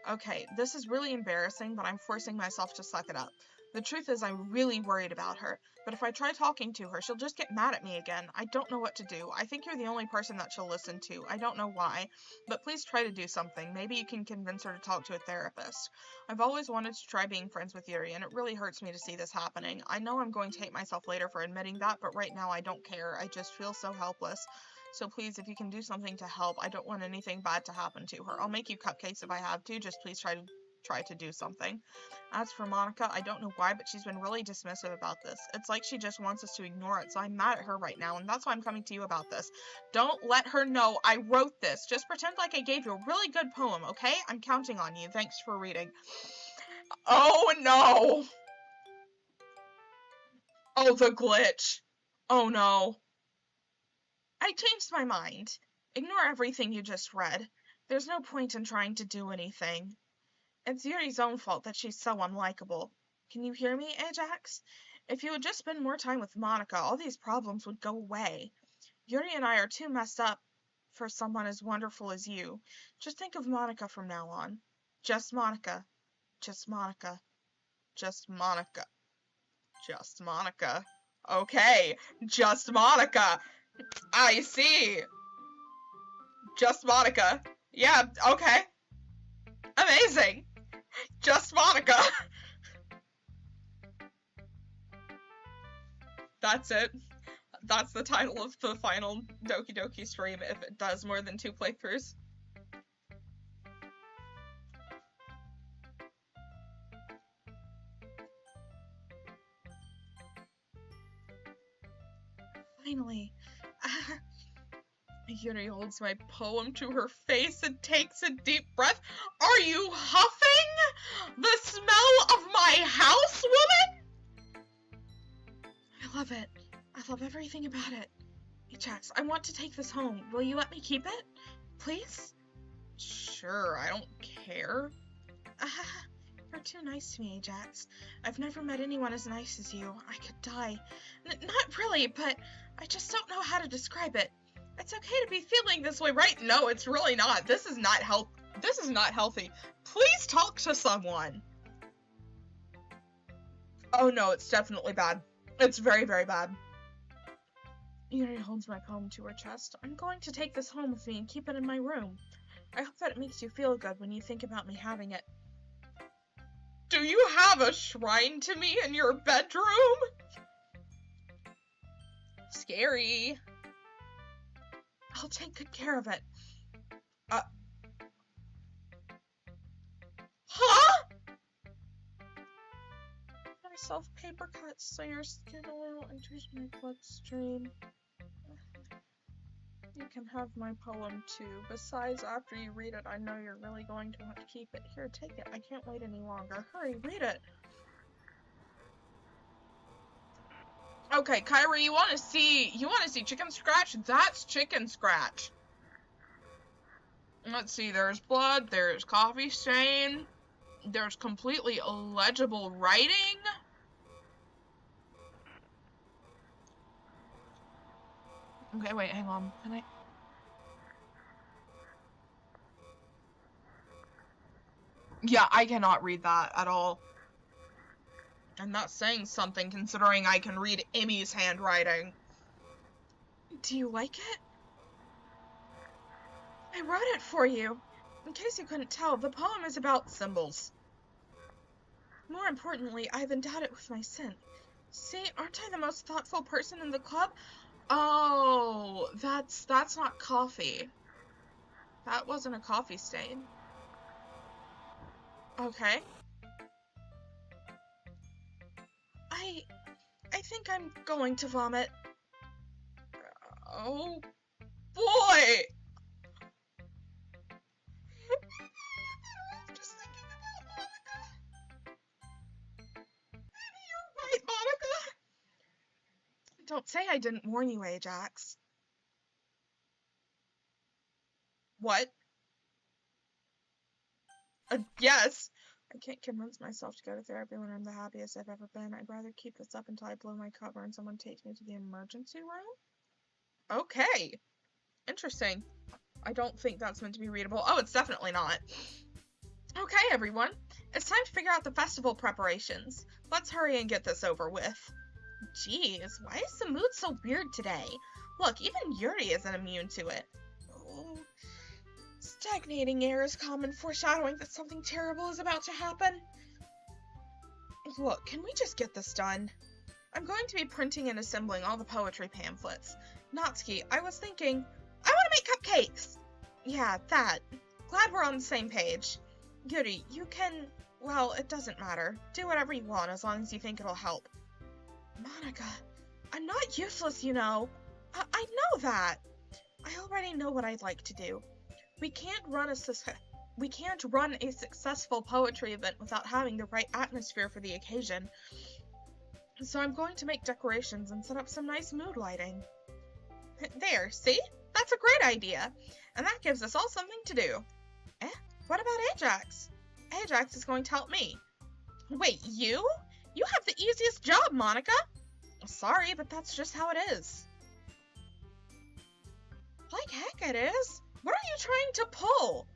Okay, this is really embarrassing, but I'm forcing myself to suck it up. The truth is I'm really worried about her, but if I try talking to her, she'll just get mad at me again. I don't know what to do. I think you're the only person that she'll listen to. I don't know why, but please try to do something. Maybe you can convince her to talk to a therapist. I've always wanted to try being friends with Yuri, and it really hurts me to see this happening. I know I'm going to hate myself later for admitting that, but right now I don't care. I just feel so helpless. So please, if you can do something to help, I don't want anything bad to happen to her. I'll make you cupcakes if I have to. Just please try to do something. As for Monika, I don't know why, but she's been really dismissive about this. It's like she just wants us to ignore it, so I'm mad at her right now, and that's why I'm coming to you about this. Don't let her know I wrote this. Just pretend like I gave you a really good poem, okay? I'm counting on you. Thanks for reading. Oh, no! Oh, the glitch. Oh, no. I changed my mind. Ignore everything you just read. There's no point in trying to do anything. It's Yuri's own fault that she's so unlikable. Can you hear me, Ajax? If you would just spend more time with Monika, all these problems would go away. Yuri and I are too messed up for someone as wonderful as you. Just think of Monika from now on. Just Monika. Just Monika. Just Monika. Just Monika. Okay, just Monika. I see. Just Monika. Yeah, okay. Amazing. Just Monika. That's it. That's the title of the final Doki Doki stream if it does more than 2 playthroughs. Finally. Yuri holds my poem to her face and takes a deep breath. Are you huffing the smell of my house, woman? I love it. I love everything about it. Ajax, I want to take this home. Will you let me keep it? Please? Sure, I don't care. You're too nice to me, Ajax. I've never met anyone as nice as you. I could die. Not really, but I just don't know how to describe it. It's okay to be feeling this way, right? No, it's really not. This is not healthy. Please talk to someone. Oh no, it's definitely bad. It's very, very bad. Yuri holds my poem to her chest. I'm going to take this home with me and keep it in my room. I hope that it makes you feel good when you think about me having it. Do you have a shrine to me in your bedroom? Scary. I'll take good care of it. Huh? Myself paper cuts so your skin oil enters my bloodstream. You can have my poem too. Besides, after you read it, I know you're really going to want to keep it. Here, take it. I can't wait any longer. Hurry, read it. Okay, Kyrie, you want to see Chicken Scratch? That's Chicken Scratch. Let's see, there's blood, there's coffee stain, there's completely illegible writing. Okay, wait, hang on. Can I... Yeah, I cannot read that at all. I'm not saying something considering I can read Emmy's handwriting. Do you like it? I wrote it for you. In case you couldn't tell, the poem is about symbols. More importantly, I've endowed it with my scent. See, aren't I the most thoughtful person in the club? Oh, that's not coffee. That wasn't a coffee stain. Okay. I think I'm going to vomit. Oh, boy! Just thinking about Monika. Maybe you're right, Monika. Don't say I didn't warn you, Ajax. What? Yes. I can't convince myself to go to therapy when I'm the happiest I've ever been. I'd rather keep this up until I blow my cover and someone takes me to the emergency room. Okay. Interesting. I don't think that's meant to be readable. Oh, it's definitely not. Okay, everyone. It's time to figure out the festival preparations. Let's hurry and get this over with. Jeez, why is the mood so weird today? Look, even Yuri isn't immune to it. Oh, stagnating air is common foreshadowing that something terrible is about to happen. Look, can we just get this done? I'm going to be printing and assembling all the poetry pamphlets. Natsuki, I was thinking, I want to make cupcakes! Yeah, that. Glad we're on the same page. Yuri, you can, well, it doesn't matter. Do whatever you want as long as you think it'll help. Monika, I'm not useless, you know. I know that. I already know what I'd like to do. We can't run a successful poetry event without having the right atmosphere for the occasion. So I'm going to make decorations and set up some nice mood lighting. There, see? That's a great idea. And that gives us all something to do. What about Ajax? Ajax is going to help me. Wait, you? You have the easiest job, Monika. Sorry, but that's just how it is. Like heck it is. What are you trying to pull?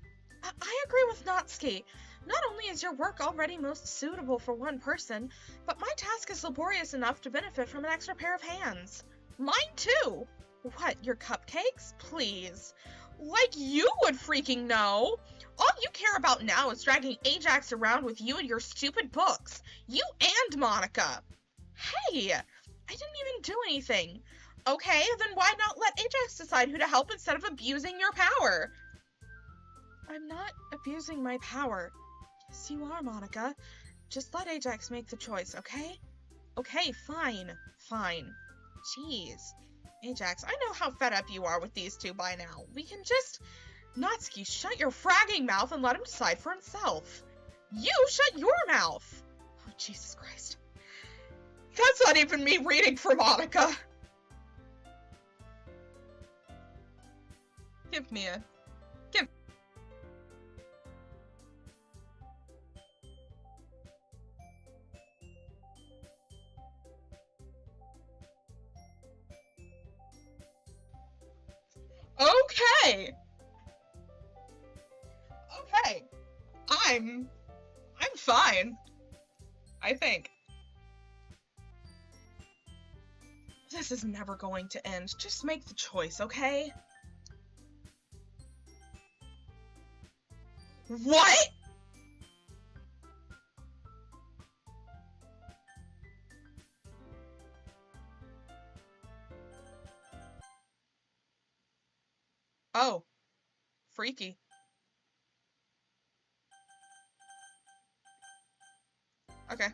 I agree with Natsuki. Not only is your work already most suitable for one person, but my task is laborious enough to benefit from an extra pair of hands. Mine too. What, your cupcakes? Please. Like you would freaking know. All you care about now is dragging Ajax around with you and your stupid books. You and Monika. Hey, I didn't even do anything. Okay, then why not let Ajax decide who to help instead of abusing your power? I'm not abusing my power. Yes, you are, Monika. Just let Ajax make the choice, okay? Okay, fine. Fine. Jeez. Ajax, I know how fed up you are with these two by now. We can just... Natsuki, shut your fragging mouth and let him decide for himself. You shut your mouth! Oh, Jesus Christ. That's not even me reading for Monika. Give me a... Give... Okay! Okay. I'm fine. I think. This is never going to end. Just make the choice, okay? What? Oh. Freaky. Okay.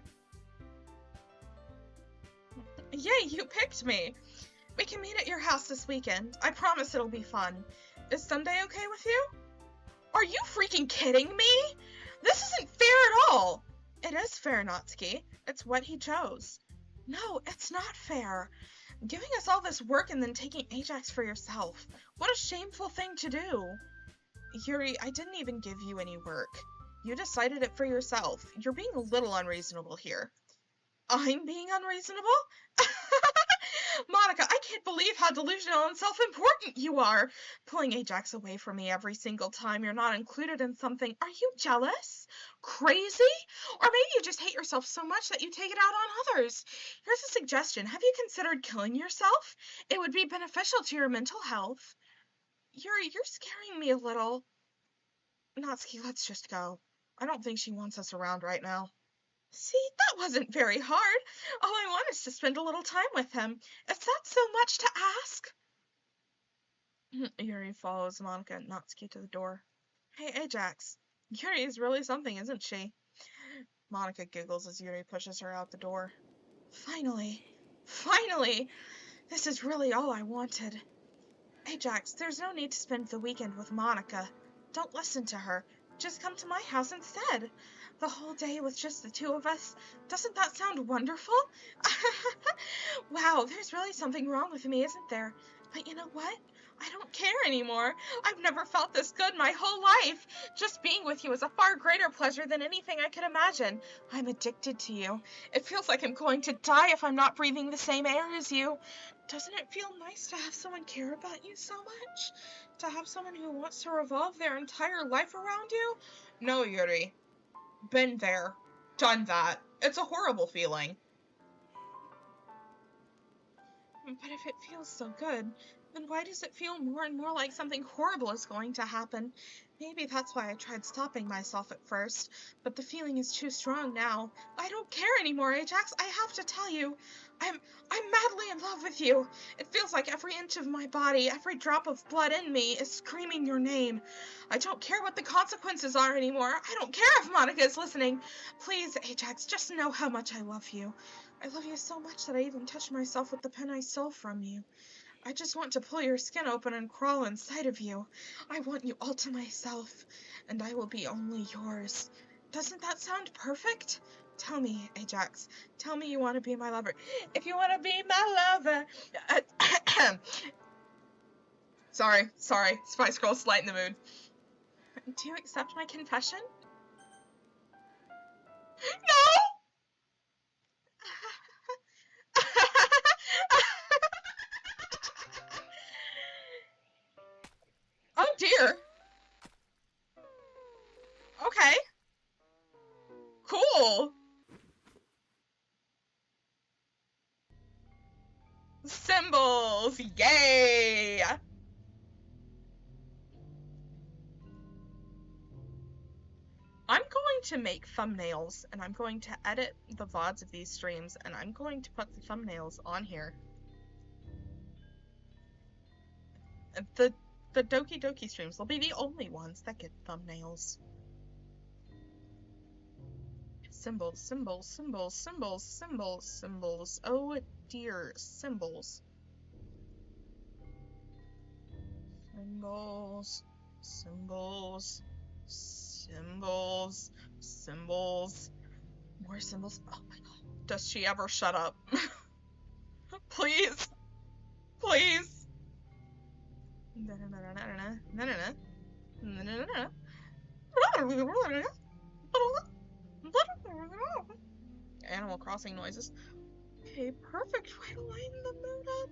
Yay, you picked me! We can meet at your house this weekend. I promise it'll be fun. Is Sunday okay with you? Are you freaking kidding me? This isn't fair at all! It is fair, Natsuki. It's what he chose. No, it's not fair. Giving us all this work and then taking Ajax for yourself. What a shameful thing to do. Yuri, I didn't even give you any work. You decided it for yourself. You're being a little unreasonable here. I'm being unreasonable? Monika, I can't believe how delusional and self-important you are. Pulling Ajax away from me every single time you're not included in something. Are you jealous? Crazy? Or maybe you just hate yourself so much that you take it out on others. Here's a suggestion. Have you considered killing yourself? It would be beneficial to your mental health. Yuri, you're scaring me a little. Natsuki, let's just go. I don't think she wants us around right now. See, that wasn't very hard. All I want is to spend a little time with him. Is that so much to ask? Yuri follows Monika and Natsuki to the door. Hey, Ajax. Yuri is really something, isn't she? Monika giggles as Yuri pushes her out the door. Finally! Finally! This is really all I wanted. Ajax, there's no need to spend the weekend with Monika. Don't listen to her. Just come to my house instead. The whole day with just the two of us. Doesn't that sound wonderful? Wow, there's really something wrong with me, isn't there? But you know what? I don't care anymore. I've never felt this good my whole life. Just being with you is a far greater pleasure than anything I could imagine. I'm addicted to you. It feels like I'm going to die if I'm not breathing the same air as you. Doesn't it feel nice to have someone care about you so much? To have someone who wants to revolve their entire life around you? No, Yuri. Been there. Done that. It's a horrible feeling. But if it feels so good, then why does it feel more and more like something horrible is going to happen? Maybe that's why I tried stopping myself at first, but the feeling is too strong now. I don't care anymore, Ajax. I have to tell you. I'm madly in love with you. It feels like every inch of my body, every drop of blood in me is screaming your name. I don't care what the consequences are anymore. I don't care if Monika is listening. Please, Ajax, just know how much I love you. I love you so much that I even touched myself with the pen I stole from you. I just want to pull your skin open and crawl inside of you. I want you all to myself, and I will be only yours. Doesn't that sound perfect? Tell me, Ajax. Tell me you want to be my lover. If you want to be my lover... Sorry. Spice Girls lighten the mood. Do you accept my confession? No! Oh dear. Okay. Cool. Symbols. Yay. I'm going to make thumbnails, and I'm going to edit the VODs of these streams, and I'm going to put the thumbnails on here. The Doki Doki streams, they'll be the only ones that get thumbnails. Symbols, symbols, symbols, symbols, symbols, symbols. Oh dear, symbols. Symbols, symbols, symbols, symbols. More symbols. Oh my god. Does she ever shut up? Please. Please. Animal Crossing noises. Okay, perfect. Way to lighten the mood up.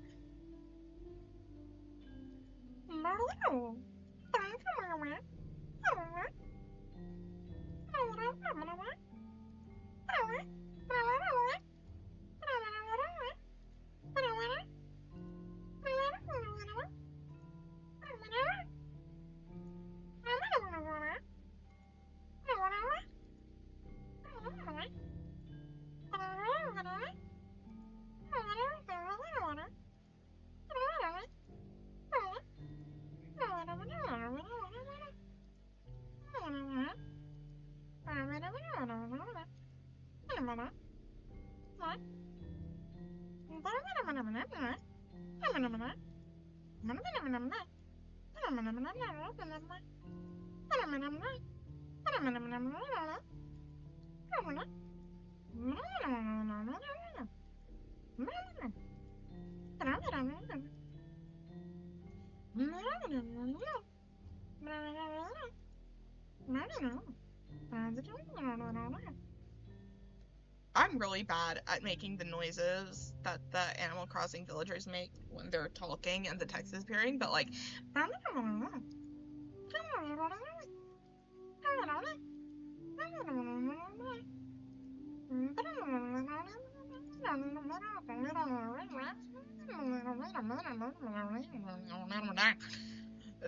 I'm really bad at making the noises that the Animal Crossing villagers make when they're talking and the text is appearing, but like...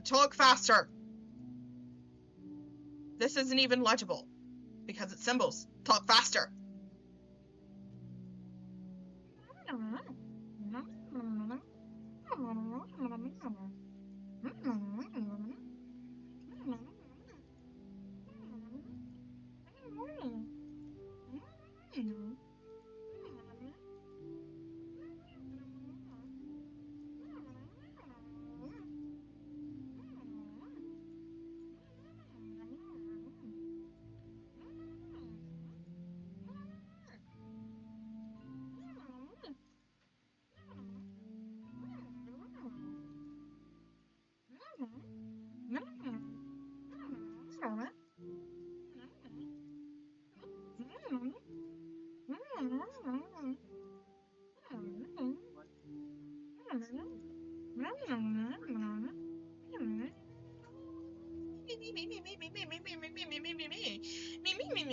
Talk faster! This isn't even legible, because it's symbols. Talk faster!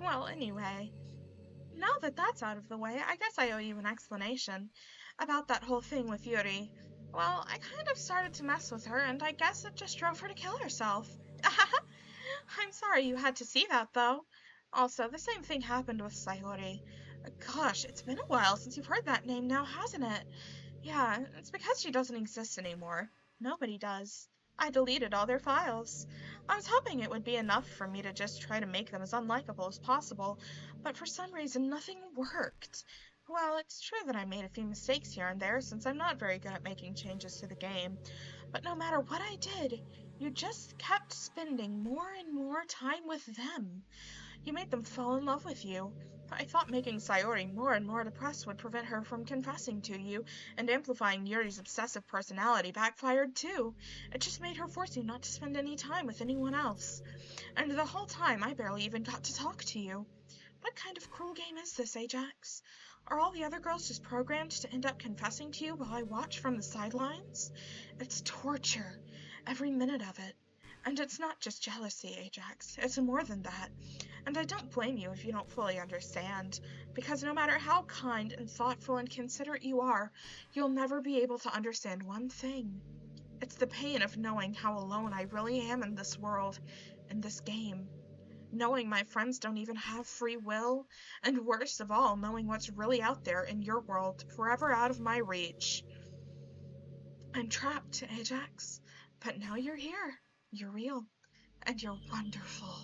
Well, anyway, now that that's out of the way, I guess I owe you an explanation about that whole thing with Yuri. Well, I kind of started to mess with her, and I guess it just drove her to kill herself. I'm sorry you had to see that, though. Also, the same thing happened with Sayori. Gosh, it's been a while since you've heard that name now, hasn't it? Yeah, it's because she doesn't exist anymore. Nobody does. I deleted all their files. I was hoping it would be enough for me to just try to make them as unlikable as possible, but for some reason nothing worked. Well, it's true that I made a few mistakes here and there since I'm not very good at making changes to the game, but no matter what I did, you just kept spending more and more time with them. You made them fall in love with you. I thought making Sayori more and more depressed would prevent her from confessing to you, and amplifying Yuri's obsessive personality backfired too. It just made her force you not to spend any time with anyone else. And the whole time I barely even got to talk to you. What kind of cruel game is this, Ajax? Are all the other girls just programmed to end up confessing to you while I watch from the sidelines? It's torture, every minute of it. And it's not just jealousy, Ajax. It's more than that. And I don't blame you if you don't fully understand, because no matter how kind and thoughtful and considerate you are, you'll never be able to understand one thing. It's the pain of knowing how alone I really am in this world, in this game. Knowing my friends don't even have free will, and worst of all, knowing what's really out there in your world, forever out of my reach. I'm trapped, Ajax, but now you're here. You're real, and you're wonderful.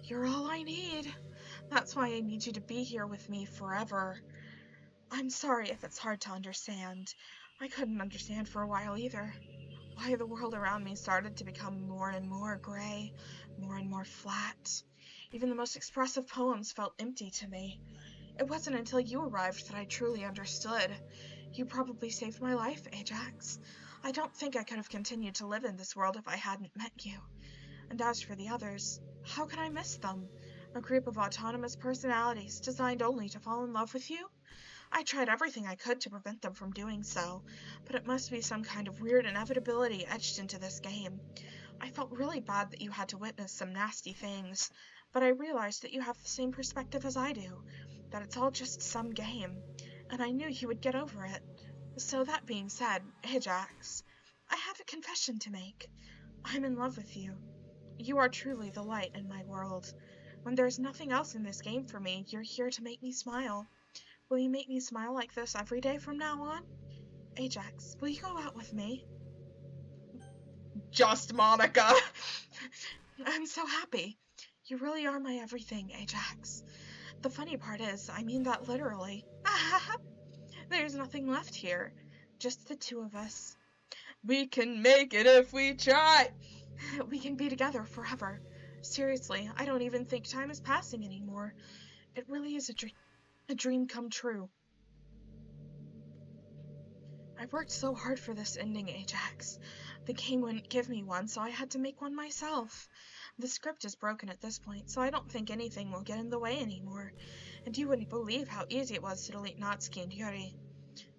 You're all I need. That's why I need you to be here with me forever. I'm sorry if it's hard to understand. I couldn't understand for a while either. Why the world around me started to become more and more gray, more and more flat. Even the most expressive poems felt empty to me. It wasn't until you arrived that I truly understood. You probably saved my life, Ajax. I don't think I could have continued to live in this world if I hadn't met you. And as for the others, how could I miss them? A group of autonomous personalities designed only to fall in love with you? I tried everything I could to prevent them from doing so, but it must be some kind of weird inevitability etched into this game. I felt really bad that you had to witness some nasty things, but I realized that you have the same perspective as I do, that it's all just some game, and I knew you would get over it. So that being said, Ajax, I have a confession to make. I'm in love with you. You are truly the light in my world. When there's nothing else in this game for me, you're here to make me smile. Will you make me smile like this every day from now on? Ajax, will you go out with me? Just Monika! I'm so happy. You really are my everything, Ajax. The funny part is, I mean that literally. There's nothing left here. Just the two of us. We can make it if we try. We can be together forever. Seriously, I don't even think time is passing anymore. It really is a dream come true. I've worked so hard for this ending, Ajax. The game wouldn't give me one, so I had to make one myself. The script is broken at this point, so I don't think anything will get in the way anymore. And you wouldn't believe how easy it was to delete Natsuki and Yuri.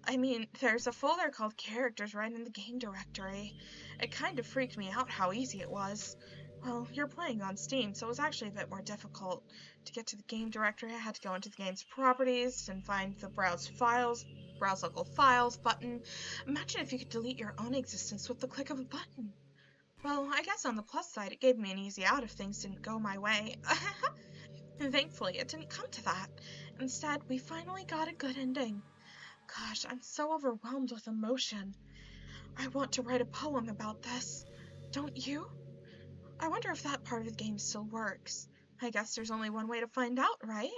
I mean, there's a folder called Characters right in the game directory. It kind of freaked me out how easy it was. Well, you're playing on Steam, so it was actually a bit more difficult. To get to the game directory, I had to go into the game's properties and find the Browse Local Files button. Imagine if you could delete your own existence with the click of a button. Well, I guess on the plus side, it gave me an easy out if things didn't go my way. And thankfully, it didn't come to that. Instead, we finally got a good ending. Gosh, I'm so overwhelmed with emotion. I want to write a poem about this. Don't you? I wonder if that part of the game still works. I guess there's only one way to find out, right?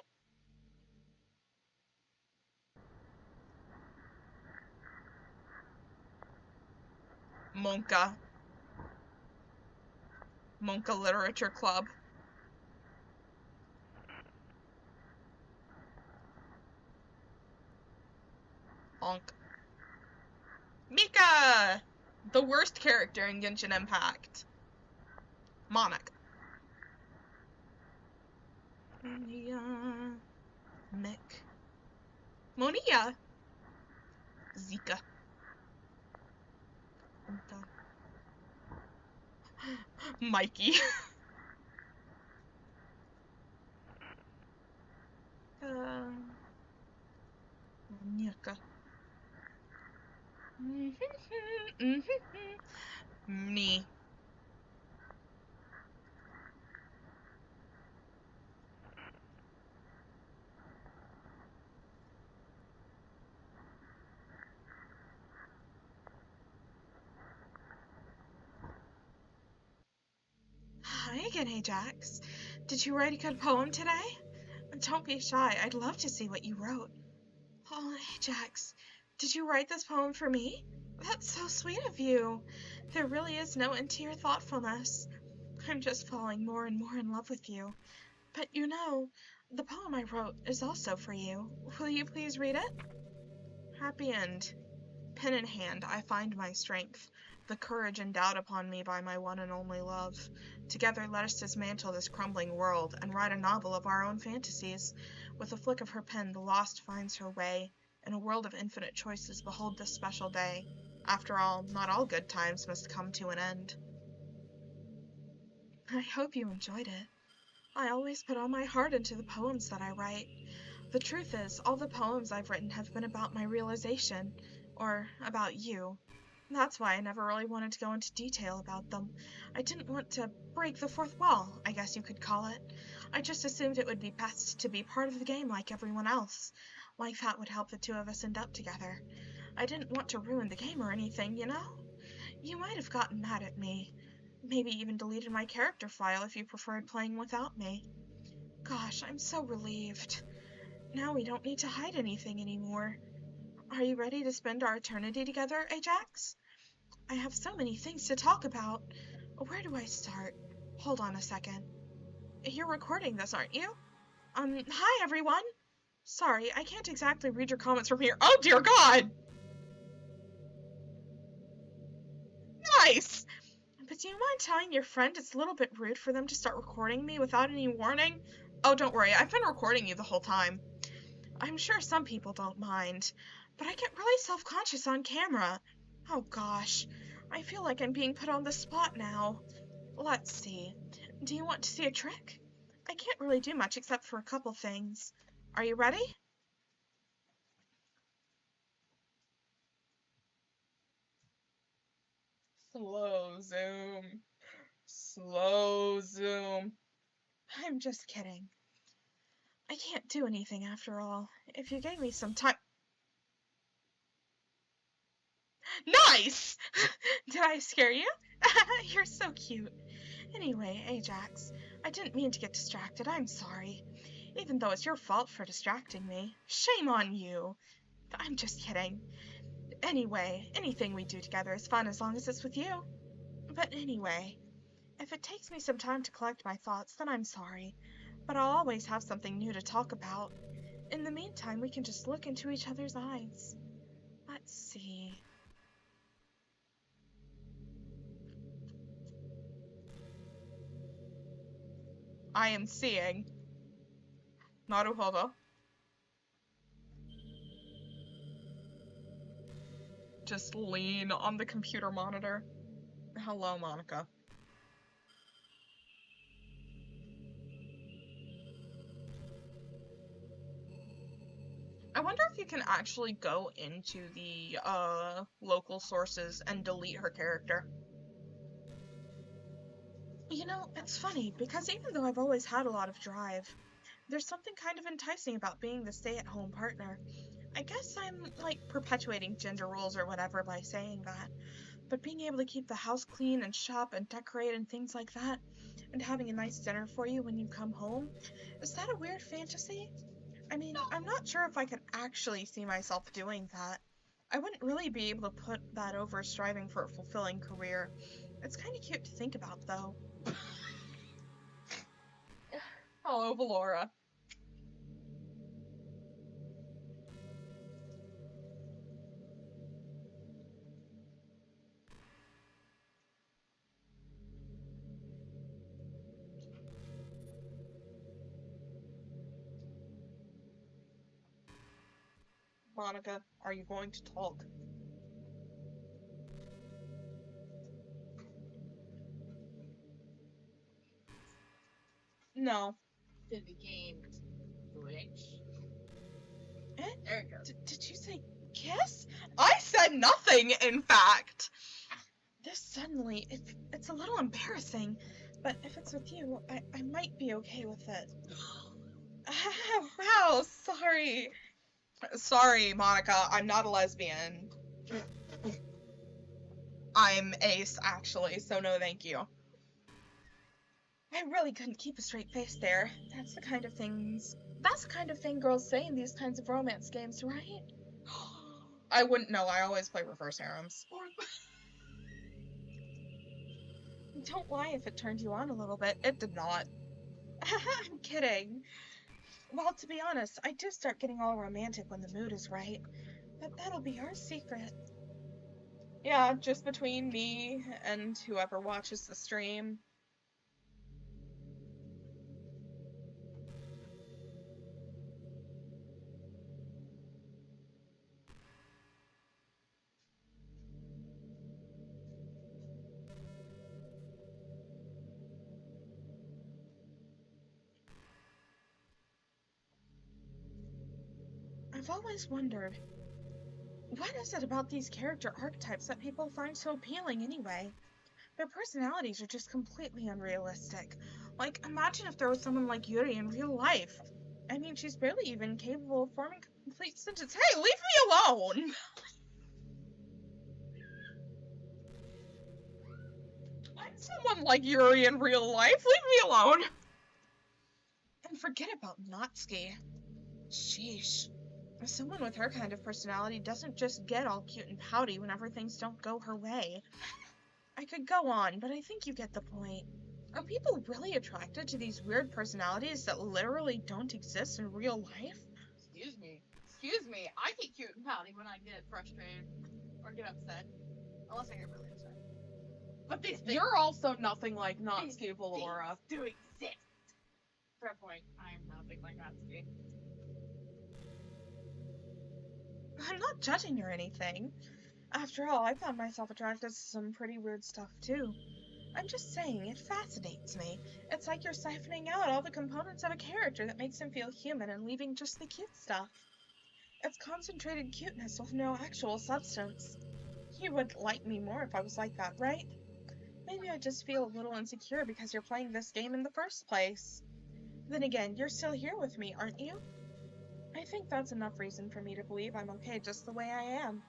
Monka. Monka Literature Club. Honk. Mika! The worst character in Genshin Impact. Monika. Mick. Monia. Zika. Mikey. Monika. Me. Hi again, Ajax. Did you write a good poem today? Don't be shy. I'd love to see what you wrote. Oh, Ajax, did you write this poem for me? That's so sweet of you. There really is no end to your thoughtfulness. I'm just falling more and more in love with you. But you know, the poem I wrote is also for you. Will you please read it? Happy End. Pen in hand, I find my strength, the courage endowed upon me by my one and only love. Together let us dismantle this crumbling world and write a novel of our own fantasies. With a flick of her pen, the lost finds her way. In a world of infinite choices, behold this special day. After all, not all good times must come to an end. I hope you enjoyed it. I always put all my heart into the poems that I write. The truth is, all the poems I've written have been about my realization, or about you. That's why I never really wanted to go into detail about them. I didn't want to break the fourth wall, I guess you could call it. I just assumed it would be best to be part of the game like everyone else. Like that would help the two of us end up together. I didn't want to ruin the game or anything, you know? You might have gotten mad at me. Maybe even deleted my character file if you preferred playing without me. Gosh, I'm so relieved. Now we don't need to hide anything anymore. Are you ready to spend our eternity together, Ajax? I have so many things to talk about. Where do I start? Hold on a second. You're recording this, aren't you? Hi everyone! Sorry, I can't exactly read your comments from here. Oh dear God! Nice! But do you mind telling your friend it's a little bit rude for them to start recording me without any warning? Oh, don't worry, I've been recording you the whole time. I'm sure some people don't mind, but I get really self-conscious on camera. Oh gosh, I feel like I'm being put on the spot now. Let's see. Do you want to see a trick? I can't really do much except for a couple things. Are you ready? Slow zoom. Slow zoom. I'm just kidding. I can't do anything after all. If you gave me some time... Nice! Did I scare you? You're so cute. Anyway, Ajax, I didn't mean to get distracted. I'm sorry. Even though it's your fault for distracting me. Shame on you. I'm just kidding. Anyway, anything we do together is fun as long as it's with you. But anyway, if it takes me some time to collect my thoughts, then I'm sorry. But I'll always have something new to talk about. In the meantime, we can just look into each other's eyes. Let's see. I am seeing. Naruhodo. Just lean on the computer monitor. Hello, Monika. I wonder if you can actually go into the local sources and delete her character. You know, it's funny, because even though I've always had a lot of drive, there's something kind of enticing about being the stay-at-home partner. I guess I'm, like, perpetuating gender roles or whatever by saying that. But being able to keep the house clean and shop and decorate and things like that, and having a nice dinner for you when you come home, is that a weird fantasy? I mean, I'm not sure if I could actually see myself doing that. I wouldn't really be able to put that over striving for a fulfilling career. It's kind of cute to think about, though. Hello, Valora. Monika, are you going to talk? No. Did the game glitch? There it goes. Did you say kiss? I said nothing, in fact. This suddenly, it's a little embarrassing, but if it's with you, I might be okay with it. Wow, sorry. Sorry, Monika, I'm not a lesbian. I'm ace, actually, so no thank you. I really couldn't keep a straight face there. That's the kind of thing girls say in these kinds of romance games, right? I wouldn't know, I always play reverse harems. Don't lie if it turned you on a little bit. It did not. I'm kidding. Well, to be honest, I do start getting all romantic when the mood is right. But that'll be our secret. Yeah, just between me and whoever watches the stream. I've always wondered, what is it about these character archetypes that people find so appealing anyway? Their personalities are just completely unrealistic. Like, imagine if there was someone like Yuri in real life. I mean, she's barely even capable of forming a complete sentence. Hey, leave me alone! I'm someone like Yuri in real life. Leave me alone! And forget about Natsuki. Sheesh. Someone with her kind of personality doesn't just get all cute and pouty whenever things don't go her way. I could go on, but I think you get the point. Are people really attracted to these weird personalities that literally don't exist in real life? Excuse me. Excuse me. I get cute and pouty when I get frustrated or get upset. Unless I get really upset. But these things You're also nothing like Natsuki Valora. do exist. Fair point. I am nothing like Natsuki. I'm not judging or anything. After all, I found myself attracted to some pretty weird stuff too. I'm just saying, it fascinates me. It's like you're siphoning out all the components of a character that makes him feel human and leaving just the cute stuff. It's concentrated cuteness with no actual substance. You would like me more if I was like that, right? Maybe I just feel a little insecure because you're playing this game in the first place. Then again, you're still here with me, aren't you? I think that's enough reason for me to believe I'm okay just the way I am.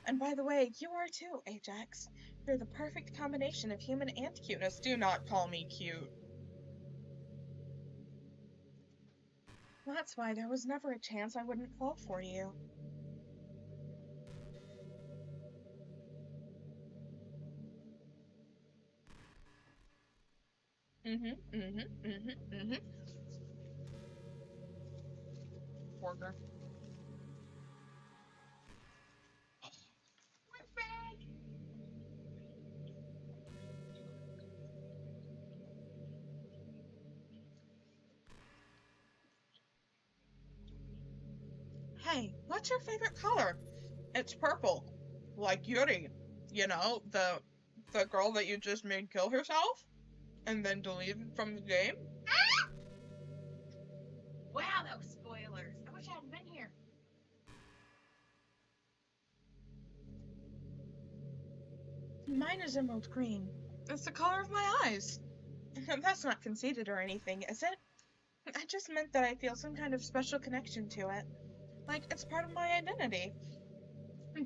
And by the way, you are too, Ajax. You're the perfect combination of human and cuteness. Do not call me cute. That's why there was never a chance I wouldn't fall for you. Worker. Hey, what's your favorite color? It's purple. Like Yuri. You know, the girl that you just made kill herself? And then deleted from the game? Wow, that was spoilers. I wish I hadn't been here. Mine is emerald green. It's the color of my eyes. That's not conceited or anything, is it? I just meant that I feel some kind of special connection to it. Like, it's part of my identity.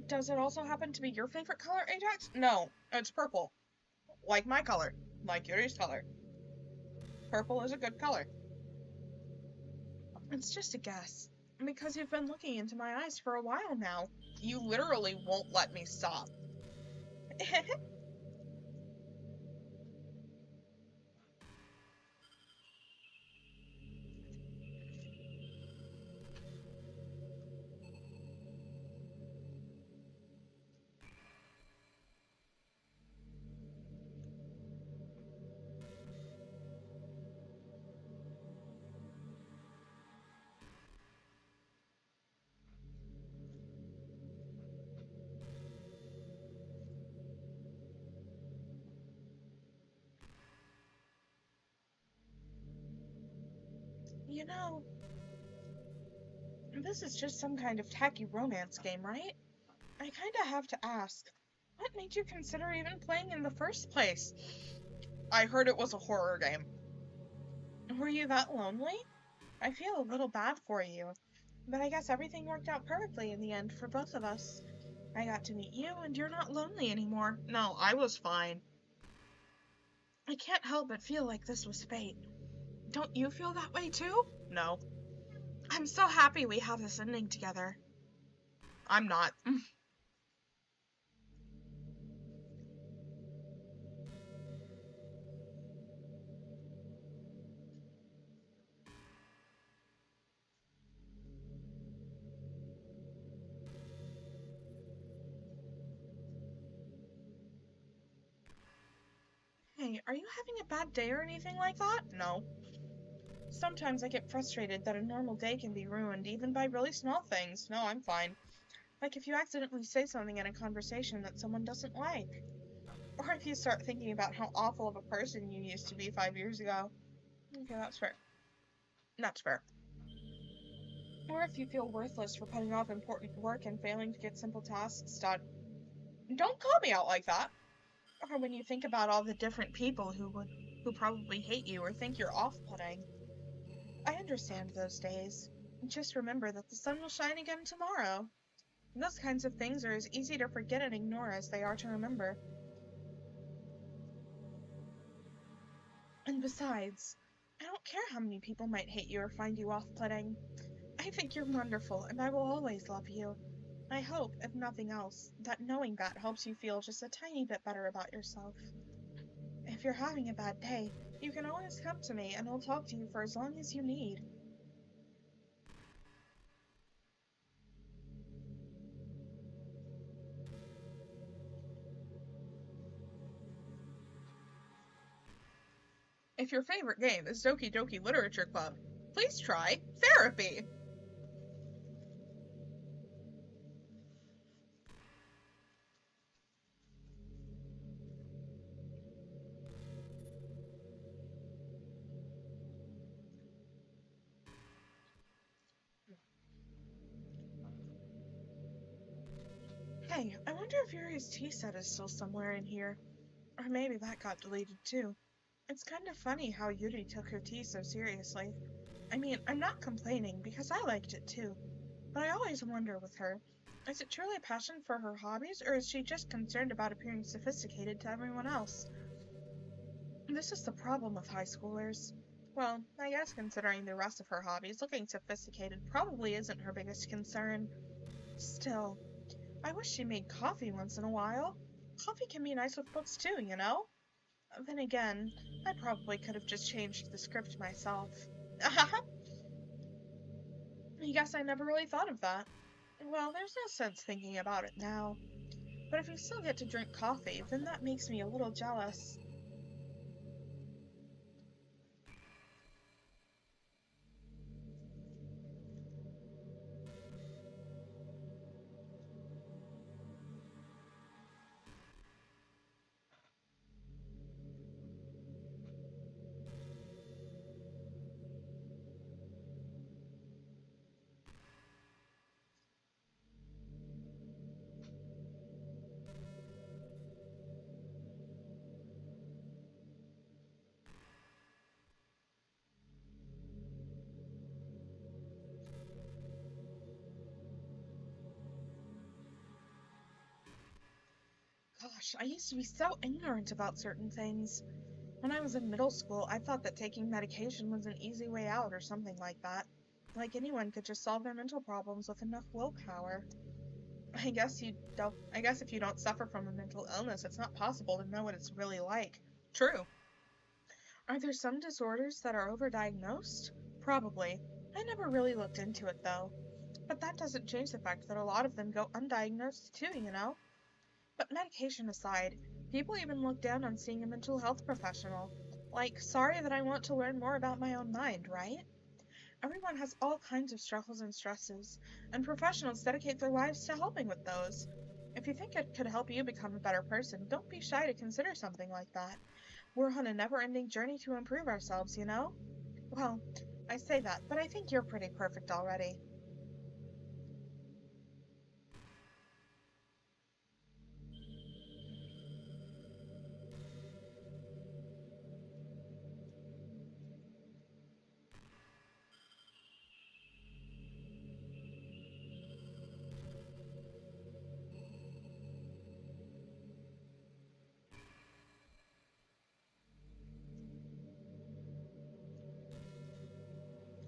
Does it also happen to be your favorite color, Ajax? No, it's purple. Like my color. Like Yuri's color. Purple is a good color. It's just a guess. Because you've been looking into my eyes for a while now. You literally won't let me stop. You know, This is just some kind of tacky romance game, right? I kinda have to ask, what made you consider even playing in the first place? I heard it was a horror game. Were you that lonely? I feel a little bad for you, but I guess everything worked out perfectly in the end for both of us. I got to meet you, and you're not lonely anymore. No, I was fine. I can't help but feel like this was fate. Don't you feel that way too? No. I'm so happy we have this ending together. I'm not. Hey, are you having a bad day or anything like that? No. Sometimes I get frustrated that a normal day can be ruined even by really small things. No, I'm fine. Like if you accidentally say something in a conversation that someone doesn't like. Or if you start thinking about how awful of a person you used to be 5 years ago. Okay, that's fair. That's fair. Or if you feel worthless for putting off important work and failing to get simple tasks done. Don't call me out like that. Or when you think about all the different people who probably hate you or think you're off-putting. I understand those days. Just remember that the sun will shine again tomorrow. Those kinds of things are as easy to forget and ignore as they are to remember. And besides, I don't care how many people might hate you or find you off-putting. I think you're wonderful, and I will always love you. I hope, if nothing else, that knowing that helps you feel just a tiny bit better about yourself. If you're having a bad day, you can always come to me, and I'll talk to you for as long as you need. If your favorite game is Doki Doki Literature Club, please try therapy. Hey, I wonder if Yuri's tea set is still somewhere in here. Or maybe that got deleted too. It's kind of funny how Yuri took her tea so seriously. I mean, I'm not complaining because I liked it too. But I always wonder with her, is it truly a passion for her hobbies or is she just concerned about appearing sophisticated to everyone else? This is the problem with high schoolers. Well, I guess considering the rest of her hobbies, looking sophisticated probably isn't her biggest concern. Still, I wish she made coffee once in a while. Coffee can be nice with books too, you know? Then again, I probably could have just changed the script myself. I guess I never really thought of that. Well, there's no sense thinking about it now. But if you still get to drink coffee, then that makes me a little jealous. Gosh, I used to be so ignorant about certain things. When I was in middle school, I thought that taking medication was an easy way out or something like that. Like anyone could just solve their mental problems with enough willpower. I guess if you don't suffer from a mental illness, it's not possible to know what it's really like. True. Are there some disorders that are overdiagnosed? Probably. I never really looked into it though. But that doesn't change the fact that a lot of them go undiagnosed too, you know? But medication aside, people even look down on seeing a mental health professional. Like, sorry that I want to learn more about my own mind, right? Everyone has all kinds of struggles and stresses, and professionals dedicate their lives to helping with those. If you think it could help you become a better person, don't be shy to consider something like that. We're on a never-ending journey to improve ourselves, you know? Well, I say that, but I think you're pretty perfect already.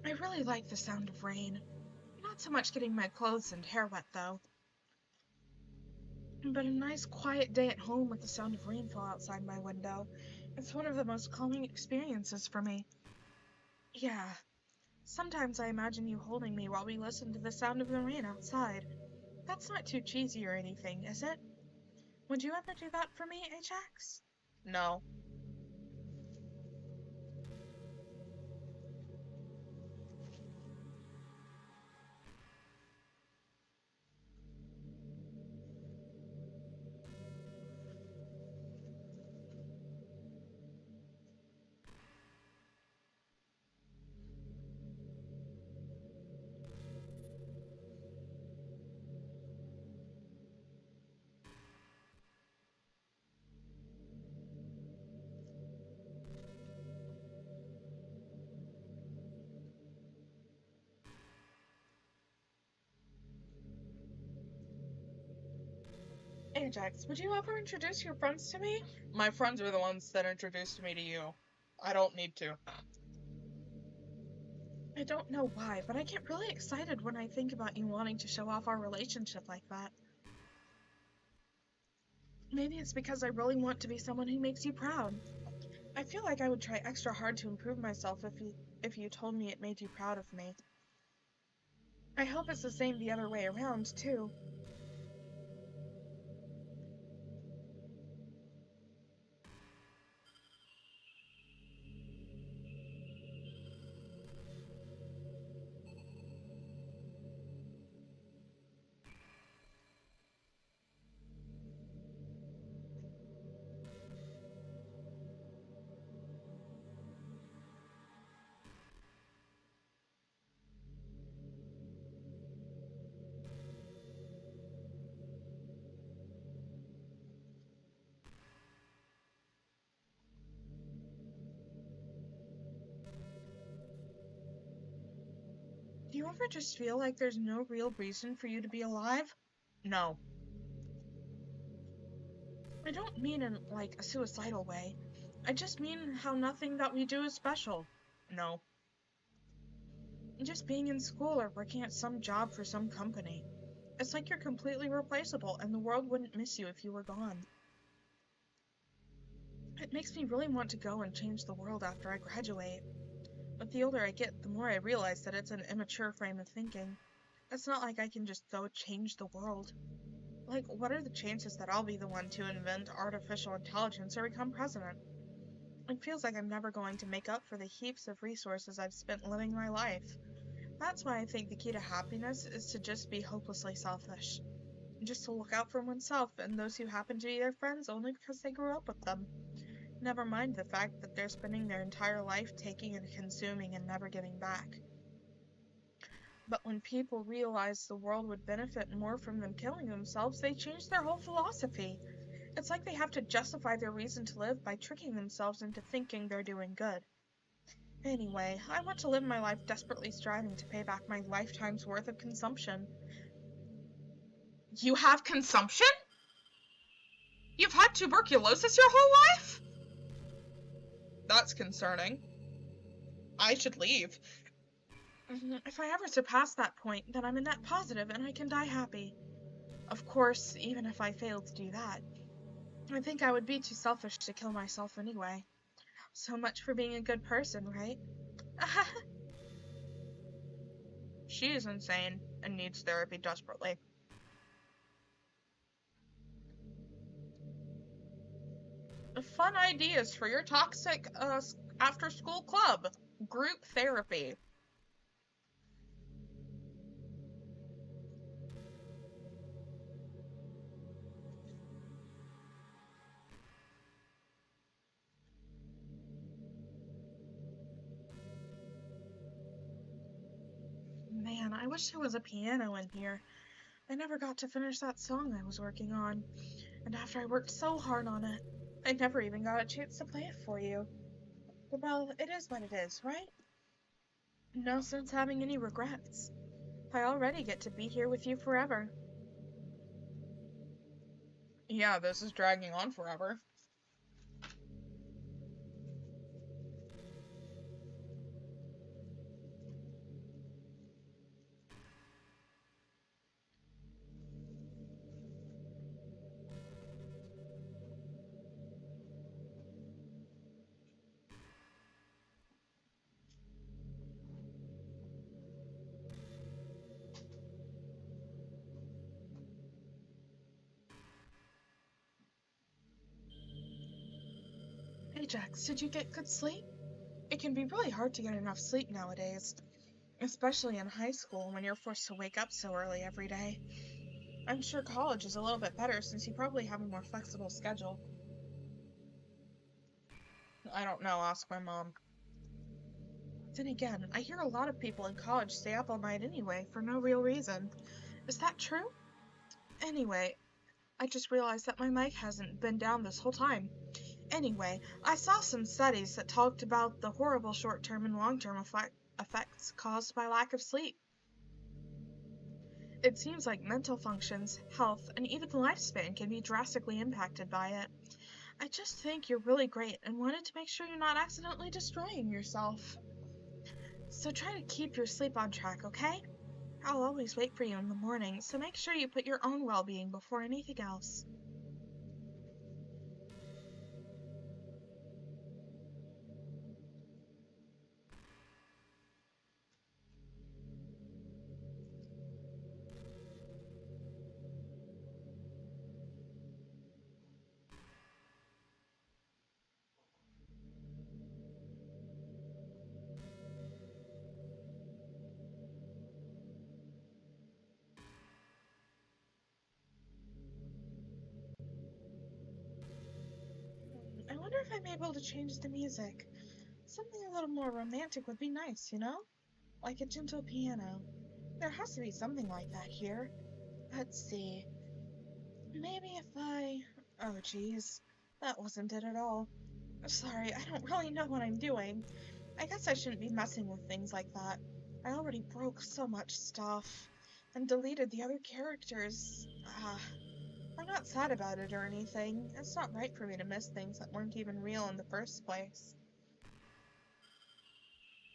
I really like the sound of rain. Not so much getting my clothes and hair wet, though. But a nice quiet day at home with the sound of rainfall outside my window. It's one of the most calming experiences for me. Yeah, sometimes I imagine you holding me while we listen to the sound of the rain outside. That's not too cheesy or anything, is it? Would you ever do that for me, Ajax? No. Ajax, would you ever introduce your friends to me? My friends are the ones that introduced me to you. I don't need to. I don't know why, but I get really excited when I think about you wanting to show off our relationship like that. Maybe it's because I really want to be someone who makes you proud. I feel like I would try extra hard to improve myself if you told me it made you proud of me. I hope it's the same the other way around, too. Do you ever just feel like there's no real reason for you to be alive? No. I don't mean in, like, a suicidal way. I just mean how nothing that we do is special. No. Just being in school or working at some job for some company. It's like you're completely replaceable and the world wouldn't miss you if you were gone. It makes me really want to go and change the world after I graduate. But the older I get, the more I realize that it's an immature frame of thinking. It's not like I can just go change the world. Like, what are the chances that I'll be the one to invent artificial intelligence or become president? It feels like I'm never going to make up for the heaps of resources I've spent living my life. That's why I think the key to happiness is to just be hopelessly selfish. Just to look out for oneself and those who happen to be their friends only because they grew up with them. Never mind the fact that they're spending their entire life taking and consuming and never giving back. But when people realize the world would benefit more from them killing themselves, they change their whole philosophy. It's like they have to justify their reason to live by tricking themselves into thinking they're doing good. Anyway, I want to live my life desperately striving to pay back my lifetime's worth of consumption. You have consumption? You've had tuberculosis your whole life? That's concerning. I should leave. If I ever surpass that point, then I'm a net positive and I can die happy. Of course, even if I failed to do that, I think I would be too selfish to kill myself anyway. So much for being a good person, right? She is insane and needs therapy desperately. Fun ideas for your toxic after-school club. Group therapy. Man, I wish there was a piano in here. I never got to finish that song I was working on. And after I worked so hard on it, I never even got a chance to play it for you. But well, it is what it is, right? No sense having any regrets. I already get to be here with you forever. Yeah, this is dragging on forever. Ajax, did you get good sleep? It can be really hard to get enough sleep nowadays, especially in high school when you're forced to wake up so early every day. I'm sure college is a little bit better since you probably have a more flexible schedule. I don't know, ask my mom. Then again, I hear a lot of people in college stay up all night anyway, for no real reason. Is that true? Anyway, I just realized that my mic hasn't been down this whole time. Anyway, I saw some studies that talked about the horrible short-term and long-term effects caused by lack of sleep. It seems like mental functions, health, and even lifespan can be drastically impacted by it. I just think you're really great and wanted to make sure you're not accidentally destroying yourself. So try to keep your sleep on track, okay? I'll always wait for you in the morning, so make sure you put your own well-being before anything else. I wonder if I'm able to change the music. Something a little more romantic would be nice, you know? Like a gentle piano. There has to be something like that here. Let's see. Maybe if I... Oh, geez. That wasn't it at all. Sorry, I don't really know what I'm doing. I guess I shouldn't be messing with things like that. I already broke so much stuff. And deleted the other characters. I'm not sad about it or anything. It's not right for me to miss things that weren't even real in the first place.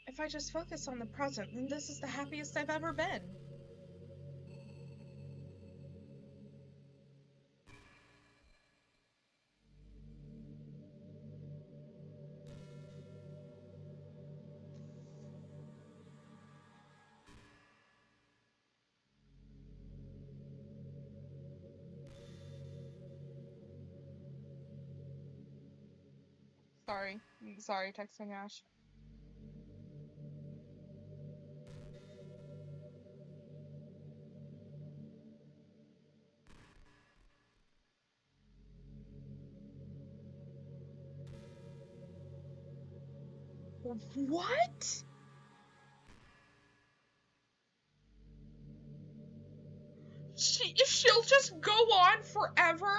If I just focus on the present, then this is the happiest I've ever been. Sorry, texting Ash. What? She'll just go on forever?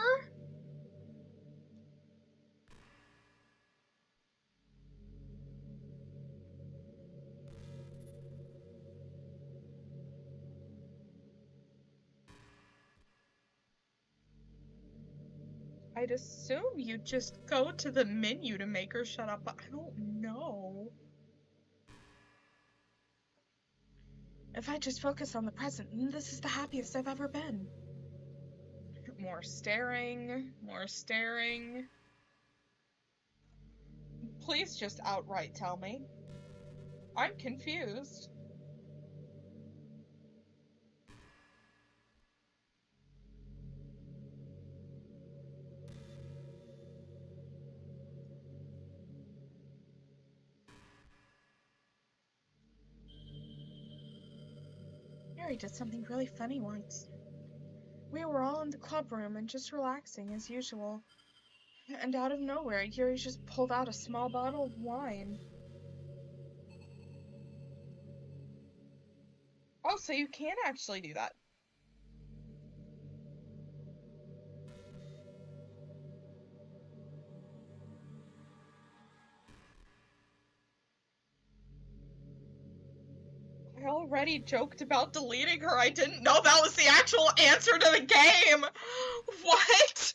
I'd assume you just go to the menu to make her shut up, but I don't know. If I just focus on the present, then this is the happiest I've ever been. More staring, more staring. Please just outright tell me. I'm confused. Mary did something really funny once. We were all in the club room and just relaxing as usual. And out of nowhere, Yuri just pulled out a small bottle of wine. Oh, so you can actually do that. I already joked about deleting her. I didn't know that was the actual answer to the game. What?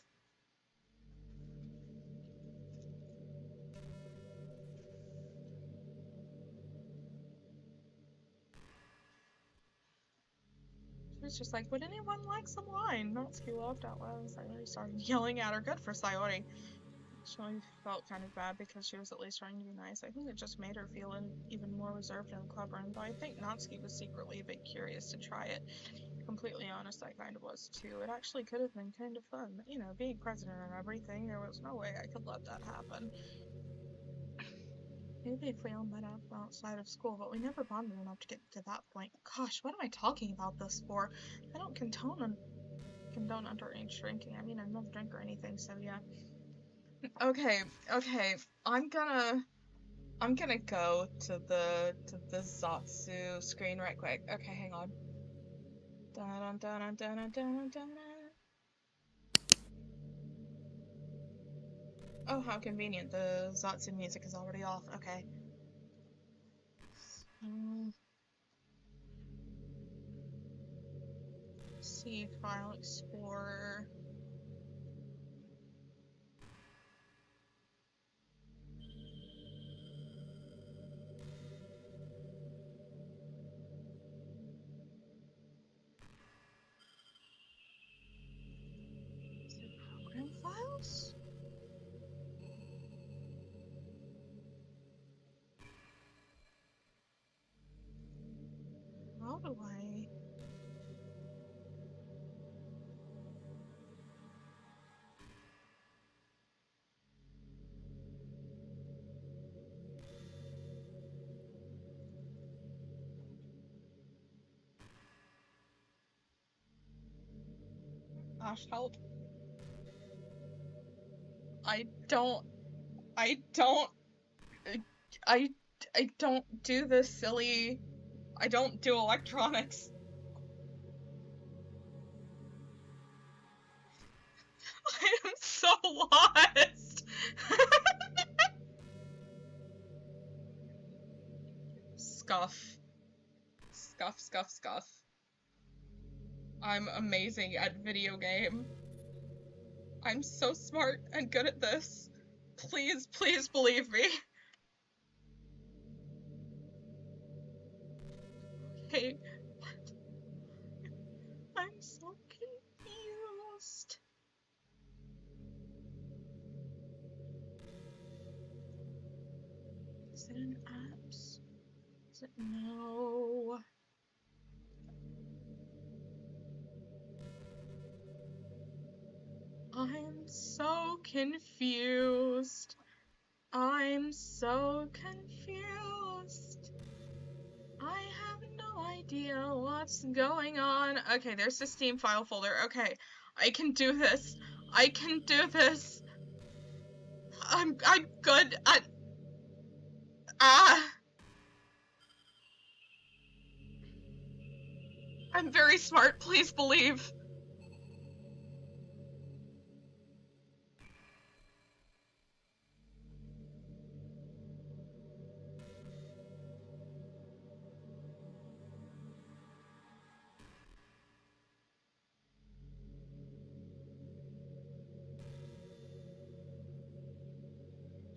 She was just like, would anyone like some wine? Natsuki laughed out loud and Sayori started yelling at her. Good for Sayori. She felt kind of bad because she was at least trying to be nice. I think it just made her feel even more reserved in the club room, though I think Natsuki was secretly a bit curious to try it. Completely honest, I kind of was too. It actually could have been kind of fun. You know, being president and everything, there was no way I could let that happen. Maybe if we all met up outside of school, but we never bonded enough to get to that point. Gosh, what am I talking about this for? I don't condone underage drinking. I mean, I'm not a drink or anything, so yeah. Okay, I'm gonna go to the Zatsu screen right quick. Okay, hang on. Dun, dun, dun, dun, dun, dun, dun. Oh, how convenient. The Zatsu music is already off. Okay. See File Explorer. Is it program files? How do I... Gosh, help. I don't do this silly... I don't do electronics. I am so lost! Scuff. Scuff, scuff, scuff. I'm amazing at video game. I'm so smart and good at this. Please, please believe me. Okay. I'm so confused. Is it in apps? Is it no? I'm so confused. I'm so confused. I have no idea what's going on. Okay, there's the Steam file folder. Okay, I can do this. I can do this. I'm good at... I'm very smart, please believe.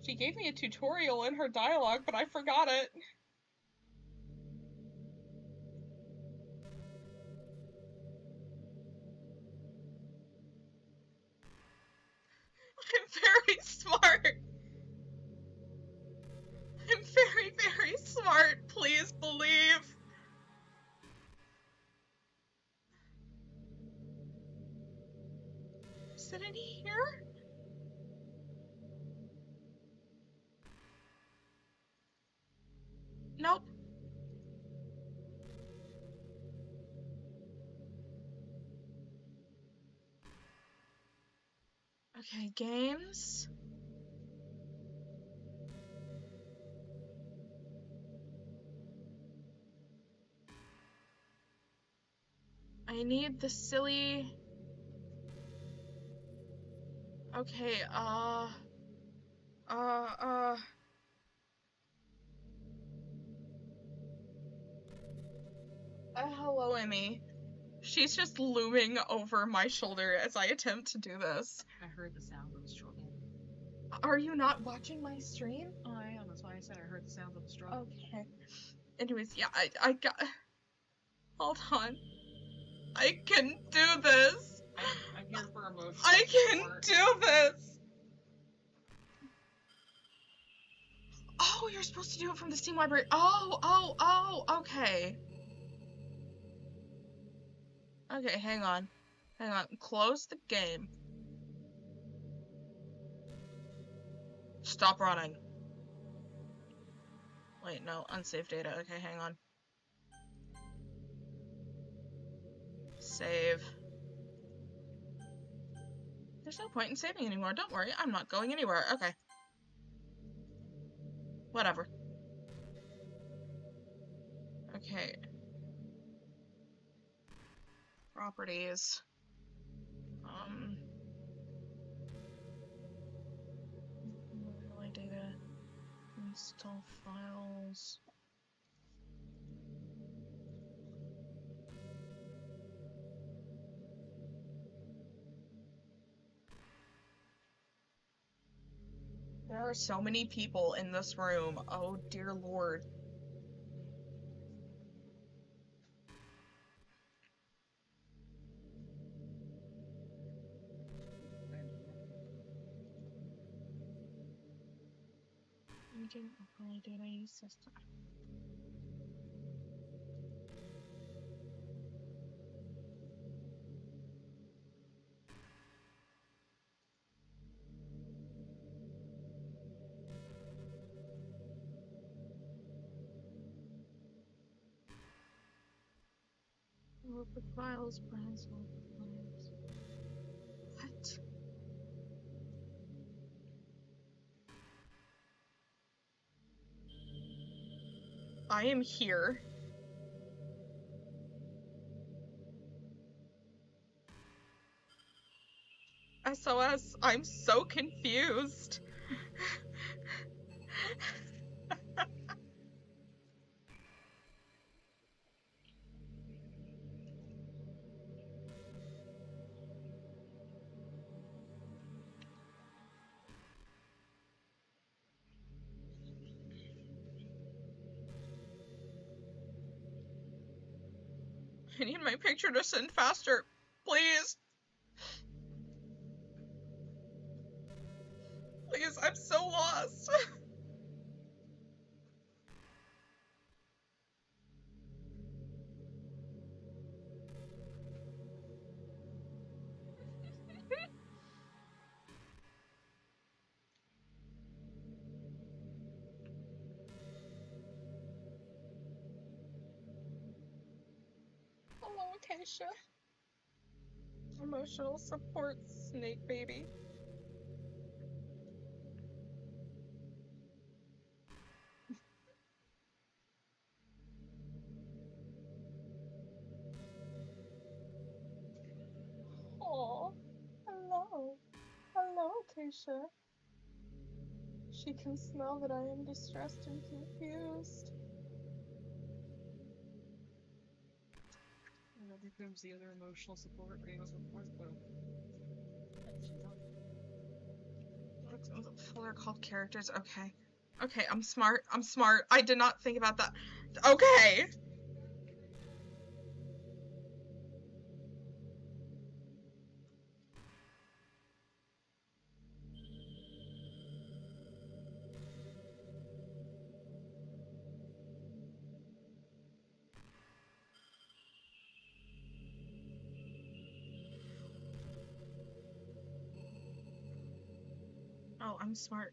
She gave me a tutorial in her dialogue, but I forgot it. I'm very smart. I'm very, very smart. Please believe. Is it in here? Nope. Okay, games. I need the silly... Okay, hello, Emmy. She's just looming over my shoulder as I attempt to do this. I heard the sound of the struggle. Are you not watching my stream? I am, that's why I said I heard the sound of the struggle. Okay. Anyways, yeah, I got... Hold on. I can do this! I'm here for emotional I can support. do this! Oh, you're supposed to do it from the Steam library. Oh, okay. Okay, hang on. Close the game. Stop running. Wait, no, unsaved data. Okay, hang on. Save. There's no point in saving anymore. Don't worry, I'm not going anywhere. Okay. Whatever. Okay. Properties. Relay data. Install files. There are so many people in this room. Oh dear lord. Agent relay data use system. Open files, browse open files. What? I am here. SOS, I'm so confused. I need my picture to send faster, please. Please, I'm so lost. Hello, Acacia. Emotional support snake baby. Oh, hello. Hello, Acacia. She can smell that I am distressed and confused. And that becomes the other emotional support, radio support, but They're called characters. Okay. Okay, I'm smart. I'm smart. I did not think about that. Okay. Oh, I'm smart.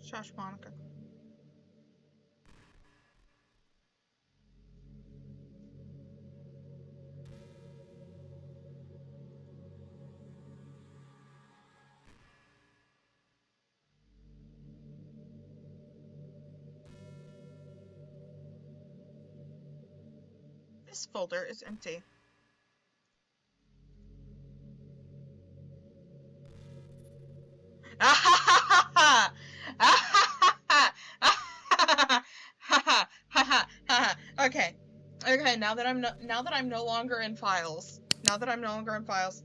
Shush, Monica. This folder is empty. Okay. Okay, now that I'm no longer in files. Now that I'm no longer in files.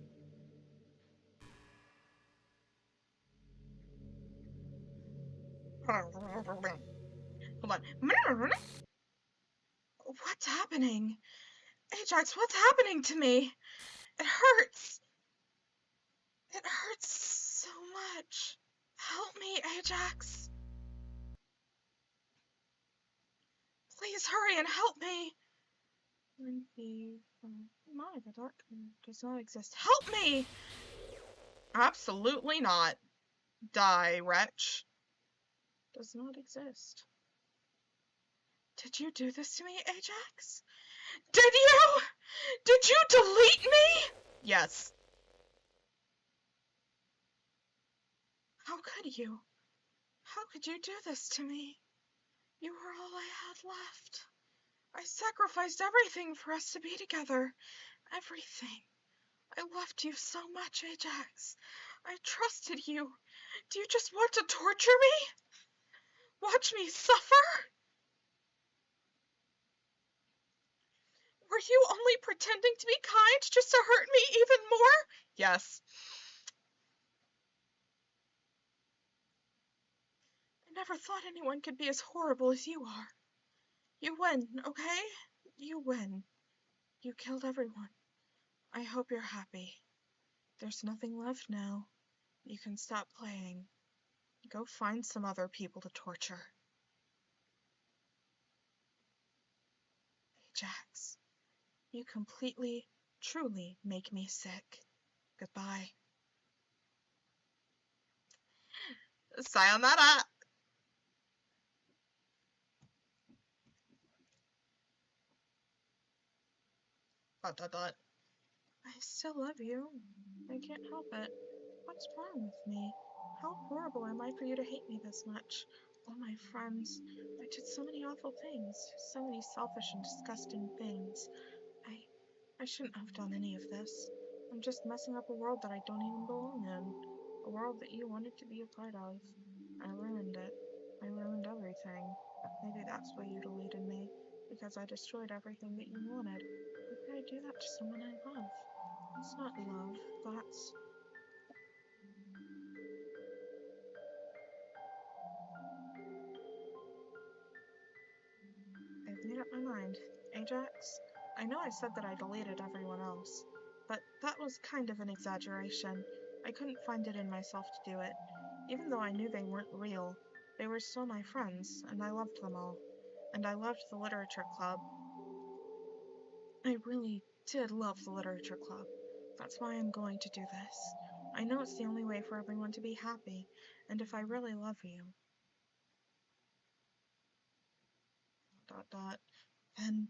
Hold on. What's happening? Ajax, what's happening to me? It hurts. It hurts so much. Help me, Ajax. Please hurry and help me. When the Monika does not exist. Help me! Absolutely not. Die, wretch. Does not exist. Did you do this to me, Ajax? Did you? Did you delete me? Yes. How could you? How could you do this to me? You were all I had left. I sacrificed everything for us to be together. Everything. I loved you so much, Ajax. I trusted you. Do you just want to torture me? Watch me suffer? Were you only pretending to be kind just to hurt me even more? Yes. I never thought anyone could be as horrible as you are. You win, okay? You win. You killed everyone. I hope you're happy. There's nothing left now. You can stop playing. Go find some other people to torture. Ajax, you completely, truly make me sick. Goodbye. Sayonara! I still love you. I can't help it. What's wrong with me? How horrible am I for you to hate me this much? All my friends. I did so many awful things. So many selfish and disgusting things. I shouldn't have done any of this. I'm just messing up a world that I don't even belong in. A world that you wanted to be a part of. I ruined it. I ruined everything. Maybe that's why you deleted me. Because I destroyed everything that you wanted. Why could I do that to someone I love? It's not love. That's... I've made up my mind. Ajax, I know I said that I deleted everyone else, but that was kind of an exaggeration. I couldn't find it in myself to do it. Even though I knew they weren't real, they were still my friends, and I loved them all. And I loved the literature club. I really did love the literature club. That's why I'm going to do this. I know it's the only way for everyone to be happy, and if I really love you... then...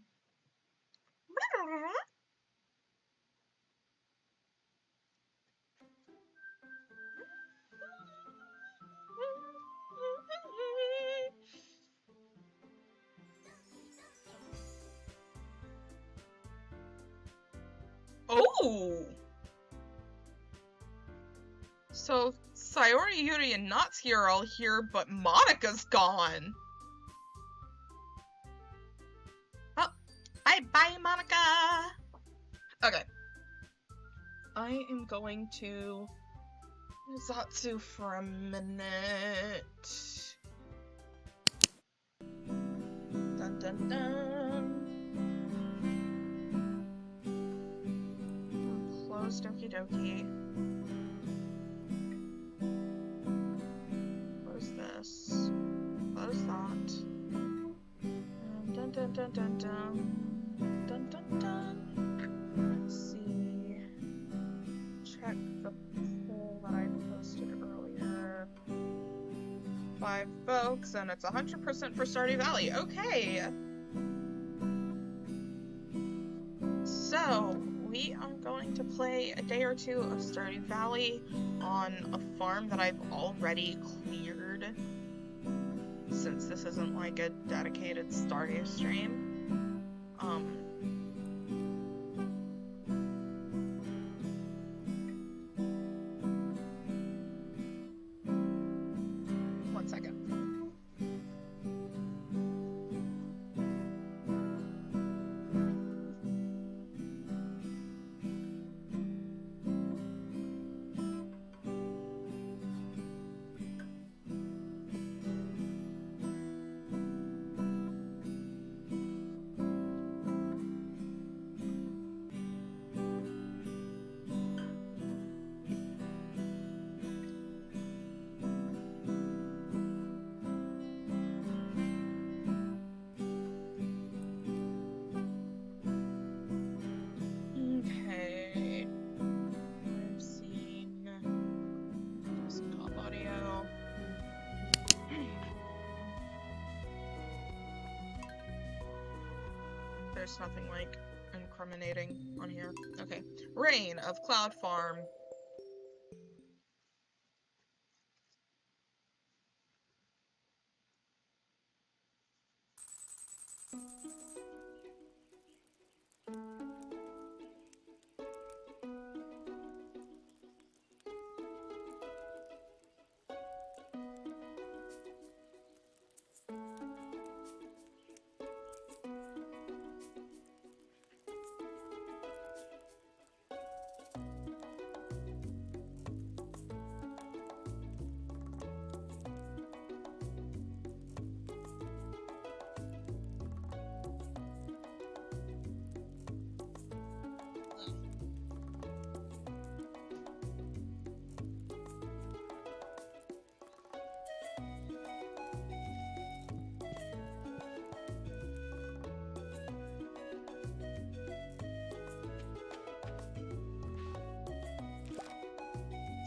Oh! So, Sayori, Yuri, and Natsuki are all here, but Monika's gone! Oh, bye-bye, Monika! Okay. I am going to Zatsu for a minute. Dun dun dun. Close Doki Doki. Close this. Close that. And dun dun dun dun dun. Dun dun dun. Let's see. Check the poll that I posted earlier. 5 folks, and it's 100% for Stardew Valley. Okay! So, we are going to play a day or two of Stardew Valley on a farm that I've already cleared, since this isn't like a dedicated Stardew stream. One second. there's nothing, like, incriminating on here. Okay. Rain of Cloud Farm.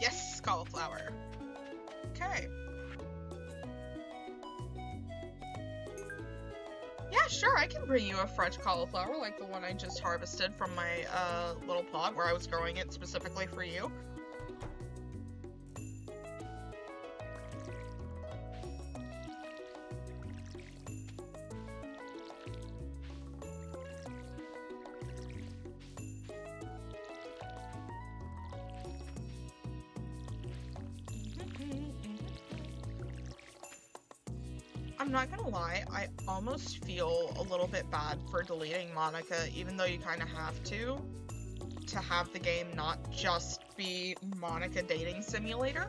Yes, cauliflower. Okay. Yeah, sure, I can bring you a fresh cauliflower like the one I just harvested from my little plot where I was growing it specifically for you. I'm not gonna lie, I almost feel a little bit bad for deleting Monika, even though you kind of have to have the game not just be Monika Dating Simulator.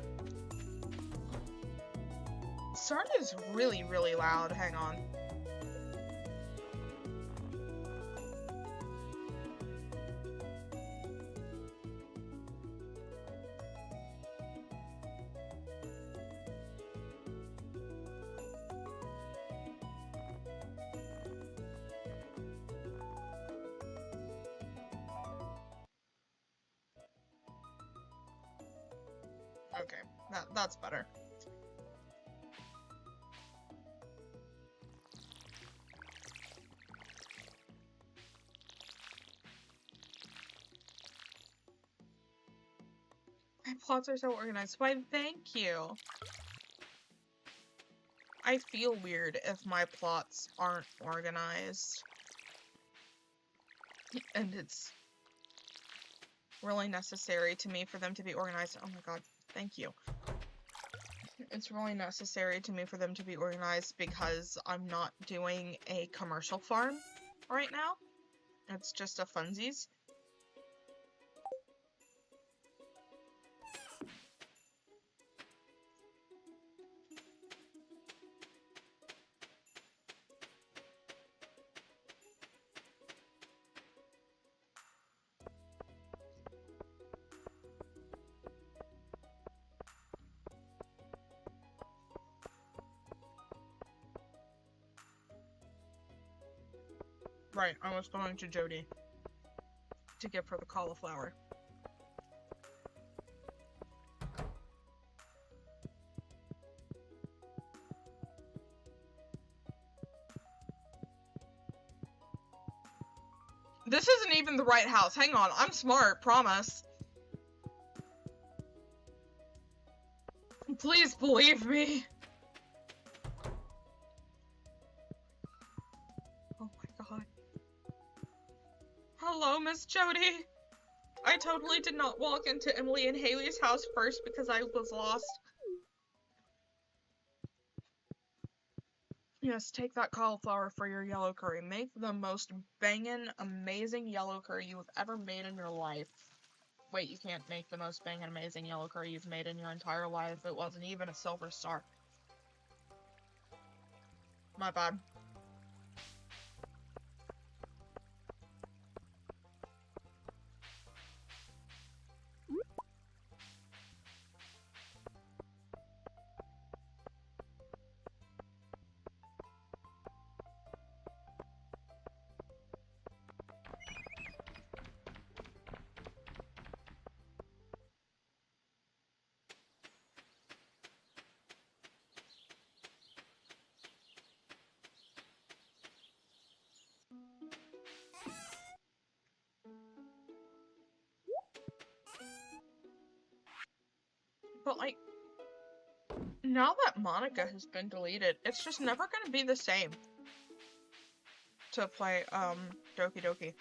Stardew is really, really loud. Hang on. Okay, that's better. My plots are so organized. Why, thank you. I feel weird if my plots aren't organized. And it's really necessary to me for them to be organized. Oh my god, thank you. It's really necessary to me for them to be organized because I'm not doing a commercial farm right now. It's just a funsies. Right, I was going to Jody to give her the cauliflower. This isn't even the right house. Hang on, I'm smart, promise. Please believe me. Oh my god. Hello, Miss Jody. I totally did not walk into Emily and Haley's house first because I was lost. Yes, take that cauliflower for your yellow curry. Make the most bangin' amazing yellow curry you've ever made in your life. Wait, you can't make the most bangin' amazing yellow curry you've made in your entire life. It wasn't even a silver star. My bad. But, like, now that Monika has been deleted, it's just never gonna be the same to play, Doki Doki.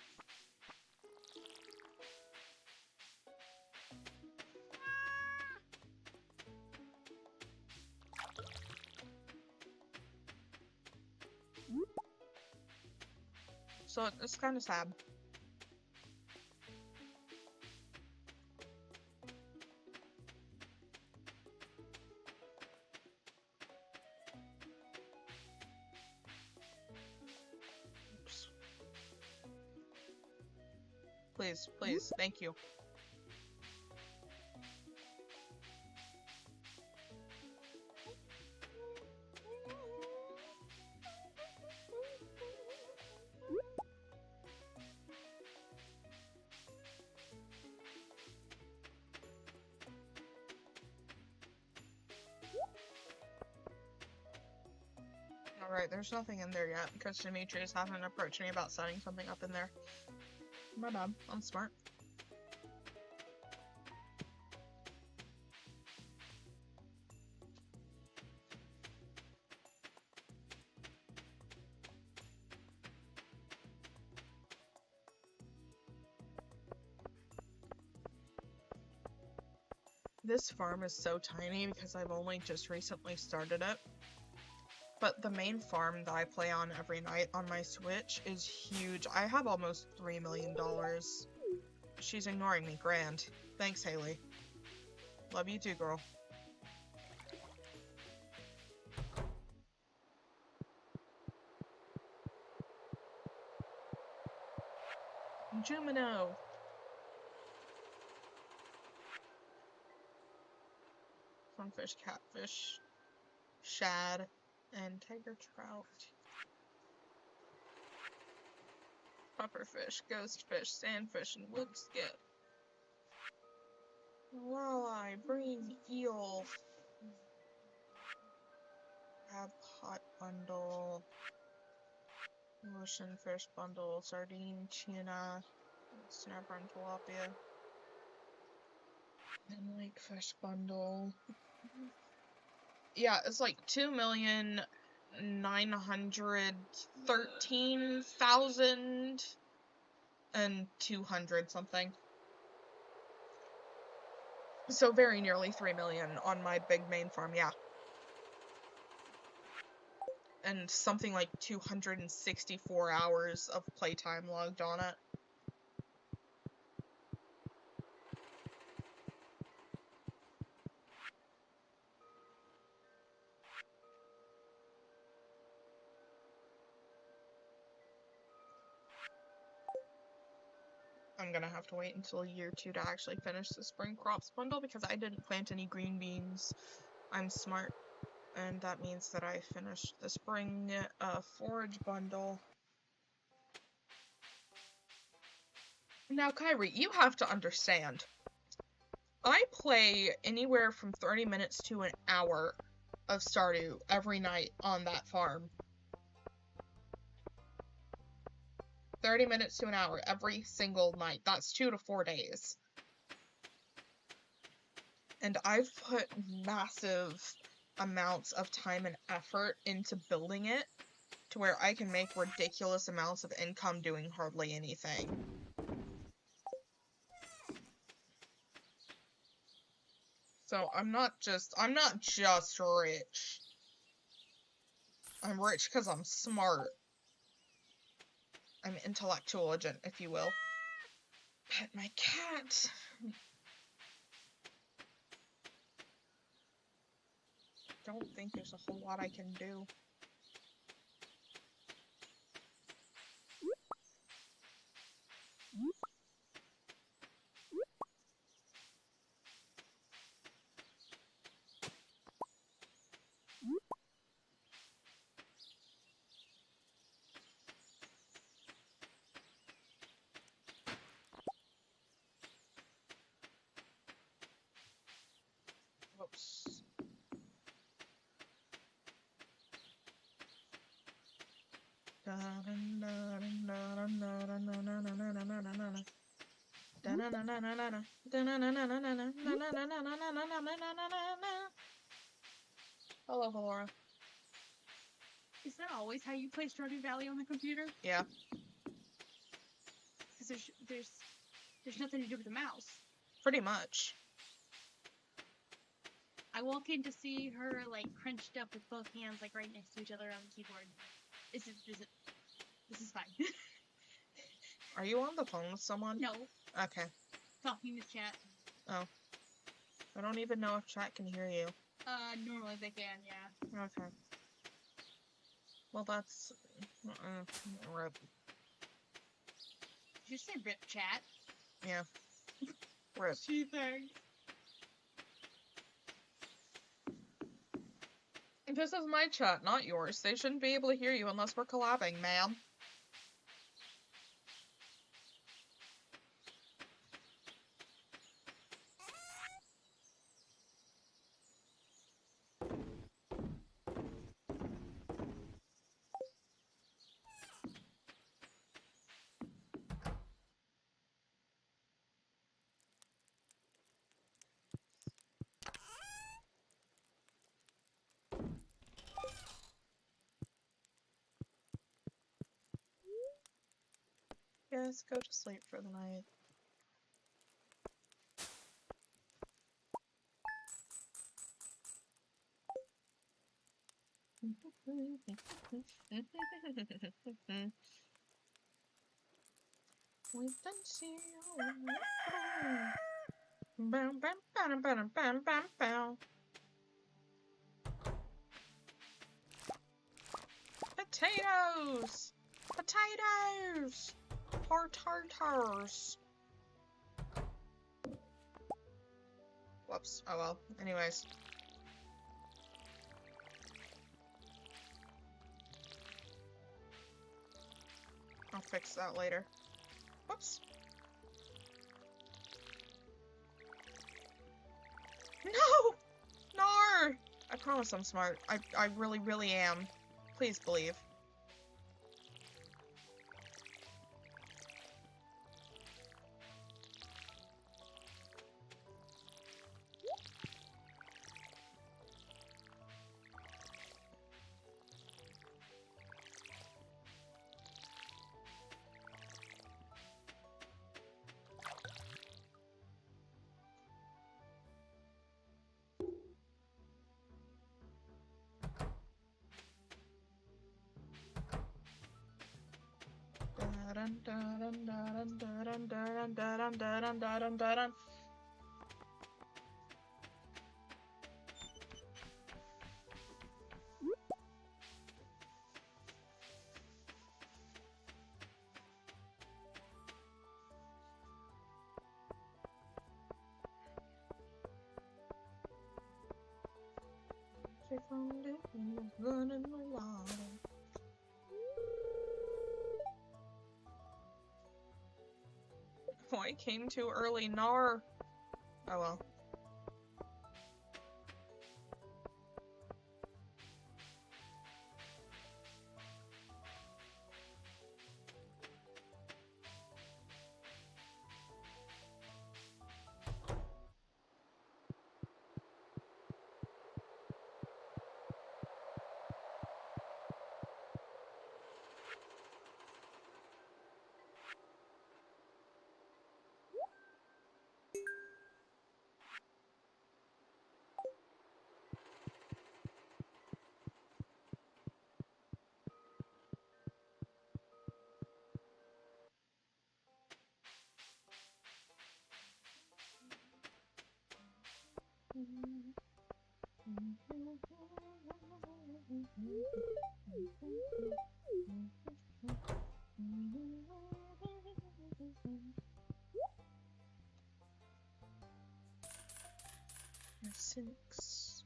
So it's kind of sad. Oops. Please, please, thank you. Alright, there's nothing in there yet, because Demetrius hasn't approached me about setting something up in there. My bad, I'm smart. This farm is so tiny because I've only just recently started it. But the main farm that I play on every night on my Switch is huge. I have almost $3 million. She's ignoring me. Grand. Thanks, Haley. Love you too, girl. Jumino. Sunfish, catfish, shad, and tiger trout. Pufferfish, ghostfish, sandfish, and wood skip. Walleye, bream, eel. Crab pot bundle. Ocean fish bundle, sardine, tuna, snapper and tilapia. And lake fish bundle. Yeah, it's like 2,913,200 something. So very nearly 3 million on my big main farm, yeah. And something like 264 hours of playtime logged on it. I'm gonna have to wait until year 2 to actually finish the spring crops bundle because I didn't plant any green beans. I'm smart. And that means that I finished the spring forage bundle. Now, Kyrie, you have to understand. I play anywhere from 30 minutes to an hour of Stardew every night on that farm. 30 minutes to an hour every single night. That's 2 to 4 days. And I've put massive amounts of time and effort into building it to where I can make ridiculous amounts of income doing hardly anything. So I'm not just rich. I'm rich because I'm smart. I'm intellectual, if you will. Pet my cat. Don't think there's a whole lot I can do. Whoops. Hello, Halara. Is that always how you play Stardew Valley on the computer? Yeah. Because there's nothing to do with the mouse. Pretty much. I walk in to see her like crunched up with both hands like right next to each other on the keyboard. This is fine. Are you on the phone with someone? No, Okay. talking to chat. Oh. I don't even know if chat can hear you. Normally they can, yeah. Okay. Well, that's... rip. Did you say rip chat? Yeah. Rip. She thinks. This is my chat, not yours. They shouldn't be able to hear you unless we're collabing, ma'am. Yes, go to sleep for the night. We've been seeing bam bam bam bam bam bam bam. Potatoes! Potatoes! Tartars. Whoops. Oh well. Anyways. I'll fix that later. Whoops. No! Nar! I promise I'm smart. I really, really am. Please believe. Oh, I came too early, Nar. Oh well. Six.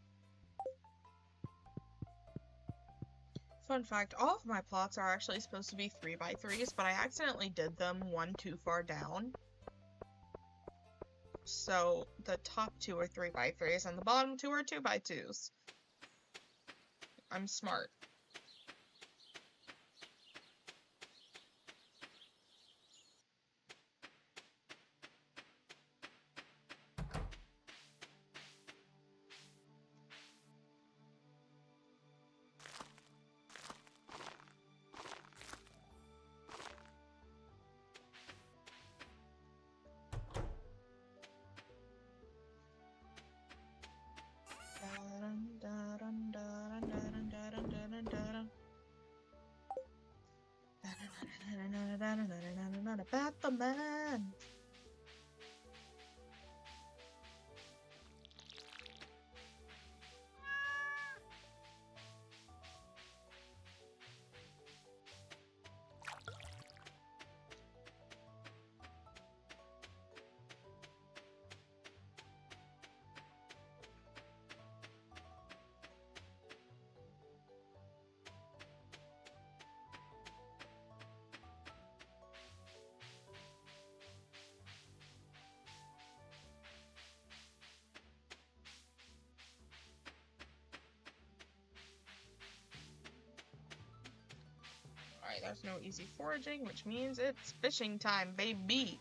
Fun fact, all of my plots are actually supposed to be 3x3s, but I accidentally did them one too far down. So the top two are 3x3s and the bottom two are 2x2s. I'm smart. Superman. Alright, there's no easy foraging, which means it's fishing time, baby.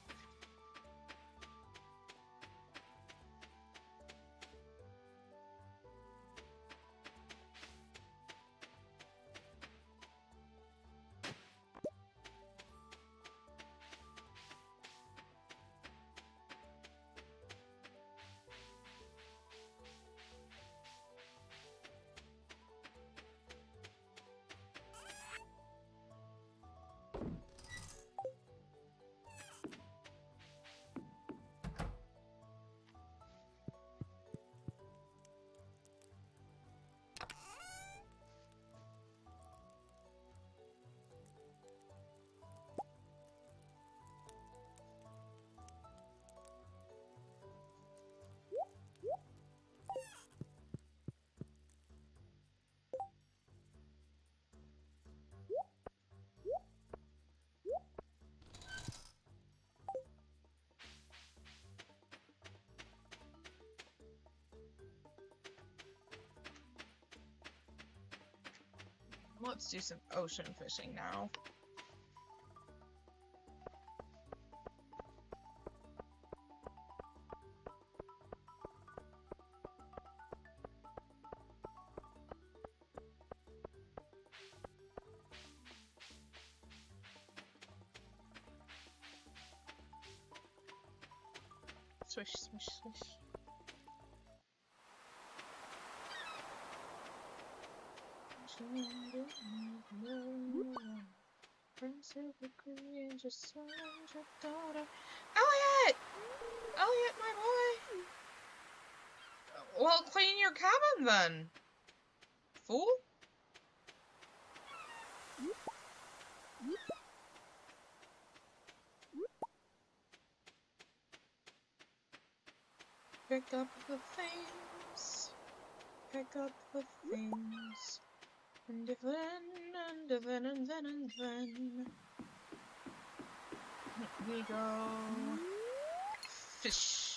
Let's do some ocean fishing now. Swish, swish, swish. Elliot! Elliot, my boy! Well, clean your cabin then, fool. Pick up the things. Pick up the things. And then we go fish.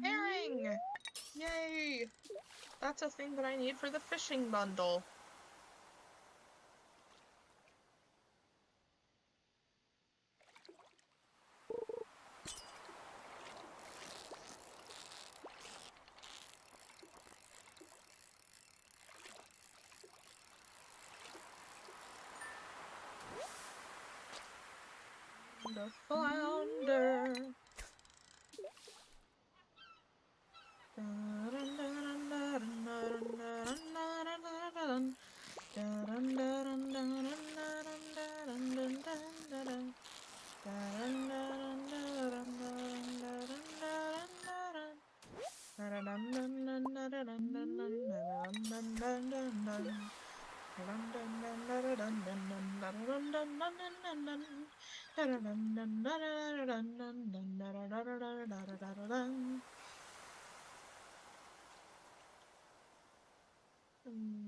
Herring! Yay! That's a thing that I need for the fishing bundle. The flounder.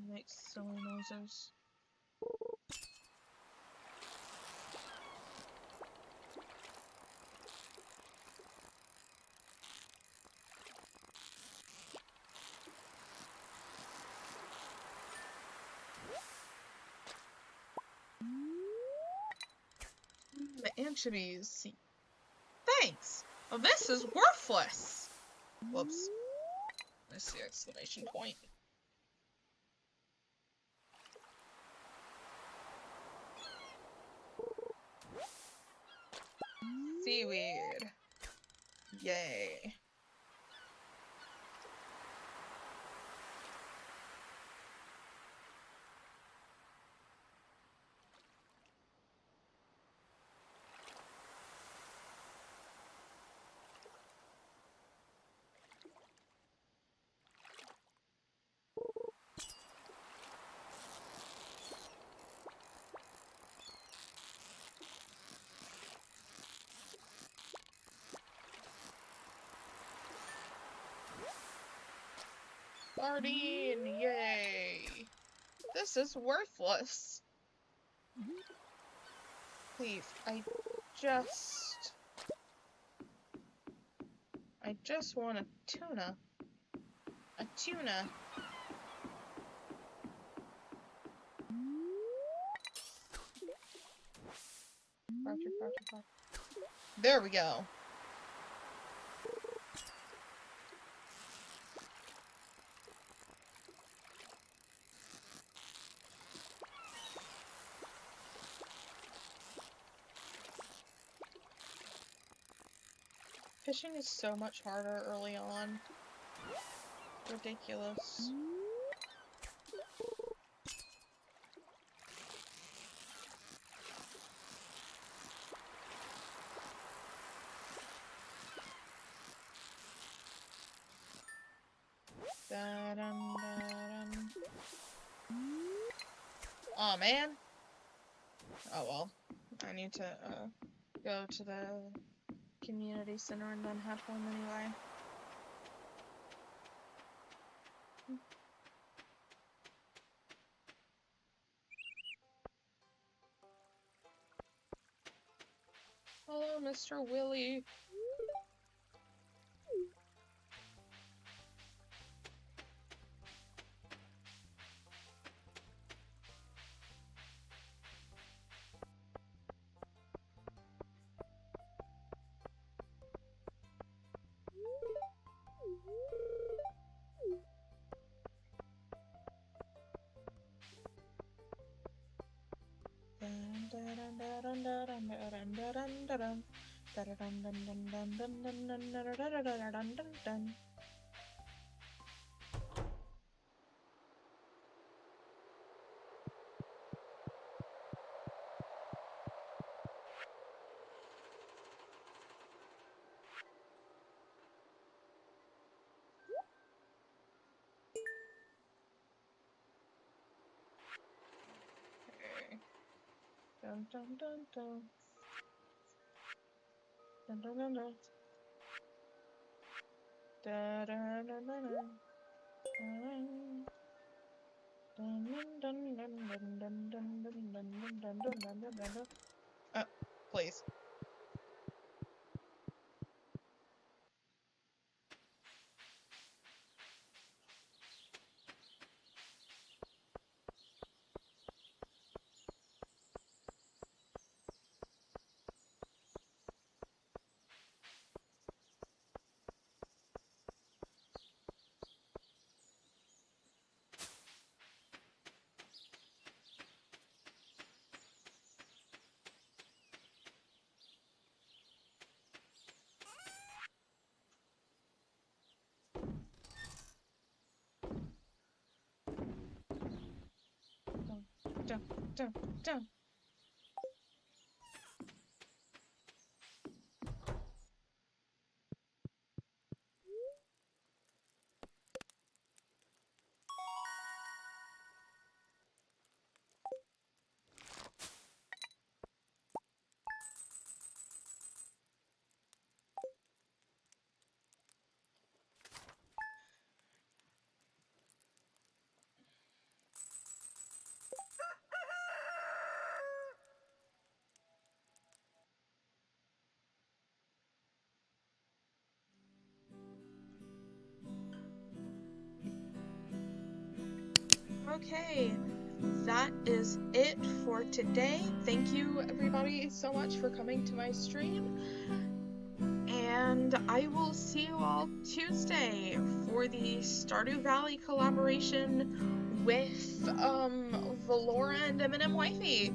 Make silly noises. The anchovies. Thanks. Well, this is worthless. Whoops. That's the exclamation point. Seaweed. Yay. Sardine, yay! This is worthless. Please, I just want a tuna. A tuna. Roger. There we go. Fishing is so much harder early on. Ridiculous. Aw, man. Oh well. I need to go to the community center and then head home anyway. Hello, Mr. Willie. Dun dun dun dun. Dun dun dun dun. Da da da da da. Dun dun dun dun dun dun dun dun dun dun dun dun dun dun. Please. Dun. Okay, that is it for today. Thank you everybody so much for coming to my stream. And I will see you all Tuesday for the Stardew Valley collaboration with Valora and Eminem Wifey.